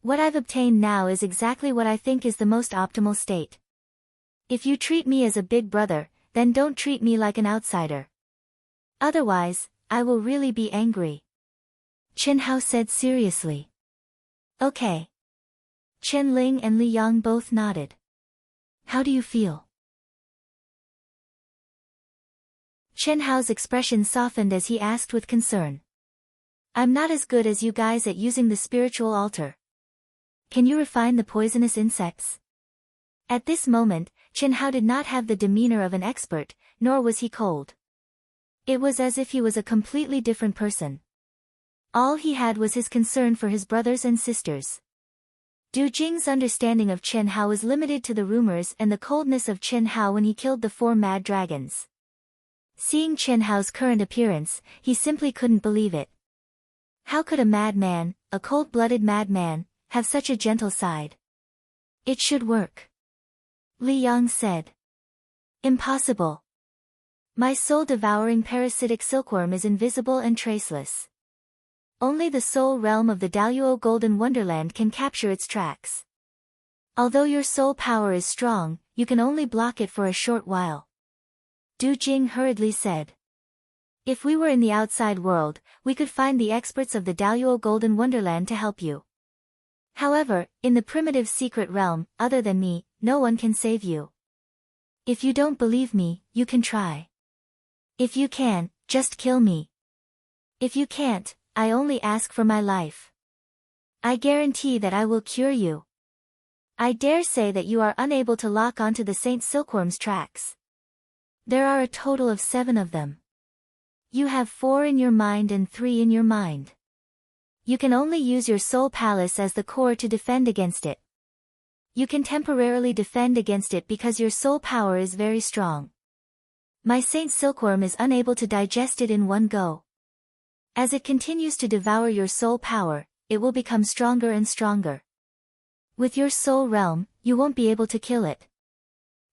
What I've obtained now is exactly what I think is the most optimal state. If you treat me as a big brother, then don't treat me like an outsider. Otherwise, I will really be angry. Chen Hao said seriously. Okay. Chen Ling and Li Yang both nodded. How do you feel? Chen Hao's expression softened as he asked with concern. I'm not as good as you guys at using the spiritual altar. Can you refine the poisonous insects? At this moment, Chen Hao did not have the demeanor of an expert, nor was he cold. It was as if he was a completely different person. All he had was his concern for his brothers and sisters. Du Jing's understanding of Chen Hao was limited to the rumors and the coldness of Chen Hao when he killed the 4 mad dragons. Seeing Chen Hao's current appearance, he simply couldn't believe it. How could a madman, a cold-blooded madman, have such a gentle side? It should work. Li Yang said. Impossible. My soul-devouring parasitic silkworm is invisible and traceless. Only the soul realm of the Daluo Golden Wonderland can capture its tracks. Although your soul power is strong, you can only block it for a short while. Du Jing hurriedly said. If we were in the outside world, we could find the experts of the Daluo Golden Wonderland to help you. However, in the primitive secret realm, other than me, no one can save you. If you don't believe me, you can try. If you can, just kill me. If you can't, I only ask for my life. I guarantee that I will cure you. I dare say that you are unable to lock onto the Saint Silkworm's tracks. There are a total of 7 of them. You have 4 in your mind and 3 in your mind. You can only use your soul palace as the core to defend against it. You can temporarily defend against it because your soul power is very strong. My Saint Silkworm is unable to digest it in one go. As it continues to devour your soul power, it will become stronger and stronger. With your soul realm, you won't be able to kill it.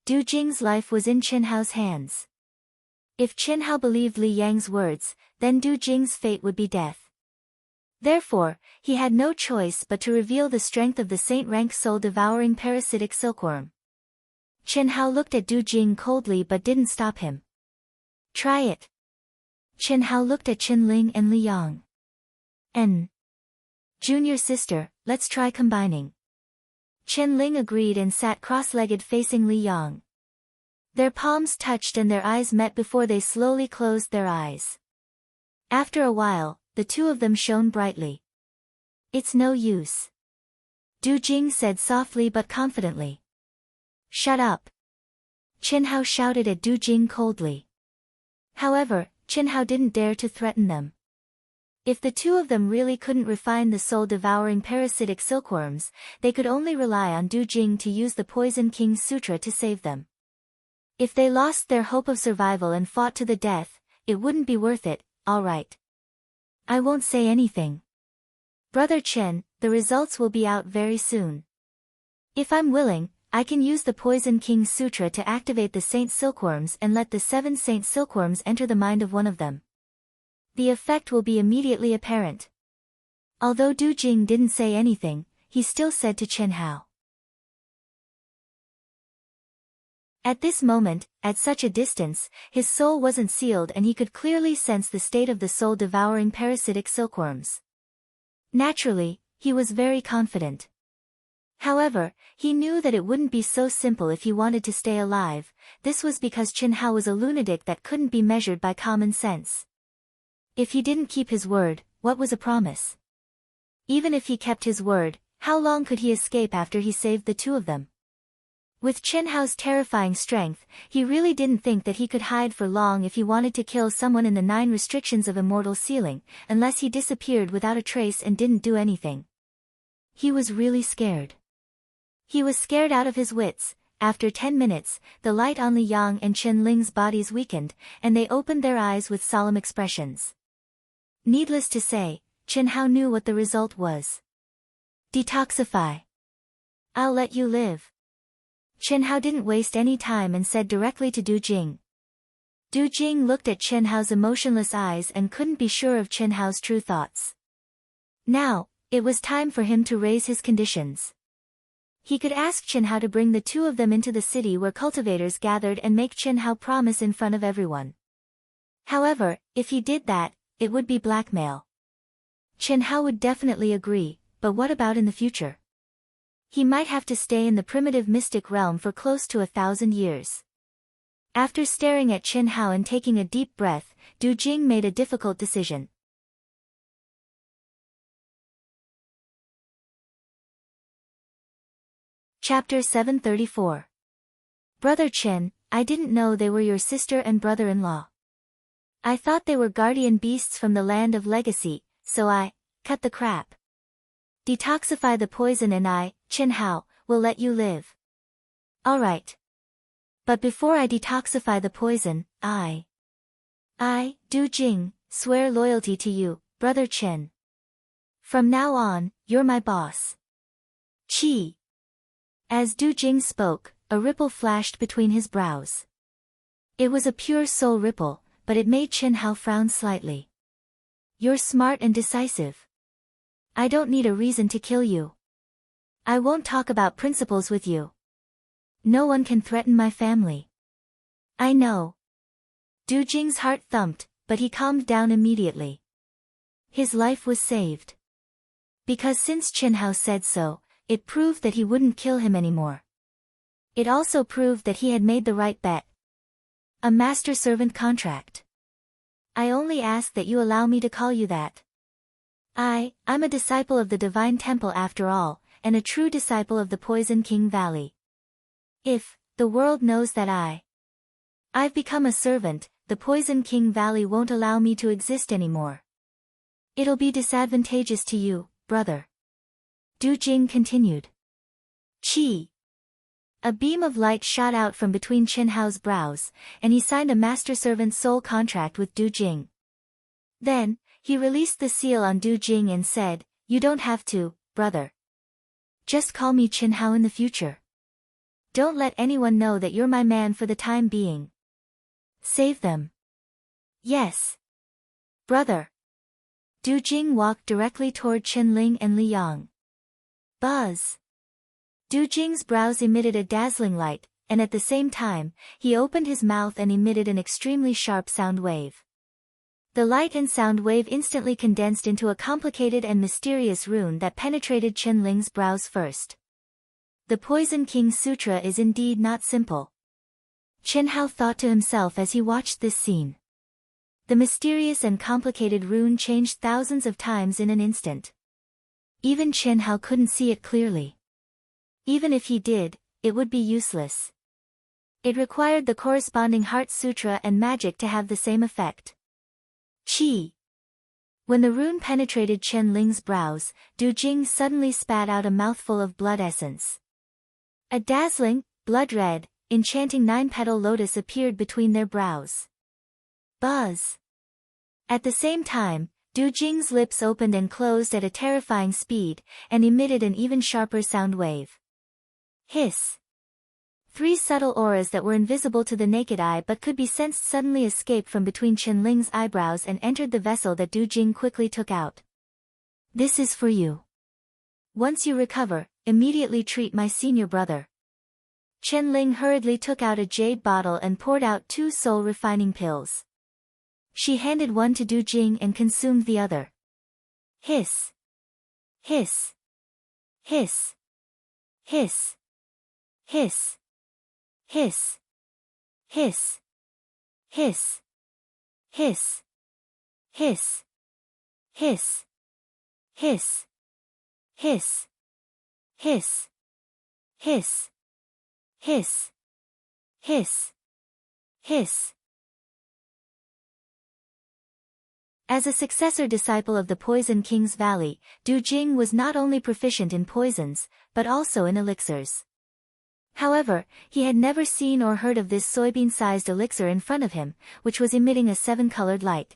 Du Jing's life was in Chen Hao's hands. If Chen Hao believed Li Yang's words, then Du Jing's fate would be death. Therefore, he had no choice but to reveal the strength of the saint-rank soul-devouring parasitic silkworm. Chen Hao looked at Du Jing coldly but didn't stop him. Try it. Chen Hao looked at Qin Ling and Li Yang. Junior sister, let's try combining. Qin Ling agreed and sat cross-legged facing Li Yang. Their palms touched and their eyes met before they slowly closed their eyes. After a while, the 2 of them shone brightly. It's no use. Du Jing said softly but confidently. Shut up. Chen Hao shouted at Du Jing coldly. However, Chen Hao didn't dare to threaten them. If the 2 of them really couldn't refine the soul-devouring parasitic silkworms, they could only rely on Du Jing to use the Poison King's Sutra to save them. If they lost their hope of survival and fought to the death, it wouldn't be worth it. All right. I won't say anything. Brother Chen, the results will be out very soon. If I'm willing, I can use the Poison King's Sutra to activate the Saint Silkworms and let the 7 Saint Silkworms enter the mind of one of them. The effect will be immediately apparent. Although Du Jing didn't say anything, he still said to Chen Hao. At this moment, at such a distance, his soul wasn't sealed and he could clearly sense the state of the soul-devouring parasitic silkworms. Naturally, he was very confident. However, he knew that it wouldn't be so simple if he wanted to stay alive. This was because Chen Hao was a lunatic that couldn't be measured by common sense. If he didn't keep his word, what was a promise? Even if he kept his word, how long could he escape after he saved the 2 of them? With Chen Hao's terrifying strength, he really didn't think that he could hide for long if he wanted to kill someone in the 9 restrictions of immortal sealing, unless he disappeared without a trace and didn't do anything. He was really scared. He was scared out of his wits. After 10 minutes, the light on Li Yang and Qin Ling's bodies weakened, and they opened their eyes with solemn expressions. Needless to say, Chen Hao knew what the result was. Detoxify. I'll let you live. Chen Hao didn't waste any time and said directly to Du Jing. Du Jing looked at Chen Hao's emotionless eyes and couldn't be sure of Chen Hao's true thoughts. Now, it was time for him to raise his conditions. He could ask Chen Hao to bring the 2 of them into the city where cultivators gathered and make Chen Hao promise in front of everyone. However, if he did that, it would be blackmail. Chen Hao would definitely agree, but what about in the future? He might have to stay in the primitive mystic realm for close to 1,000 years. After staring at Qin Hao and taking a deep breath, Du Jing made a difficult decision. Chapter 734. Brother Qin, I didn't know they were your sister and brother-in-law. I thought they were guardian beasts from the land of legacy, so I cut the crap. Detoxify the poison and I, Qin Hao, will let you live. Alright. But before I detoxify the poison, I, Du Jing, swear loyalty to you, Brother Qin. From now on, you're my boss. Qi. As Du Jing spoke, a ripple flashed between his brows. It was a pure soul ripple, but it made Qin Hao frown slightly. You're smart and decisive. I don't need a reason to kill you. I won't talk about principles with you. No one can threaten my family. I know. Du Jing's heart thumped, but he calmed down immediately. His life was saved. Because since Qin Hao said so, it proved that he wouldn't kill him anymore. It also proved that he had made the right bet. A master-servant contract. I only ask that you allow me to call you that. I'm a disciple of the Divine Temple after all, and a true disciple of the Poison King Valley. If the world knows that I've become a servant, the Poison King Valley won't allow me to exist anymore. It'll be disadvantageous to you, brother. Du Jing continued. Qi. A beam of light shot out from between Qin Hao's brows, and he signed a master-servant soul contract with Du Jing. Then, he released the seal on Du Jing and said, You don't have to, brother. Just call me Qin Hao in the future. Don't let anyone know that you're my man for the time being. Save them. Yes. Brother. Du Jing walked directly toward Qin Ling and Li Yang. Buzz. Du Jing's brows emitted a dazzling light, and at the same time, he opened his mouth and emitted an extremely sharp sound wave. The light and sound wave instantly condensed into a complicated and mysterious rune that penetrated Qin Ling's brows first. The Poison King Sutra is indeed not simple. Qin Hao thought to himself as he watched this scene. The mysterious and complicated rune changed thousands of times in an instant. Even Qin Hao couldn't see it clearly. Even if he did, it would be useless. It required the corresponding Heart Sutra and magic to have the same effect. Qi. When the rune penetrated Qin Ling's brows, Du Jing suddenly spat out a mouthful of blood essence. A dazzling, blood-red, enchanting nine-petal lotus appeared between their brows. Buzz. At the same time, Du Jing's lips opened and closed at a terrifying speed, and emitted an even sharper sound wave. Hiss. 3 subtle auras that were invisible to the naked eye but could be sensed suddenly escaped from between Qin Ling's eyebrows and entered the vessel that Du Jing quickly took out. This is for you. Once you recover, immediately treat my senior brother. Qin Ling hurriedly took out a jade bottle and poured out 2 soul-refining pills. She handed one to Du Jing and consumed the other. Hiss. Hiss. Hiss. Hiss. Hiss. Hiss. Hiss. Hiss. Hiss. Hiss. Hiss. Hiss. Hiss. Hiss. Hiss. Hiss. Hiss. Hiss. As a successor disciple of the Poison King's Valley, Du Jing was not only proficient in poisons, but also in elixirs. However, he had never seen or heard of this soybean-sized elixir in front of him, which was emitting a 7-colored light.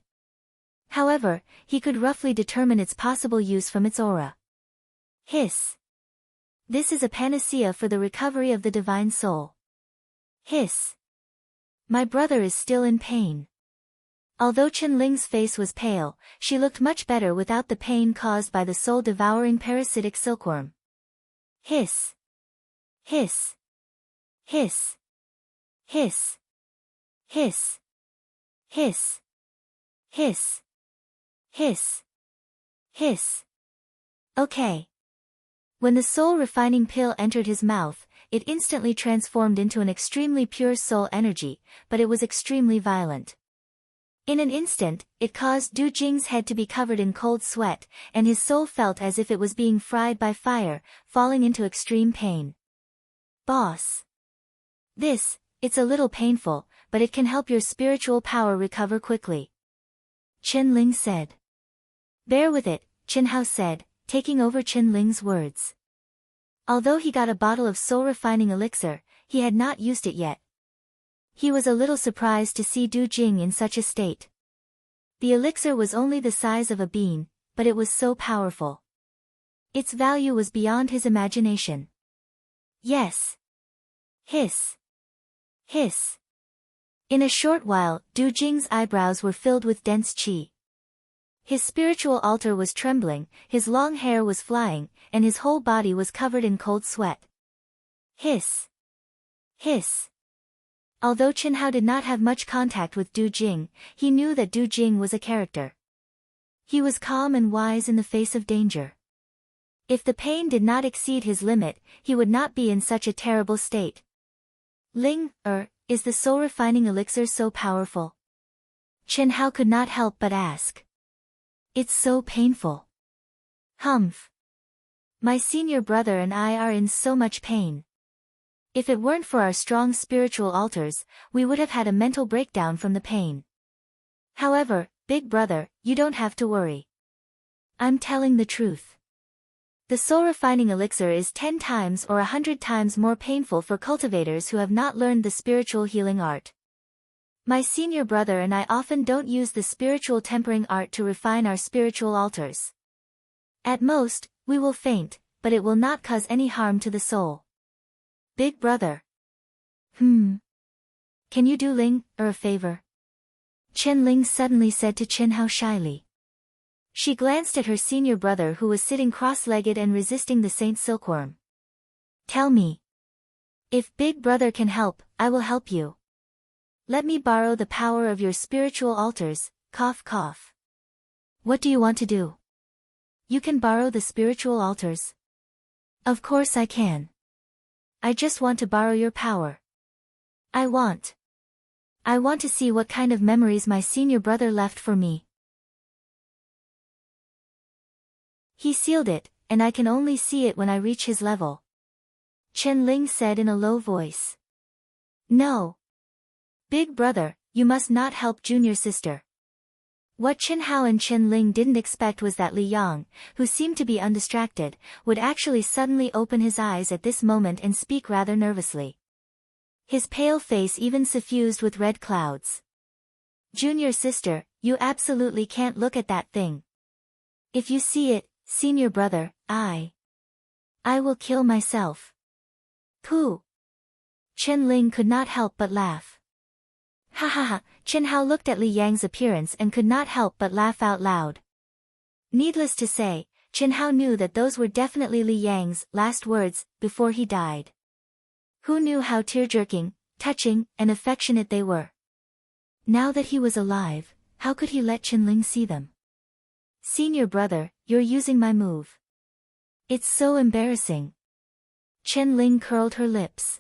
However, he could roughly determine its possible use from its aura. Hiss. This is a panacea for the recovery of the divine soul. Hiss. My brother is still in pain. Although Qin Ling's face was pale, she looked much better without the pain caused by the soul-devouring parasitic silkworm. Hiss. Hiss. Hiss. Hiss. Hiss. Hiss. Hiss. Hiss. Hiss. Okay. When the soul-refining pill entered his mouth, it instantly transformed into an extremely pure soul energy, but it was extremely violent. In an instant, it caused Du Jing's head to be covered in cold sweat, and his soul felt as if it was being fried by fire, falling into extreme pain. Boss. It's a little painful, but it can help your spiritual power recover quickly. Chen Ling said. Bear with it, Chen Hao said, taking over Chen Ling's words. Although he got a bottle of soul-refining elixir, he had not used it yet. He was a little surprised to see Du Jing in such a state. The elixir was only the size of a bean, but it was so powerful. Its value was beyond his imagination. Yes. Hiss. Hiss. In a short while, Du Jing's eyebrows were filled with dense qi. His spiritual altar was trembling, his long hair was flying, and his whole body was covered in cold sweat. Hiss. Hiss. Although Chen Hao did not have much contact with Du Jing, he knew that Du Jing was a character. He was calm and wise in the face of danger. If the pain did not exceed his limit, he would not be in such a terrible state. Ling, is the soul-refining elixir so powerful? Chen Hao could not help but ask. It's so painful. Humph. My senior brother and I are in so much pain. If it weren't for our strong spiritual altars, we would have had a mental breakdown from the pain. However, big brother, you don't have to worry. I'm telling the truth. The soul-refining elixir is 10 times or 100 times more painful for cultivators who have not learned the spiritual healing art. My senior brother and I often don't use the spiritual tempering art to refine our spiritual altars. At most, we will faint, but it will not cause any harm to the soul. Big brother. Can you do Ling, a favor? Chen Ling suddenly said to Chen Hao shyly. She glanced at her senior brother who was sitting cross-legged and resisting the Saint Silkworm. Tell me. If big brother can help, I will help you. Let me borrow the power of your spiritual altars, cough cough. What do you want to do? You can borrow the spiritual altars. Of course I can. I just want to borrow your power. I want to see what kind of memories my senior brother left for me. He sealed it, and I can only see it when I reach his level. Chen Ling said in a low voice. No. Big brother, you must not help junior sister. What Chen Hao and Chen Ling didn't expect was that Li Yang, who seemed to be undistracted, would actually suddenly open his eyes at this moment and speak rather nervously. His pale face even suffused with red clouds. Junior sister, you absolutely can't look at that thing. If you see it, senior brother, I will kill myself. Pooh. Chen Ling could not help but laugh. Ha ha ha, Chen Hao looked at Li Yang's appearance and could not help but laugh out loud. Needless to say, Chen Hao knew that those were definitely Li Yang's last words before he died. Who knew how tear-jerking, touching, and affectionate they were? Now that he was alive, how could he let Chen Ling see them? Senior brother, you're using my move. It's so embarrassing. Chen Ling curled her lips.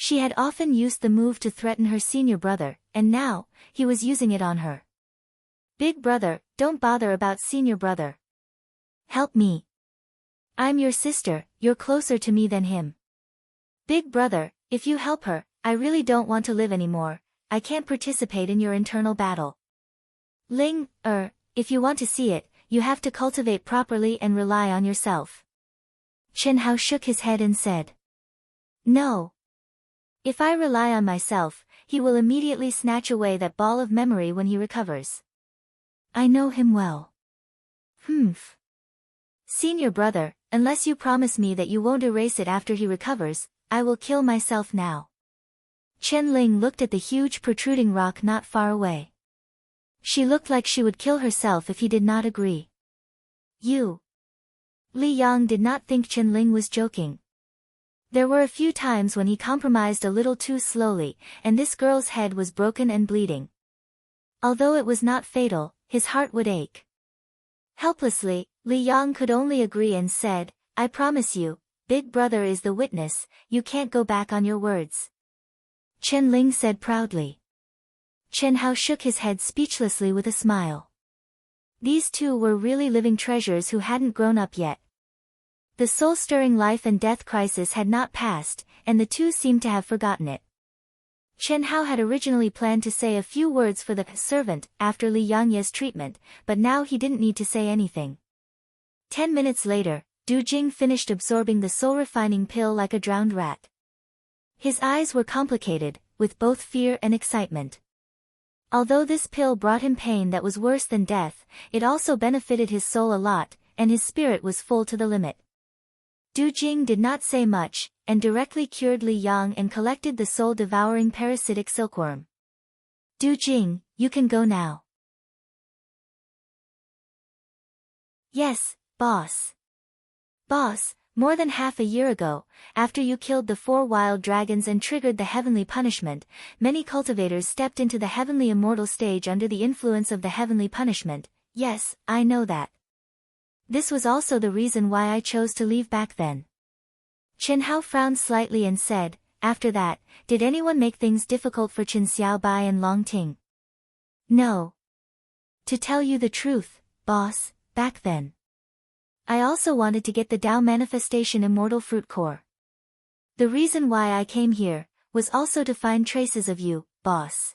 She had often used the move to threaten her senior brother, and now, he was using it on her. Big brother, don't bother about senior brother. Help me. I'm your sister, you're closer to me than him. Big brother, if you help her, I really don't want to live anymore, I can't participate in your internal battle. Ling, if you want to see it, you have to cultivate properly and rely on yourself. Chen Hao shook his head and said. No. If I rely on myself, he will immediately snatch away that ball of memory when he recovers. I know him well. Senior brother, unless you promise me that you won't erase it after he recovers, I will kill myself now. Chen Ling looked at the huge protruding rock not far away. She looked like she would kill herself if he did not agree. You. Li Yang did not think Chen Ling was joking. There were a few times when he compromised a little too slowly, and this girl's head was broken and bleeding. Although it was not fatal, his heart would ache. Helplessly, Li Yang could only agree and said, I promise you, Big Brother is the witness, you can't go back on your words. Chen Ling said proudly. Chen Hao shook his head speechlessly with a smile. These two were really living treasures who hadn't grown up yet. The soul-stirring life and death crisis had not passed, and the two seemed to have forgotten it. Chen Hao had originally planned to say a few words for the servant after Li Yangye's treatment, but now he didn't need to say anything. 10 minutes later, Du Jing finished absorbing the soul-refining pill like a drowned rat. His eyes were complicated, with both fear and excitement. Although this pill brought him pain that was worse than death, it also benefited his soul a lot, and his spirit was full to the limit. Du Jing did not say much, and directly cured Li Yang and collected the soul-devouring parasitic silkworm. Du Jing, you can go now. Yes, boss. Boss, more than half a year ago, after you killed the 4 wild dragons and triggered the heavenly punishment, many cultivators stepped into the heavenly immortal stage under the influence of the heavenly punishment. Yes, I know that. This was also the reason why I chose to leave back then. Chen Hao frowned slightly and said, after that, did anyone make things difficult for Chen Xiaobai and Long Ting? No. To tell you the truth, boss, back then. I also wanted to get the Tao Manifestation Immortal Fruit Core. The reason why I came here was also to find traces of you, boss.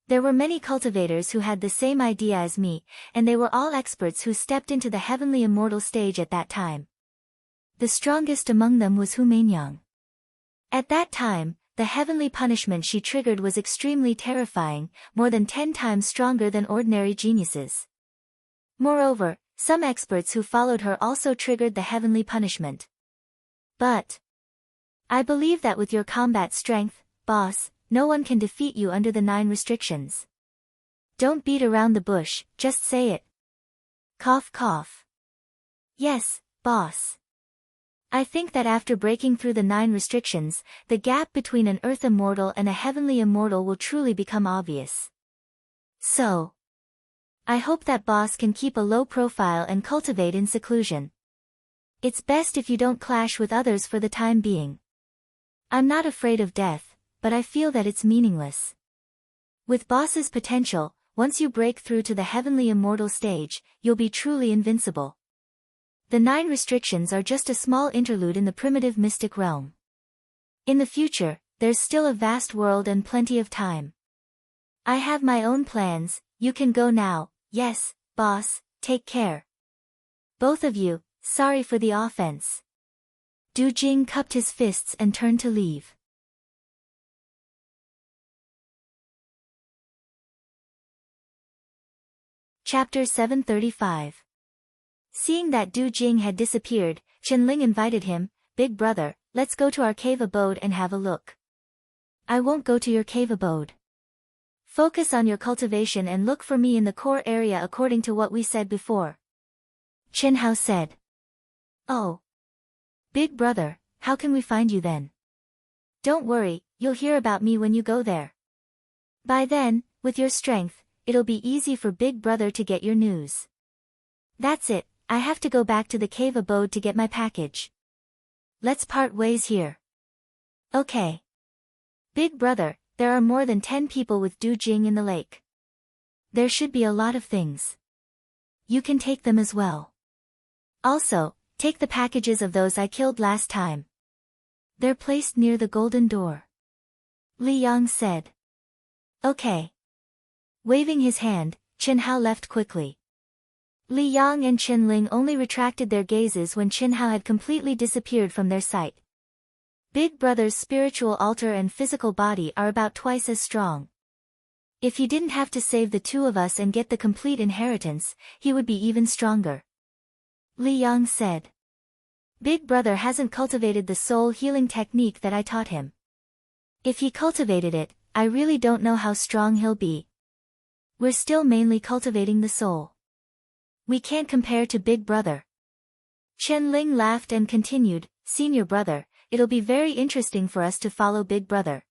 There were many cultivators who had the same idea as me, and they were all experts who stepped into the heavenly immortal stage at that time. The strongest among them was Hu Mainyang. At that time, the heavenly punishment she triggered was extremely terrifying, more than 10 times stronger than ordinary geniuses. Moreover, some experts who followed her also triggered the heavenly punishment. But I believe that with your combat strength, boss, no one can defeat you under the 9 restrictions. Don't beat around the bush, just say it. Cough cough. Yes, boss. I think that after breaking through the 9 restrictions, the gap between an earth immortal and a heavenly immortal will truly become obvious. So, I hope that boss can keep a low profile and cultivate in seclusion. It's best if you don't clash with others for the time being. I'm not afraid of death, but I feel that it's meaningless. With boss's potential, once you break through to the heavenly immortal stage, you'll be truly invincible. The 9 restrictions are just a small interlude in the primitive mystic realm. In the future, there's still a vast world and plenty of time. I have my own plans, you can go now. Yes, boss, take care. Both of you, sorry for the offense. Du Jing cupped his fists and turned to leave. Chapter 735. Seeing that Du Jing had disappeared, Chen Ling invited him, Big Brother, let's go to our cave abode and have a look. I won't go to your cave abode. Focus on your cultivation and look for me in the core area according to what we said before. Chen Hao said. Oh. Big Brother, how can we find you then? Don't worry, you'll hear about me when you go there. By then, with your strength, it'll be easy for Big Brother to get your news. That's it, I have to go back to the cave abode to get my package. Let's part ways here. Okay. Big Brother, there are more than 10 people with Du Jing in the lake. There should be a lot of things. You can take them as well. Also, take the packages of those I killed last time. They're placed near the golden door. Li Yang said. Okay. Waving his hand, Chen Hao left quickly. Li Yang and Chen Ling only retracted their gazes when Chen Hao had completely disappeared from their sight. Big Brother's spiritual altar and physical body are about twice as strong. If he didn't have to save the 2 of us and get the complete inheritance, he would be even stronger. Li Yang said. Big Brother hasn't cultivated the soul healing technique that I taught him. If he cultivated it, I really don't know how strong he'll be. We're still mainly cultivating the soul. We can't compare to Big Brother. Chen Ling laughed and continued, Senior Brother, it'll be very interesting for us to follow Big Brother.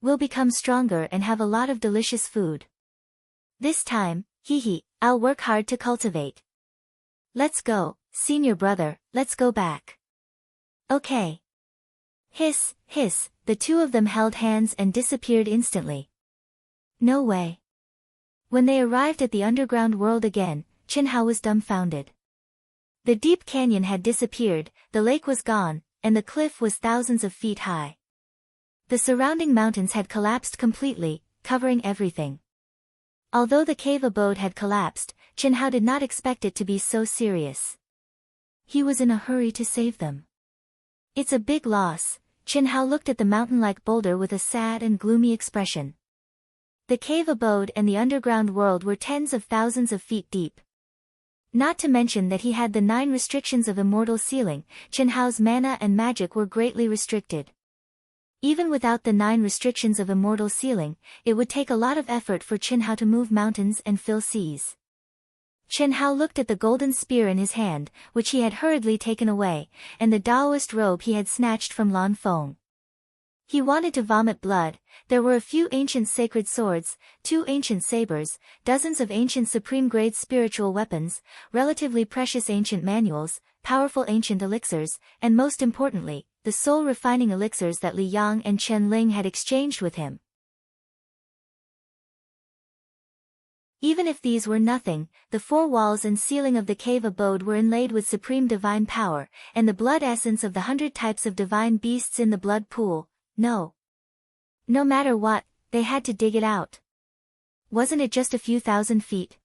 We'll become stronger and have a lot of delicious food. This time, I'll work hard to cultivate. Let's go, Senior Brother, let's go back. Okay. Hiss, hiss, the two of them held hands and disappeared instantly. No way. When they arrived at the underground world again, Chinhao was dumbfounded. The deep canyon had disappeared, the lake was gone, and the cliff was thousands of feet high. The surrounding mountains had collapsed completely, covering everything. Although the cave abode had collapsed, Chinhao did not expect it to be so serious. He was in a hurry to save them. It's a big loss. Chinhao looked at the mountain-like boulder with a sad and gloomy expression. The cave abode and the underground world were tens of thousands of feet deep. Not to mention that he had the 9 restrictions of immortal sealing, Chinhao's mana and magic were greatly restricted. Even without the 9 restrictions of immortal sealing, it would take a lot of effort for Chinhao to move mountains and fill seas. Chinhao looked at the golden spear in his hand, which he had hurriedly taken away, and the Taoist robe he had snatched from Lan Feng. He wanted to vomit blood. There were a few ancient sacred swords, 2 ancient sabers, dozens of ancient supreme-grade spiritual weapons, relatively precious ancient manuals, powerful ancient elixirs, and most importantly, the soul-refining elixirs that Li Yang and Chen Ling had exchanged with him. Even if these were nothing, the 4 walls and ceiling of the cave abode were inlaid with supreme divine power, and the blood essence of the 100 types of divine beasts in the blood pool. No matter what, they had to dig it out. Wasn't it just a few thousand feet?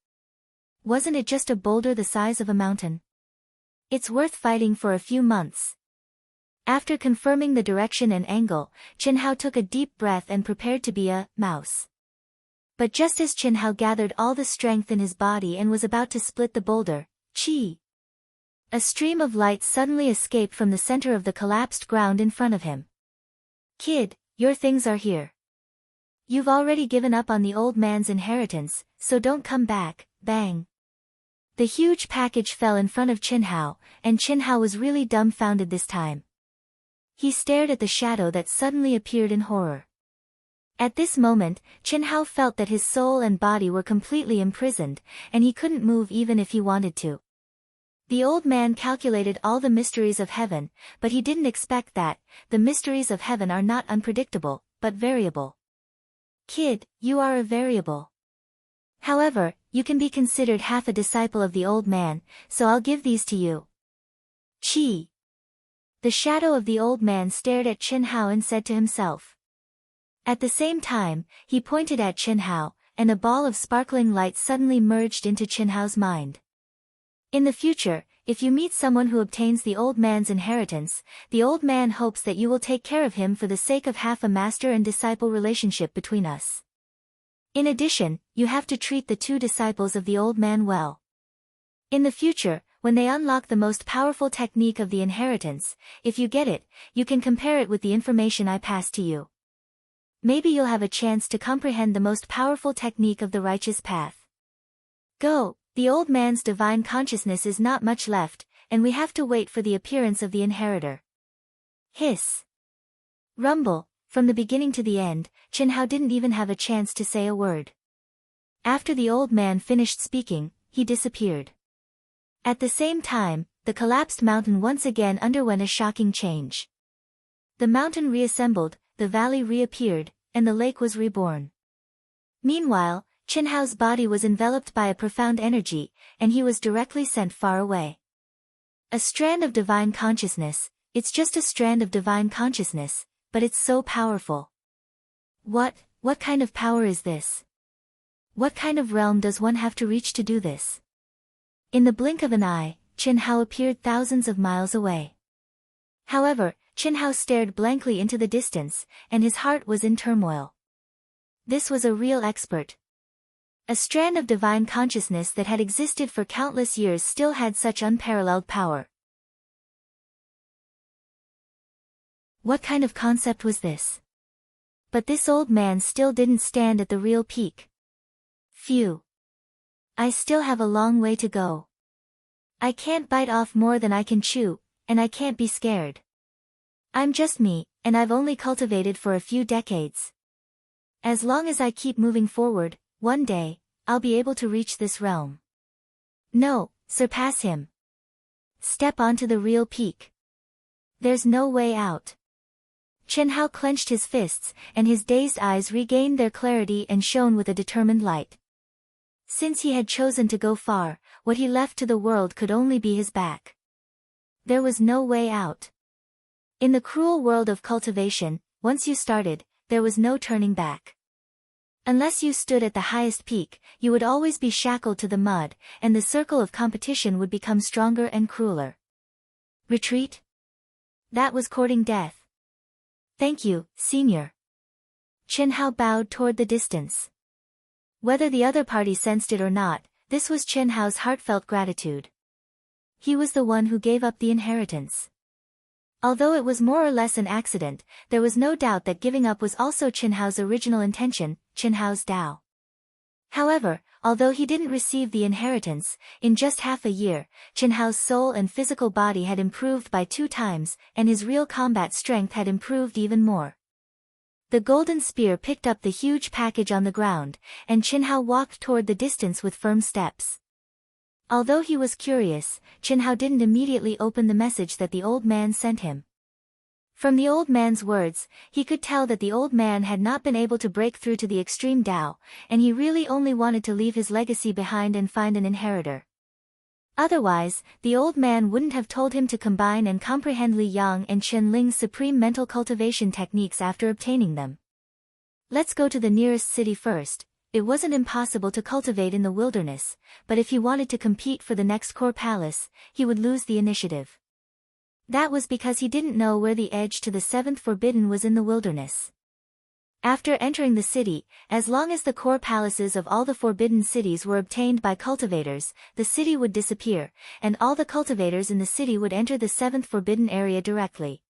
Wasn't it just a boulder the size of a mountain? It's worth fighting for a few months. After confirming the direction and angle, Chinhao took a deep breath and prepared to be a mouse. But just as Chinhao gathered all the strength in his body and was about to split the boulder, a stream of light suddenly escaped from the center of the collapsed ground in front of him. Kid, your things are here. You've already given up on the old man's inheritance, so don't come back. Bang. The huge package fell in front of Chinhao, and Chinhao was really dumbfounded this time. He stared at the shadow that suddenly appeared in horror. At this moment, Chinhao felt that his soul and body were completely imprisoned, and he couldn't move even if he wanted to. The old man calculated all the mysteries of heaven, but he didn't expect that. The mysteries of heaven are not unpredictable, but variable. Kid, you are a variable. However, you can be considered half a disciple of the old man, so I'll give these to you. Chi. The shadow of the old man stared at Chinhao and said to himself. At the same time, he pointed at Chinhao, and a ball of sparkling light suddenly merged into Chinhao's mind. In the future, if you meet someone who obtains the old man's inheritance, the old man hopes that you will take care of him for the sake of half a master and disciple relationship between us. In addition, you have to treat the 2 disciples of the old man well. In the future, when they unlock the most powerful technique of the inheritance, if you get it, you can compare it with the information I passed to you. Maybe you'll have a chance to comprehend the most powerful technique of the righteous path. Go. The old man's divine consciousness is not much left, and we have to wait for the appearance of the inheritor. Hiss. Rumble. From the beginning to the end, Chinhao didn't even have a chance to say a word. After the old man finished speaking, he disappeared. At the same time, the collapsed mountain once again underwent a shocking change. The mountain reassembled, the valley reappeared, and the lake was reborn. Meanwhile, Chinhao's body was enveloped by a profound energy, and he was directly sent far away. A strand of divine consciousness, it's just a strand of divine consciousness, but it's so powerful. What kind of power is this? What kind of realm does one have to reach to do this? In the blink of an eye, Chinhao appeared thousands of miles away. However, Chinhao stared blankly into the distance, and his heart was in turmoil. This was a real expert. A strand of divine consciousness that had existed for countless years still had such unparalleled power. What kind of concept was this? But this old man still didn't stand at the real peak. Phew. I still have a long way to go. I can't bite off more than I can chew, and I can't be scared. I'm just me, and I've only cultivated for a few decades. As long as I keep moving forward, one day, I'll be able to reach this realm. No, surpass him. Step onto the real peak. There's no way out. Chen Hao clenched his fists, and his dazed eyes regained their clarity and shone with a determined light. Since he had chosen to go far, what he left to the world could only be his back. There was no way out. In the cruel world of cultivation, once you started, there was no turning back. Unless you stood at the highest peak, you would always be shackled to the mud, and the circle of competition would become stronger and crueler. Retreat? That was courting death. Thank you, Senior. Chen Hao bowed toward the distance. Whether the other party sensed it or not, this was Chen Hao's heartfelt gratitude. He was the one who gave up the inheritance. Although it was more or less an accident, there was no doubt that giving up was also Chen Hao's original intention, Chen Hao's Tao. However, although he didn't receive the inheritance, in just half a year, Chen Hao's soul and physical body had improved by 2 times, and his real combat strength had improved even more. The golden spear picked up the huge package on the ground, and Chen Hao walked toward the distance with firm steps. Although he was curious, Chen Hao didn't immediately open the message that the old man sent him. From the old man's words, he could tell that the old man had not been able to break through to the extreme Tao, and he really only wanted to leave his legacy behind and find an inheritor. Otherwise, the old man wouldn't have told him to combine and comprehend Li Yang and Chen Ling's supreme mental cultivation techniques after obtaining them. Let's go to the nearest city first. It wasn't impossible to cultivate in the wilderness, but if he wanted to compete for the next core palace, he would lose the initiative. That was because he didn't know where the edge to the 7th forbidden was in the wilderness. After entering the city, as long as the core palaces of all the forbidden cities were obtained by cultivators, the city would disappear, and all the cultivators in the city would enter the 7th forbidden area directly.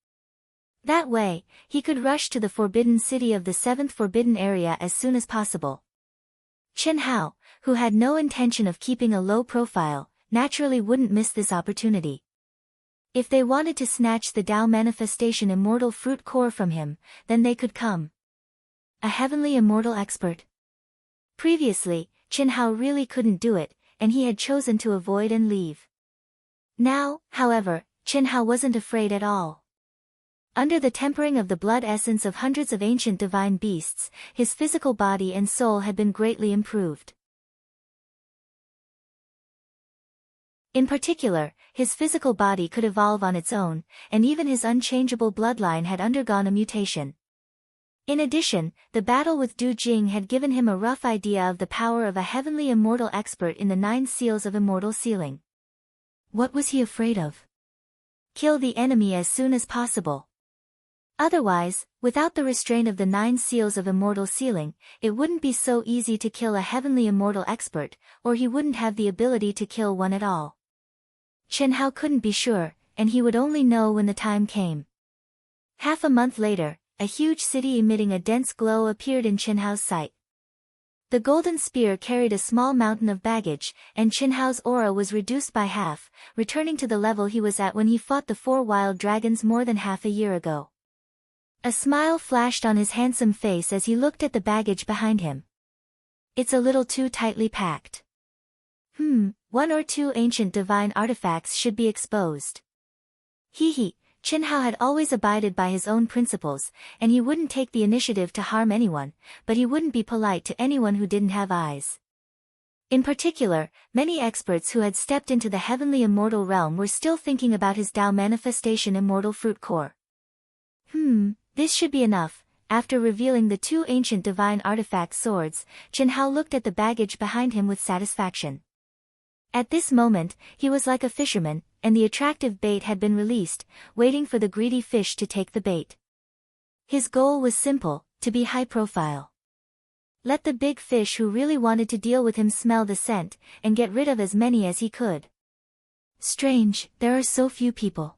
That way, he could rush to the forbidden city of the 7th forbidden area as soon as possible. Chen Hao, who had no intention of keeping a low profile, naturally wouldn't miss this opportunity. If they wanted to snatch the Tao manifestation immortal fruit core from him, then they could come. A heavenly immortal expert. Previously, Chen Hao really couldn't do it, and he had chosen to avoid and leave. Now, however, Chen Hao wasn't afraid at all. Under the tempering of the blood essence of hundreds of ancient divine beasts, his physical body and soul had been greatly improved. In particular, his physical body could evolve on its own, and even his unchangeable bloodline had undergone a mutation. In addition, the battle with Du Jing had given him a rough idea of the power of a heavenly immortal expert in the 9 seals of immortal sealing. What was he afraid of? Kill the enemy as soon as possible. Otherwise, without the restraint of the 9 seals of immortal sealing, it wouldn't be so easy to kill a heavenly immortal expert, or he wouldn't have the ability to kill one at all. Chen Hao couldn't be sure, and he would only know when the time came. Half a month later, a huge city emitting a dense glow appeared in Chen Hao's sight. The golden spear carried a small mountain of baggage, and Chen Hao's aura was reduced by half, returning to the level he was at when he fought the 4 wild dragons more than half a year ago. A smile flashed on his handsome face as he looked at the baggage behind him. It's a little too tightly packed. 1 or 2 ancient divine artifacts should be exposed. Chen Hao had always abided by his own principles, and he wouldn't take the initiative to harm anyone, but he wouldn't be polite to anyone who didn't have eyes. In particular, many experts who had stepped into the heavenly immortal realm were still thinking about his Tao manifestation immortal fruit core. This should be enough. After revealing the 2 ancient divine artifact swords, Chen Hao looked at the baggage behind him with satisfaction. At this moment, he was like a fisherman, and the attractive bait had been released, waiting for the greedy fish to take the bait. His goal was simple, to be high profile. Let the big fish who really wanted to deal with him smell the scent, and get rid of as many as he could. Strange, there are so few people.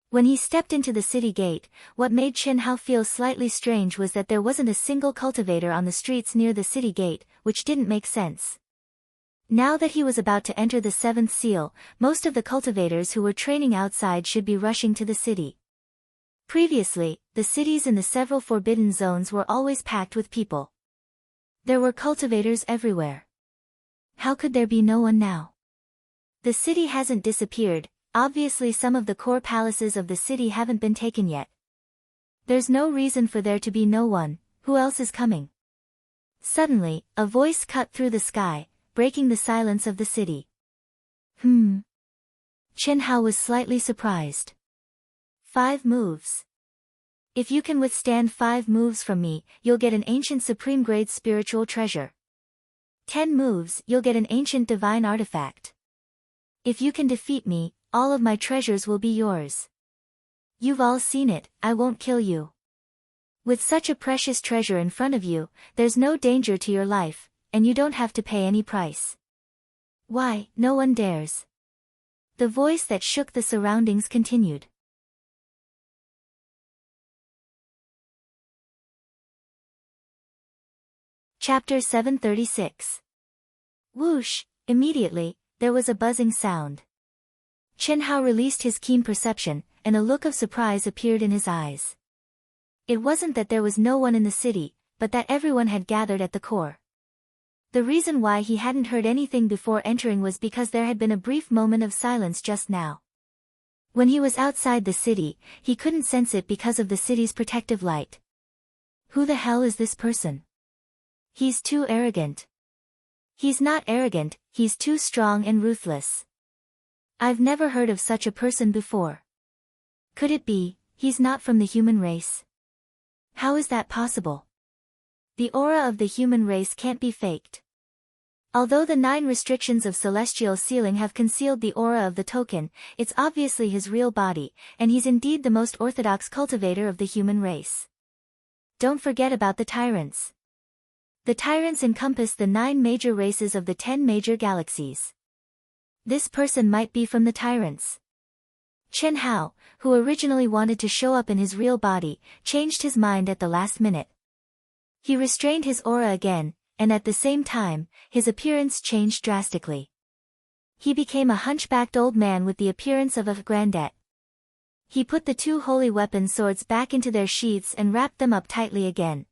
When he stepped into the city gate, what made Chen Hao feel slightly strange was that there wasn't a single cultivator on the streets near the city gate, which didn't make sense. Now that he was about to enter the 7th seal, most of the cultivators who were training outside should be rushing to the city. Previously, the cities in the several forbidden zones were always packed with people. There were cultivators everywhere. How could there be no one now? The city hasn't disappeared, obviously some of the core palaces of the city haven't been taken yet. There's no reason for there to be no one. Who else is coming? Suddenly, a voice cut through the sky, breaking the silence of the city. Chen Hao was slightly surprised. 5 moves. If you can withstand 5 moves from me, you'll get an ancient supreme grade spiritual treasure. 10 moves, you'll get an ancient divine artifact. If you can defeat me, all of my treasures will be yours. You've all seen it, I won't kill you. With such a precious treasure in front of you, there's no danger to your life, and you don't have to pay any price. Why, no one dares. The voice that shook the surroundings continued. Chapter 736. Whoosh! Immediately, there was a buzzing sound. Chen Hao released his keen perception, and a look of surprise appeared in his eyes. It wasn't that there was no one in the city, but that everyone had gathered at the core. The reason why he hadn't heard anything before entering was because there had been a brief moment of silence just now. When he was outside the city, he couldn't sense it because of the city's protective light. Who the hell is this person? He's too arrogant. He's not arrogant, he's too strong and ruthless. I've never heard of such a person before. Could it be, he's not from the human race? How is that possible? The aura of the human race can't be faked. Although the 9 restrictions of celestial sealing have concealed the aura of the token, it's obviously his real body, and he's indeed the most orthodox cultivator of the human race. Don't forget about the tyrants. The tyrants encompass the 9 major races of the 10 major galaxies. This person might be from the tyrants. Chen Hao, who originally wanted to show up in his real body, changed his mind at the last minute. He restrained his aura again, and at the same time, his appearance changed drastically. He became a hunchbacked old man with the appearance of a granddad. He put the 2 holy weapon swords back into their sheaths and wrapped them up tightly again.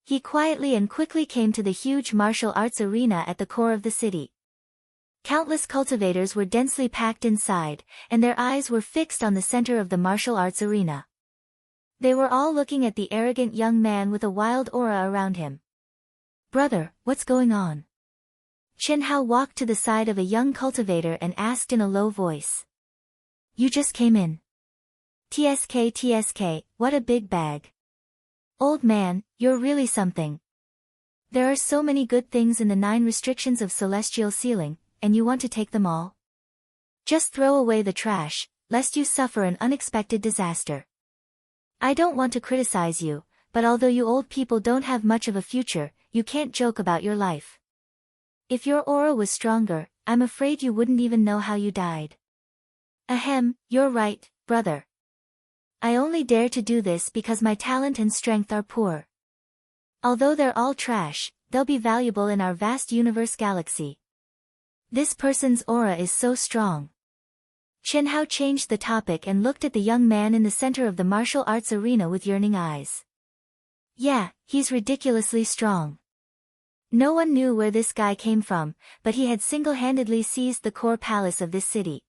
He quietly and quickly came to the huge martial arts arena at the core of the city. Countless cultivators were densely packed inside, and their eyes were fixed on the center of the martial arts arena. They were all looking at the arrogant young man with a wild aura around him. Brother, what's going on? Chen Hao walked to the side of a young cultivator and asked in a low voice. You just came in. TSK, what a big bag. Old man, you're really something. There are so many good things in the 9 restrictions of celestial sealing, and you want to take them all? Just throw away the trash, lest you suffer an unexpected disaster. I don't want to criticize you, but although you old people don't have much of a future, you can't joke about your life. If your aura was stronger, I'm afraid you wouldn't even know how you died. Ahem, you're right, brother. I only dare to do this because my talent and strength are poor. Although they're all trash, they'll be valuable in our vast universe galaxy. This person's aura is so strong. Chen Hao changed the topic and looked at the young man in the center of the martial arts arena with yearning eyes. Yeah, he's ridiculously strong. No one knew where this guy came from, but he had single-handedly seized the core palace of this city.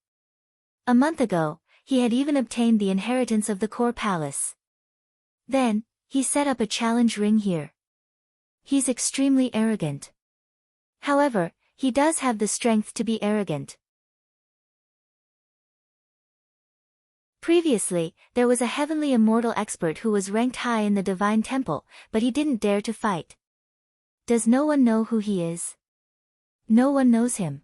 A month ago, he had even obtained the inheritance of the core palace. Then, he set up a challenge ring here. He's extremely arrogant. However, he does have the strength to be arrogant. Previously, there was a heavenly immortal expert who was ranked high in the divine temple, but he didn't dare to fight. Does no one know who he is? No one knows him.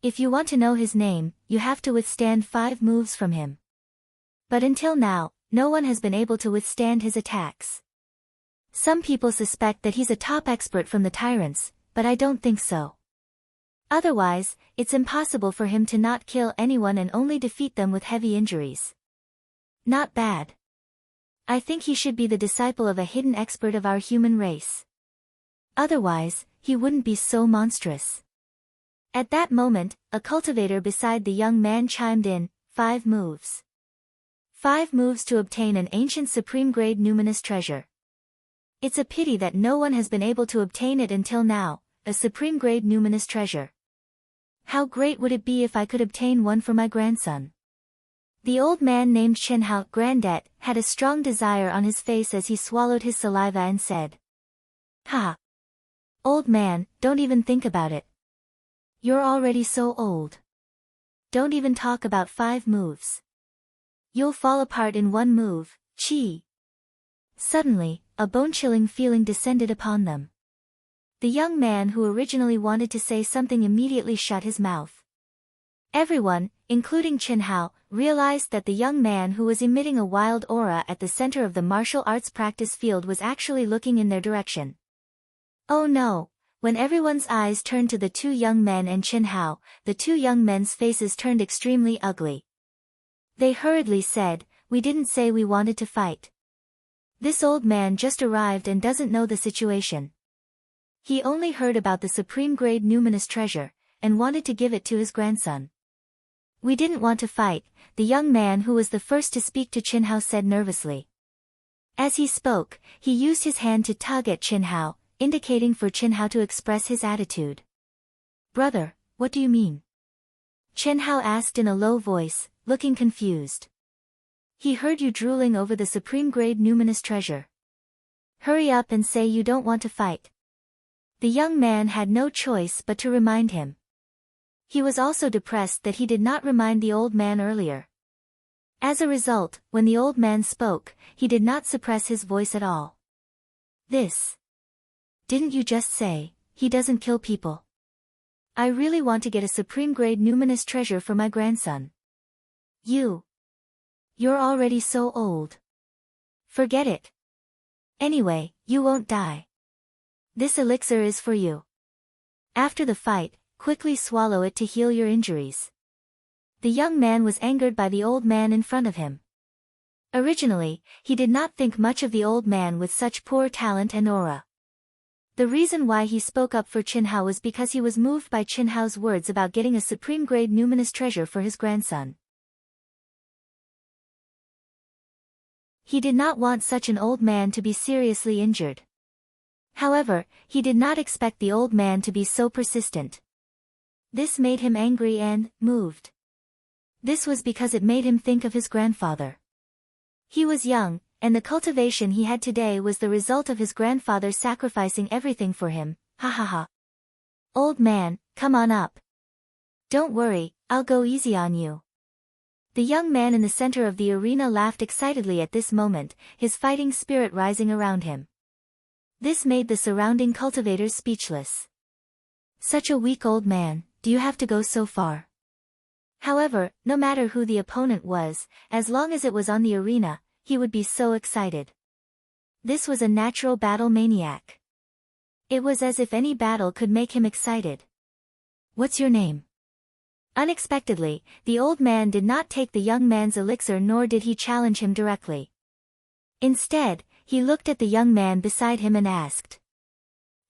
If you want to know his name, you have to withstand 5 moves from him. But until now, no one has been able to withstand his attacks. Some people suspect that he's a top expert from the tyrants, but I don't think so. Otherwise, it's impossible for him to not kill anyone and only defeat them with heavy injuries. Not bad. I think he should be the disciple of a hidden expert of our human race. Otherwise, he wouldn't be so monstrous. At that moment, a cultivator beside the young man chimed in, 5 moves. 5 moves to obtain an ancient supreme-grade numinous treasure. It's a pity that no one has been able to obtain it until now, a supreme-grade numinous treasure. How great would it be if I could obtain one for my grandson? The old man named Chen Hao, Grandet, had a strong desire on his face as he swallowed his saliva and said, "Ha! Old man, don't even think about it. You're already so old. Don't even talk about 5 moves. You'll fall apart in 1 move, chi." Suddenly, a bone-chilling feeling descended upon them. The young man who originally wanted to say something immediately shut his mouth. Everyone, including Chen Hao, realized that the young man who was emitting a wild aura at the center of the martial arts practice field was actually looking in their direction. Oh no! When everyone's eyes turned to the 2 young men and Chen Hao, the 2 young men's faces turned extremely ugly. They hurriedly said, "We didn't say we wanted to fight. This old man just arrived and doesn't know the situation. He only heard about the supreme grade numinous treasure, and wanted to give it to his grandson." "We didn't want to fight," the young man who was the first to speak to Chen Hao said nervously. As he spoke, he used his hand to tug at Chen Hao, indicating for Chen Hao to express his attitude. "Brother, what do you mean?" Chen Hao asked in a low voice, looking confused. "He heard you drooling over the supreme grade numinous treasure. Hurry up and say you don't want to fight." The young man had no choice but to remind him. He was also depressed that he did not remind the old man earlier. As a result, when the old man spoke, he did not suppress his voice at all. "Didn't you just say, he doesn't kill people? I really want to get a supreme grade numinous treasure for my grandson. You're already so old. Forget it. Anyway, you won't die. This elixir is for you. After the fight, quickly swallow it to heal your injuries." The young man was angered by the old man in front of him. Originally, he did not think much of the old man with such poor talent and aura. The reason why he spoke up for Chen Hao was because he was moved by Chen Hao's words about getting a supreme grade numinous treasure for his grandson. He did not want such an old man to be seriously injured. However, he did not expect the old man to be so persistent. This made him angry and moved. This was because it made him think of his grandfather. He was young, and the cultivation he had today was the result of his grandfather sacrificing everything for him. Ha ha ha. "Old man, come on up. Don't worry, I'll go easy on you." The young man in the center of the arena laughed excitedly at this moment, his fighting spirit rising around him. This made the surrounding cultivators speechless. "Such a weak old man, do you have to go so far?" However, no matter who the opponent was, as long as it was on the arena, he would be so excited. This was a natural battle maniac. It was as if any battle could make him excited. "What's your name?" Unexpectedly, the old man did not take the young man's elixir, nor did he challenge him directly. Instead, he looked at the young man beside him and asked,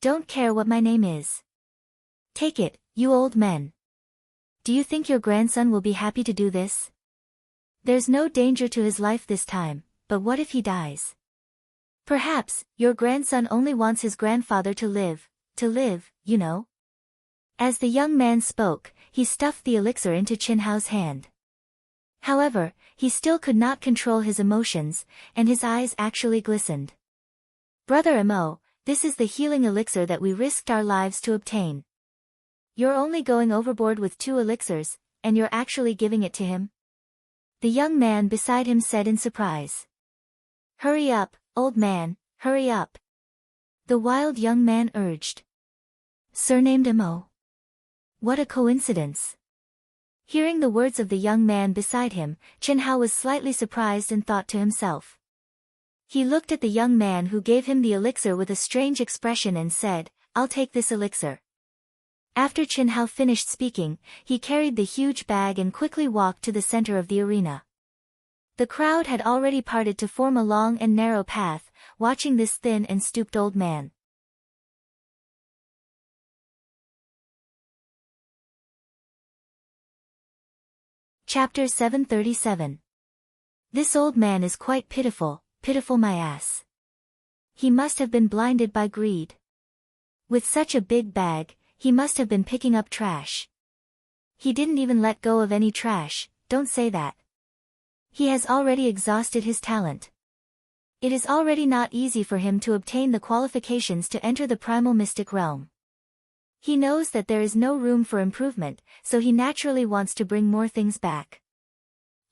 "Don't care what my name is. Take it, you old men. Do you think your grandson will be happy to do this? There's no danger to his life this time, but what if he dies? Perhaps, your grandson only wants his grandfather to live, you know." As the young man spoke, he stuffed the elixir into Chen Hao's hand. However, he still could not control his emotions, and his eyes actually glistened. "Brother Mo, this is the healing elixir that we risked our lives to obtain. You're only going overboard with 2 elixirs, and you're actually giving it to him?" The young man beside him said in surprise. "Hurry up, old man, hurry up," the wild young man urged. "Surnamed Mo? What a coincidence." Hearing the words of the young man beside him, Chen Hao was slightly surprised and thought to himself. He looked at the young man who gave him the elixir with a strange expression and said, "I'll take this elixir." After Chen Hao finished speaking, he carried the huge bag and quickly walked to the center of the arena. The crowd had already parted to form a long and narrow path, watching this thin and stooped old man. Chapter 737. This old man is quite pitiful, pitiful my ass. He must have been blinded by greed. With such a big bag, he must have been picking up trash. He didn't even let go of any trash, don't say that. He has already exhausted his talent. It is already not easy for him to obtain the qualifications to enter the primal mystic realm. He knows that there is no room for improvement, so he naturally wants to bring more things back.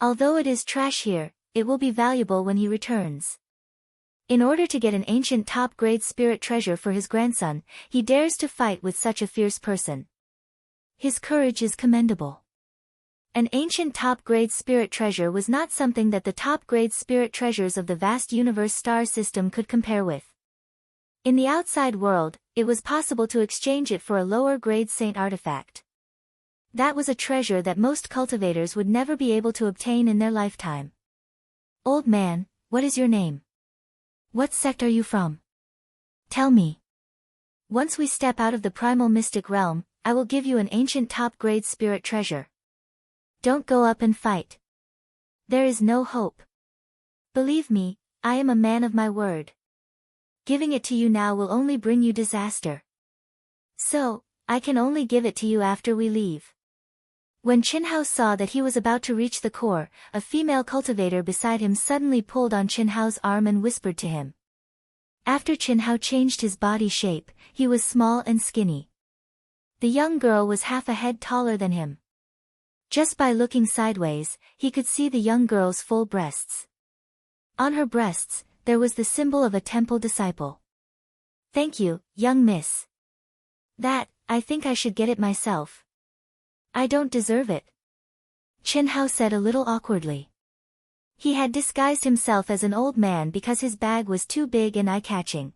Although it is trash here, it will be valuable when he returns. In order to get an ancient top-grade spirit treasure for his grandson, he dares to fight with such a fierce person. His courage is commendable. An ancient top-grade spirit treasure was not something that the top-grade spirit treasures of the vast universe star system could compare with. In the outside world, it was possible to exchange it for a lower-grade saint artifact. That was a treasure that most cultivators would never be able to obtain in their lifetime. Old man, what is your name? What sect are you from? Tell me. Once we step out of the primal mystic realm, I will give you an ancient top-grade spirit treasure. Don't go up and fight. There is no hope. Believe me, I am a man of my word. Giving it to you now will only bring you disaster. So, I can only give it to you after we leave. When Qinhao saw that he was about to reach the core, a female cultivator beside him suddenly pulled on Qinhao's arm and whispered to him. After Qinhao changed his body shape, he was small and skinny. The young girl was half a head taller than him. Just by looking sideways, he could see the young girl's full breasts. On her breasts, there was the symbol of a temple disciple. Thank you, young miss. I think I should get it myself. I don't deserve it. Qinhao said a little awkwardly. He had disguised himself as an old man because his bag was too big and eye-catching.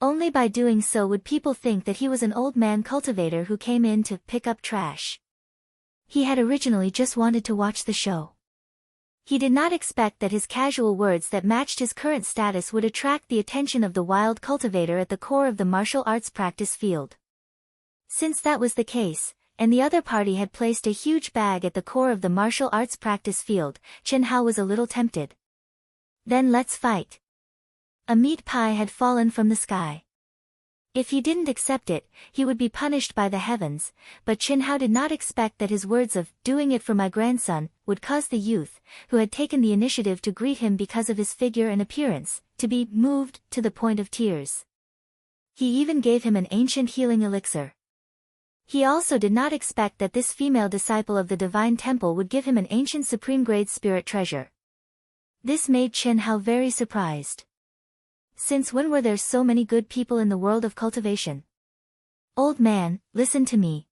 Only by doing so would people think that he was an old man cultivator who came in to pick up trash. He had originally just wanted to watch the show. He did not expect that his casual words that matched his current status would attract the attention of the wild cultivator at the core of the martial arts practice field. Since that was the case, and the other party had placed a huge bag at the core of the martial arts practice field, Qinhao was a little tempted. Then let's fight. A meat pie had fallen from the sky. If he didn't accept it, he would be punished by the heavens, but Qinhao did not expect that his words of, doing it for my grandson, would cause the youth, who had taken the initiative to greet him because of his figure and appearance, to be moved to the point of tears. He even gave him an ancient healing elixir. He also did not expect that this female disciple of the divine temple would give him an ancient supreme-grade spirit treasure. This made Qinhao very surprised. Since when were there so many good people in the world of cultivation? Old man, listen to me.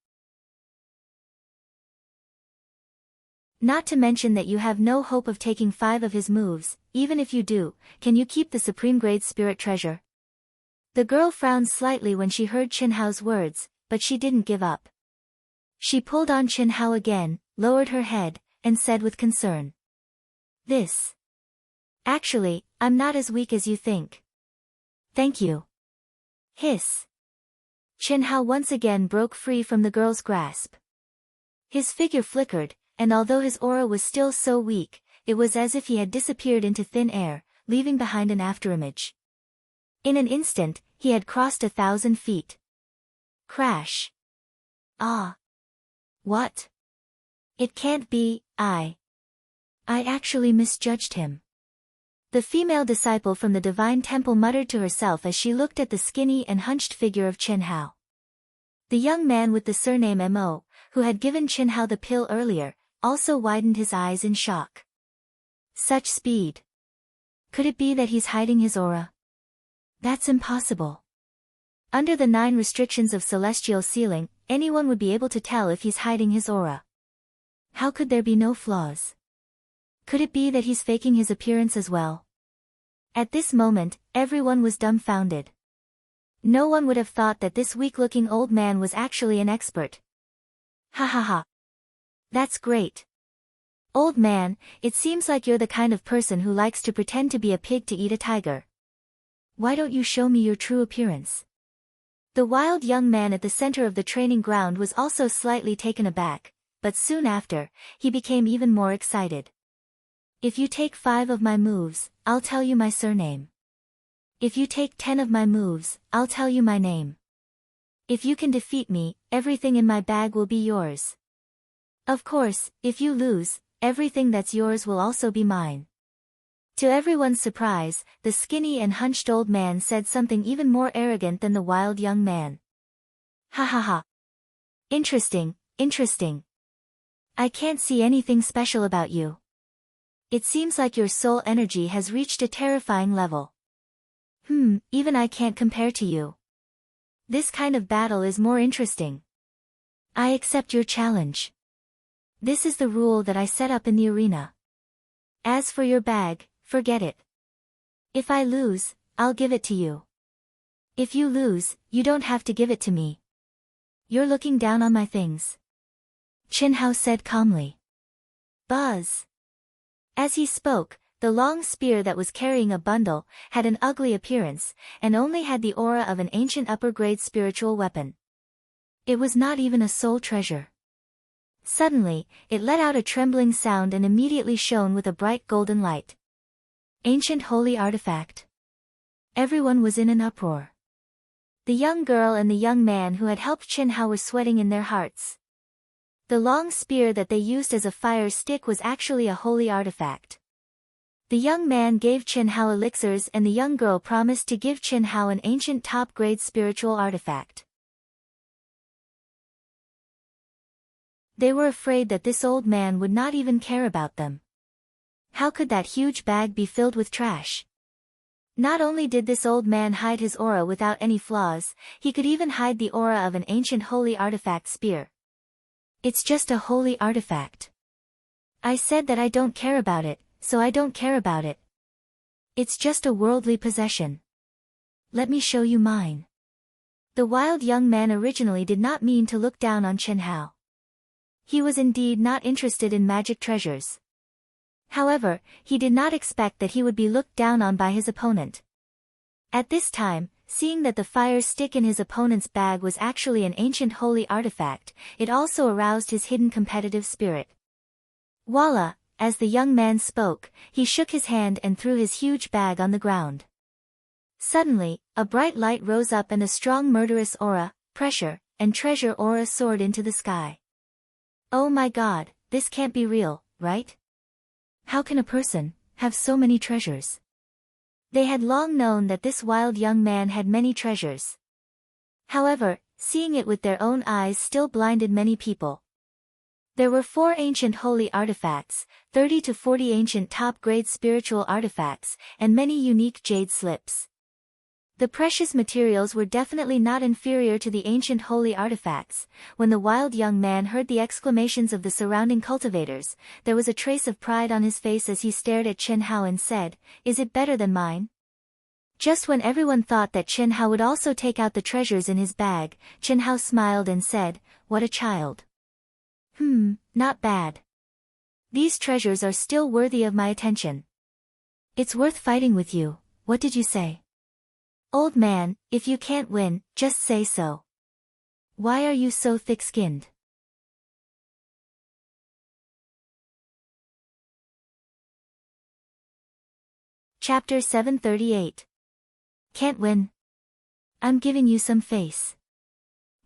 Not to mention that you have no hope of taking 5 of his moves, even if you do, can you keep the supreme-grade spirit treasure? The girl frowned slightly when she heard Qinhao's words, but she didn't give up. She pulled on Qinhao again, lowered her head, and said with concern. Actually, I'm not as weak as you think. Thank you. Hiss. Qinhao once again broke free from the girl's grasp. His figure flickered, and although his aura was still so weak, it was as if he had disappeared into thin air, leaving behind an afterimage. In an instant, he had crossed 1,000 feet. Crash. Ah. What? It can't be, I actually misjudged him. The female disciple from the divine temple muttered to herself as she looked at the skinny and hunched figure of Qinhao. The young man with the surname Mo, who had given Qinhao the pill earlier, also widened his eyes in shock. Such speed. Could it be that he's hiding his aura? That's impossible. Under the 9 restrictions of celestial sealing, anyone would be able to tell if he's hiding his aura. How could there be no flaws? Could it be that he's faking his appearance as well? At this moment, everyone was dumbfounded. No one would have thought that this weak-looking old man was actually an expert. Ha ha ha. That's great. Old man, it seems like you're the kind of person who likes to pretend to be a pig to eat a tiger. Why don't you show me your true appearance? The wild young man at the center of the training ground was also slightly taken aback, but soon after, he became even more excited. If you take 5 of my moves, I'll tell you my surname. If you take 10 of my moves, I'll tell you my name. If you can defeat me, everything in my bag will be yours. Of course, if you lose, everything that's yours will also be mine. To everyone's surprise, the skinny and hunched old man said something even more arrogant than the wild young man. Ha ha ha. Interesting, interesting. I can't see anything special about you. It seems like your soul energy has reached a terrifying level. Even I can't compare to you. This kind of battle is more interesting. I accept your challenge. This is the rule that I set up in the arena. As for your bag, forget it. If I lose, I'll give it to you. If you lose, you don't have to give it to me. You're looking down on my things. Chin-Hao said calmly. Buzz. As he spoke, the long spear that was carrying a bundle had an ugly appearance, and only had the aura of an ancient upper-grade spiritual weapon. It was not even a soul treasure. Suddenly, it let out a trembling sound and immediately shone with a bright golden light. Ancient holy artifact. Everyone was in an uproar. The young girl and the young man who had helped Chin-Hao were sweating in their hearts. The long spear that they used as a fire stick was actually a holy artifact. The young man gave Chin-Hao elixirs and the young girl promised to give Chin-Hao an ancient top-grade spiritual artifact. They were afraid that this old man would not even care about them. How could that huge bag be filled with trash? Not only did this old man hide his aura without any flaws, he could even hide the aura of an ancient holy artifact spear. It's just a holy artifact. I said that I don't care about it, so I don't care about it. It's just a worldly possession. Let me show you mine. The wild young man originally did not mean to look down on Chin-Hao. He was indeed not interested in magic treasures. However, he did not expect that he would be looked down on by his opponent. At this time, seeing that the fire stick in his opponent's bag was actually an ancient holy artifact, it also aroused his hidden competitive spirit. Voila! As the young man spoke, he shook his hand and threw his huge bag on the ground. Suddenly, a bright light rose up and a strong murderous aura, pressure, and treasure aura soared into the sky. Oh my god, this can't be real, right? How can a person have so many treasures? They had long known that this wild young man had many treasures. However, seeing it with their own eyes still blinded many people. There were 4 ancient holy artifacts, 30 to 40 ancient top-grade spiritual artifacts, and many unique jade slips. The precious materials were definitely not inferior to the ancient holy artifacts. When the wild young man heard the exclamations of the surrounding cultivators, there was a trace of pride on his face as he stared at Chin-Hao and said, "Is it better than mine?" Just when everyone thought that Chin-Hao would also take out the treasures in his bag, Chin-Hao smiled and said, "What a child. Not bad. These treasures are still worthy of my attention. It's worth fighting with you, what did you say? Old man, if you can't win, just say so. Why are you so thick-skinned?" Chapter 738. Can't win? I'm giving you some face.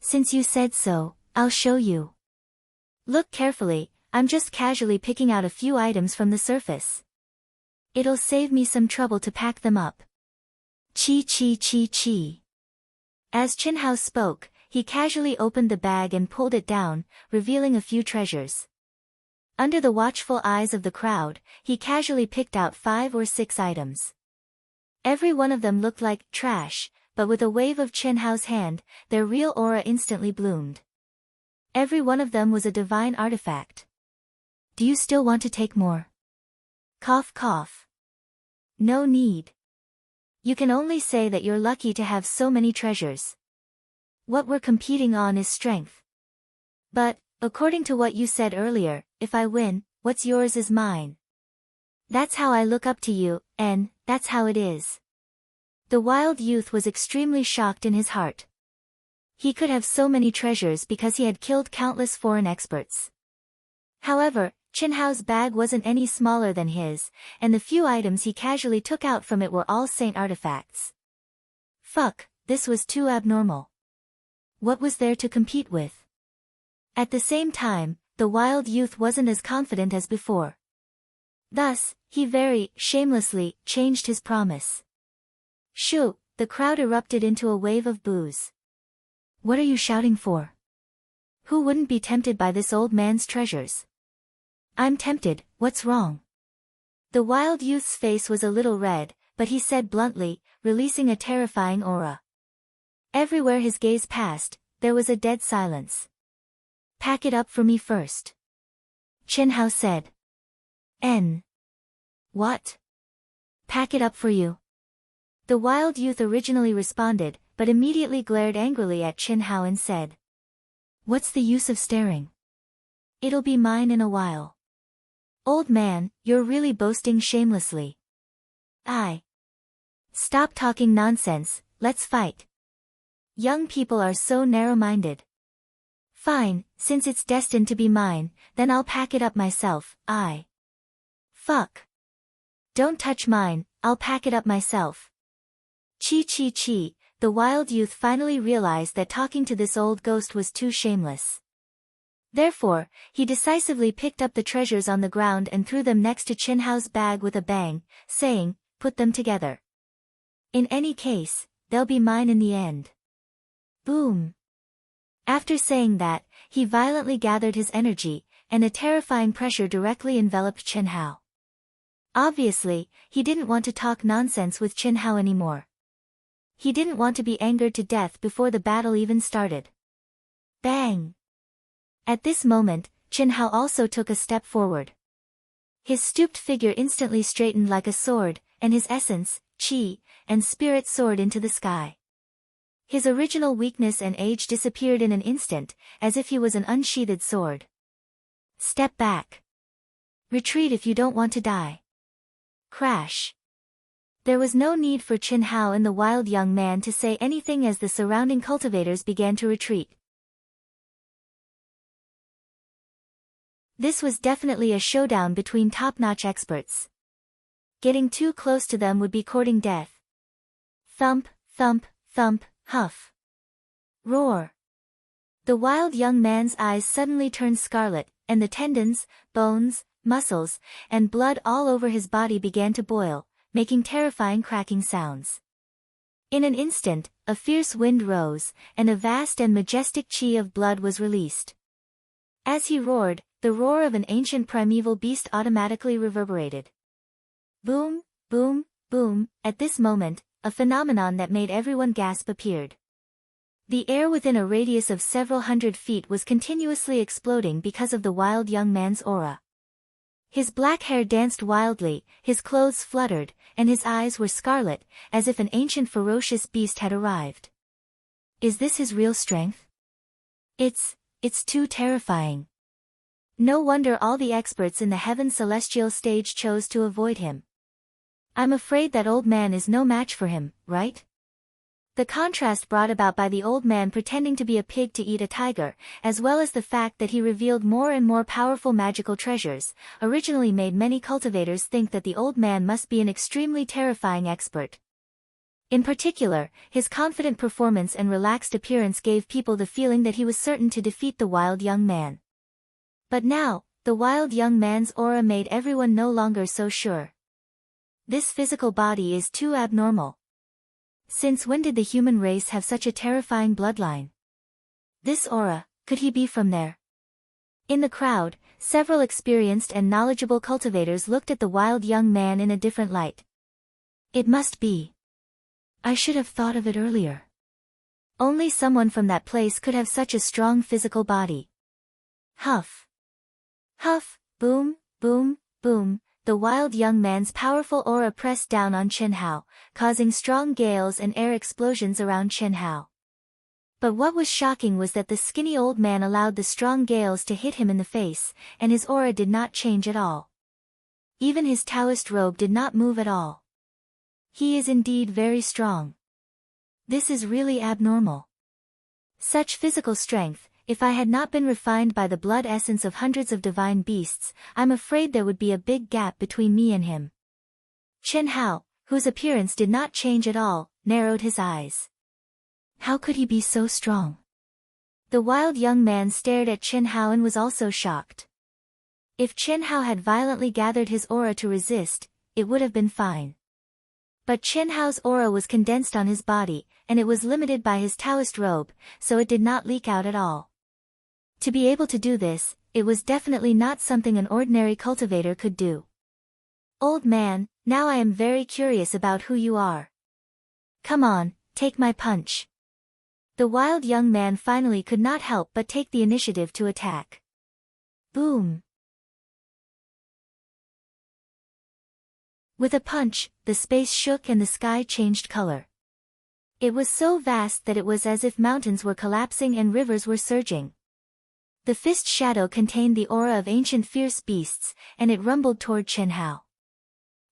Since you said so, I'll show you. Look carefully, I'm just casually picking out a few items from the surface. It'll save me some trouble to pack them up. Chi chi chi chi. As Chin-Hao spoke, he casually opened the bag and pulled it down, revealing a few treasures. Under the watchful eyes of the crowd, he casually picked out 5 or 6 items. Every one of them looked like trash, but with a wave of Chin-Hao's hand, their real aura instantly bloomed. Every one of them was a divine artifact. Do you still want to take more? Cough cough. No need. You can only say that you're lucky to have so many treasures. What we're competing on is strength. But, according to what you said earlier, if I win, what's yours is mine. That's how I look up to you, and that's how it is. The wild youth was extremely shocked in his heart. He could have so many treasures because he had killed countless foreign experts. However, Chin-Hao's bag wasn't any smaller than his, and the few items he casually took out from it were all saint artifacts. Fuck, this was too abnormal. What was there to compete with? At the same time, the wild youth wasn't as confident as before. Thus, he very shamelessly changed his promise. Shoo! The crowd erupted into a wave of boos. What are you shouting for? Who wouldn't be tempted by this old man's treasures? I'm tempted, what's wrong? The wild youth's face was a little red, but he said bluntly, releasing a terrifying aura. Everywhere his gaze passed, there was a dead silence. Pack it up for me first. Chen Hao said. What? Pack it up for you? The wild youth originally responded, but immediately glared angrily at Chen Hao and said. What's the use of staring? It'll be mine in a while. Old man, you're really boasting shamelessly. Stop talking nonsense, let's fight. Young people are so narrow-minded. Fine, since it's destined to be mine, then I'll pack it up myself. Fuck. Don't touch mine, I'll pack it up myself. Chi. The wild youth finally realized that talking to this old ghost was too shameless. Therefore, he decisively picked up the treasures on the ground and threw them next to Chen Hao's bag with a bang, saying, put them together. In any case, they'll be mine in the end. Boom. After saying that, he violently gathered his energy, and a terrifying pressure directly enveloped Chen Hao. Obviously, he didn't want to talk nonsense with Chen Hao anymore. He didn't want to be angered to death before the battle even started. Bang! At this moment, Chen Hao also took a step forward. His stooped figure instantly straightened like a sword, and his essence, qi, and spirit soared into the sky. His original weakness and age disappeared in an instant, as if he was an unsheathed sword. Step back. Retreat if you don't want to die. Crash. There was no need for Chen Hao and the wild young man to say anything as the surrounding cultivators began to retreat. This was definitely a showdown between top-notch experts. Getting too close to them would be courting death. Thump, thump, thump, huff. Roar. The wild young man's eyes suddenly turned scarlet, and the tendons, bones, muscles, and blood all over his body began to boil, making terrifying cracking sounds. In an instant, a fierce wind rose, and a vast and majestic chi of blood was released. As he roared, the roar of an ancient primeval beast automatically reverberated. Boom, boom, boom. At this moment, a phenomenon that made everyone gasp appeared. The air within a radius of several hundred feet was continuously exploding because of the wild young man's aura. His black hair danced wildly, his clothes fluttered, and his eyes were scarlet, as if an ancient ferocious beast had arrived. Is this his real strength? It's too terrifying. No wonder all the experts in the heaven celestial stage chose to avoid him. I'm afraid that old man is no match for him, right? The contrast brought about by the old man pretending to be a pig to eat a tiger, as well as the fact that he revealed more and more powerful magical treasures, originally made many cultivators think that the old man must be an extremely terrifying expert. In particular, his confident performance and relaxed appearance gave people the feeling that he was certain to defeat the wild young man. But now, the wild young man's aura made everyone no longer so sure. This physical body is too abnormal. Since when did the human race have such a terrifying bloodline? This aura, could he be from there? In the crowd, several experienced and knowledgeable cultivators looked at the wild young man in a different light. It must be. I should have thought of it earlier. Only someone from that place could have such a strong physical body. Huff. Huff, boom, boom, boom. The wild young man's powerful aura pressed down on Chen Hao, causing strong gales and air explosions around Chen Hao. But what was shocking was that the skinny old man allowed the strong gales to hit him in the face, and his aura did not change at all. Even his Taoist robe did not move at all. He is indeed very strong. This is really abnormal. Such physical strength, if I had not been refined by the blood essence of hundreds of divine beasts, I'm afraid there would be a big gap between me and him. Chen Hao, whose appearance did not change at all, narrowed his eyes. How could he be so strong? The wild young man stared at Chen Hao and was also shocked. If Chen Hao had violently gathered his aura to resist, it would have been fine. But Chen Hao's aura was condensed on his body, and it was limited by his Taoist robe, so it did not leak out at all. To be able to do this, it was definitely not something an ordinary cultivator could do. Old man, now I am very curious about who you are. Come on, take my punch. The wild young man finally could not help but take the initiative to attack. Boom! With a punch, the space shook and the sky changed color. It was so vast that it was as if mountains were collapsing and rivers were surging. The fist shadow contained the aura of ancient fierce beasts, and it rumbled toward Chen Hao.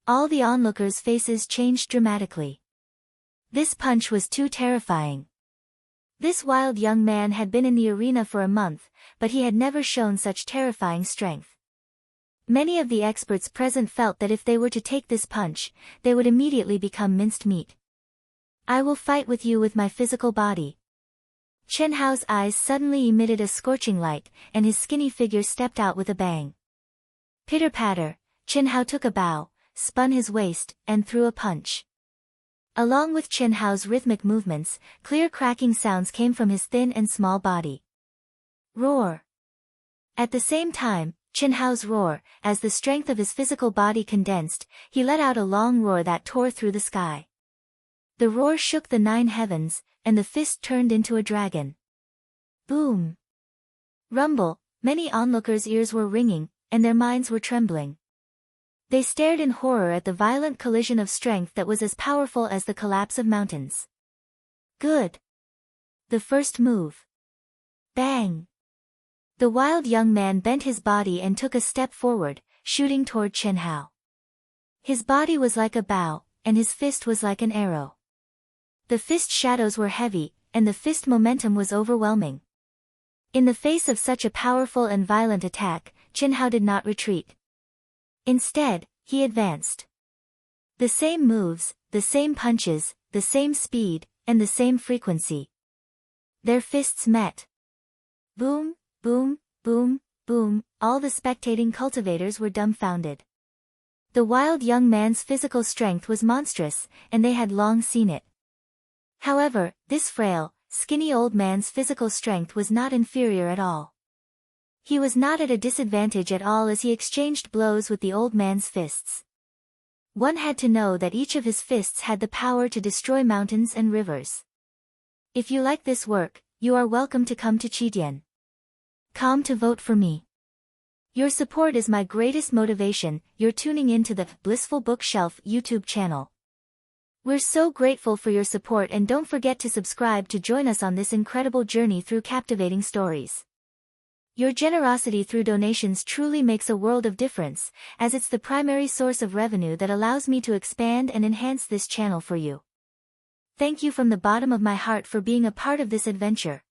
All the onlookers' faces changed dramatically. This punch was too terrifying. This wild young man had been in the arena for a month, but he had never shown such terrifying strength. Many of the experts present felt that if they were to take this punch, they would immediately become minced meat. I will fight with you with my physical body. Chen Hao's eyes suddenly emitted a scorching light, and his skinny figure stepped out with a bang. Pitter-patter, Chen Hao took a bow, spun his waist, and threw a punch. Along with Chen Hao's rhythmic movements, clear cracking sounds came from his thin and small body. Roar! At the same time, Chen Hao's roar, as the strength of his physical body condensed, he let out a long roar that tore through the sky. The roar shook the 9 heavens, and the fist turned into a dragon. Boom! Rumble, many onlookers' ears were ringing, and their minds were trembling. They stared in horror at the violent collision of strength that was as powerful as the collapse of mountains. Good! The first move. Bang! The wild young man bent his body and took a step forward, shooting toward Chen Hao. His body was like a bow, and his fist was like an arrow. The fist shadows were heavy, and the fist momentum was overwhelming. In the face of such a powerful and violent attack, Chen Hao did not retreat. Instead, he advanced. The same moves, the same punches, the same speed, and the same frequency. Their fists met. Boom! Boom, boom, boom, all the spectating cultivators were dumbfounded. The wild young man's physical strength was monstrous, and they had long seen it. However, this frail, skinny old man's physical strength was not inferior at all. He was not at a disadvantage at all as he exchanged blows with the old man's fists. One had to know that each of his fists had the power to destroy mountains and rivers. If you like this work, you are welcome to come to Chidian. Come to vote for me. Your support is my greatest motivation. You're tuning in to the Blissful Bookshelf YouTube channel. We're so grateful for your support, and don't forget to subscribe to join us on this incredible journey through captivating stories. Your generosity through donations truly makes a world of difference, as it's the primary source of revenue that allows me to expand and enhance this channel for you. Thank you from the bottom of my heart for being a part of this adventure.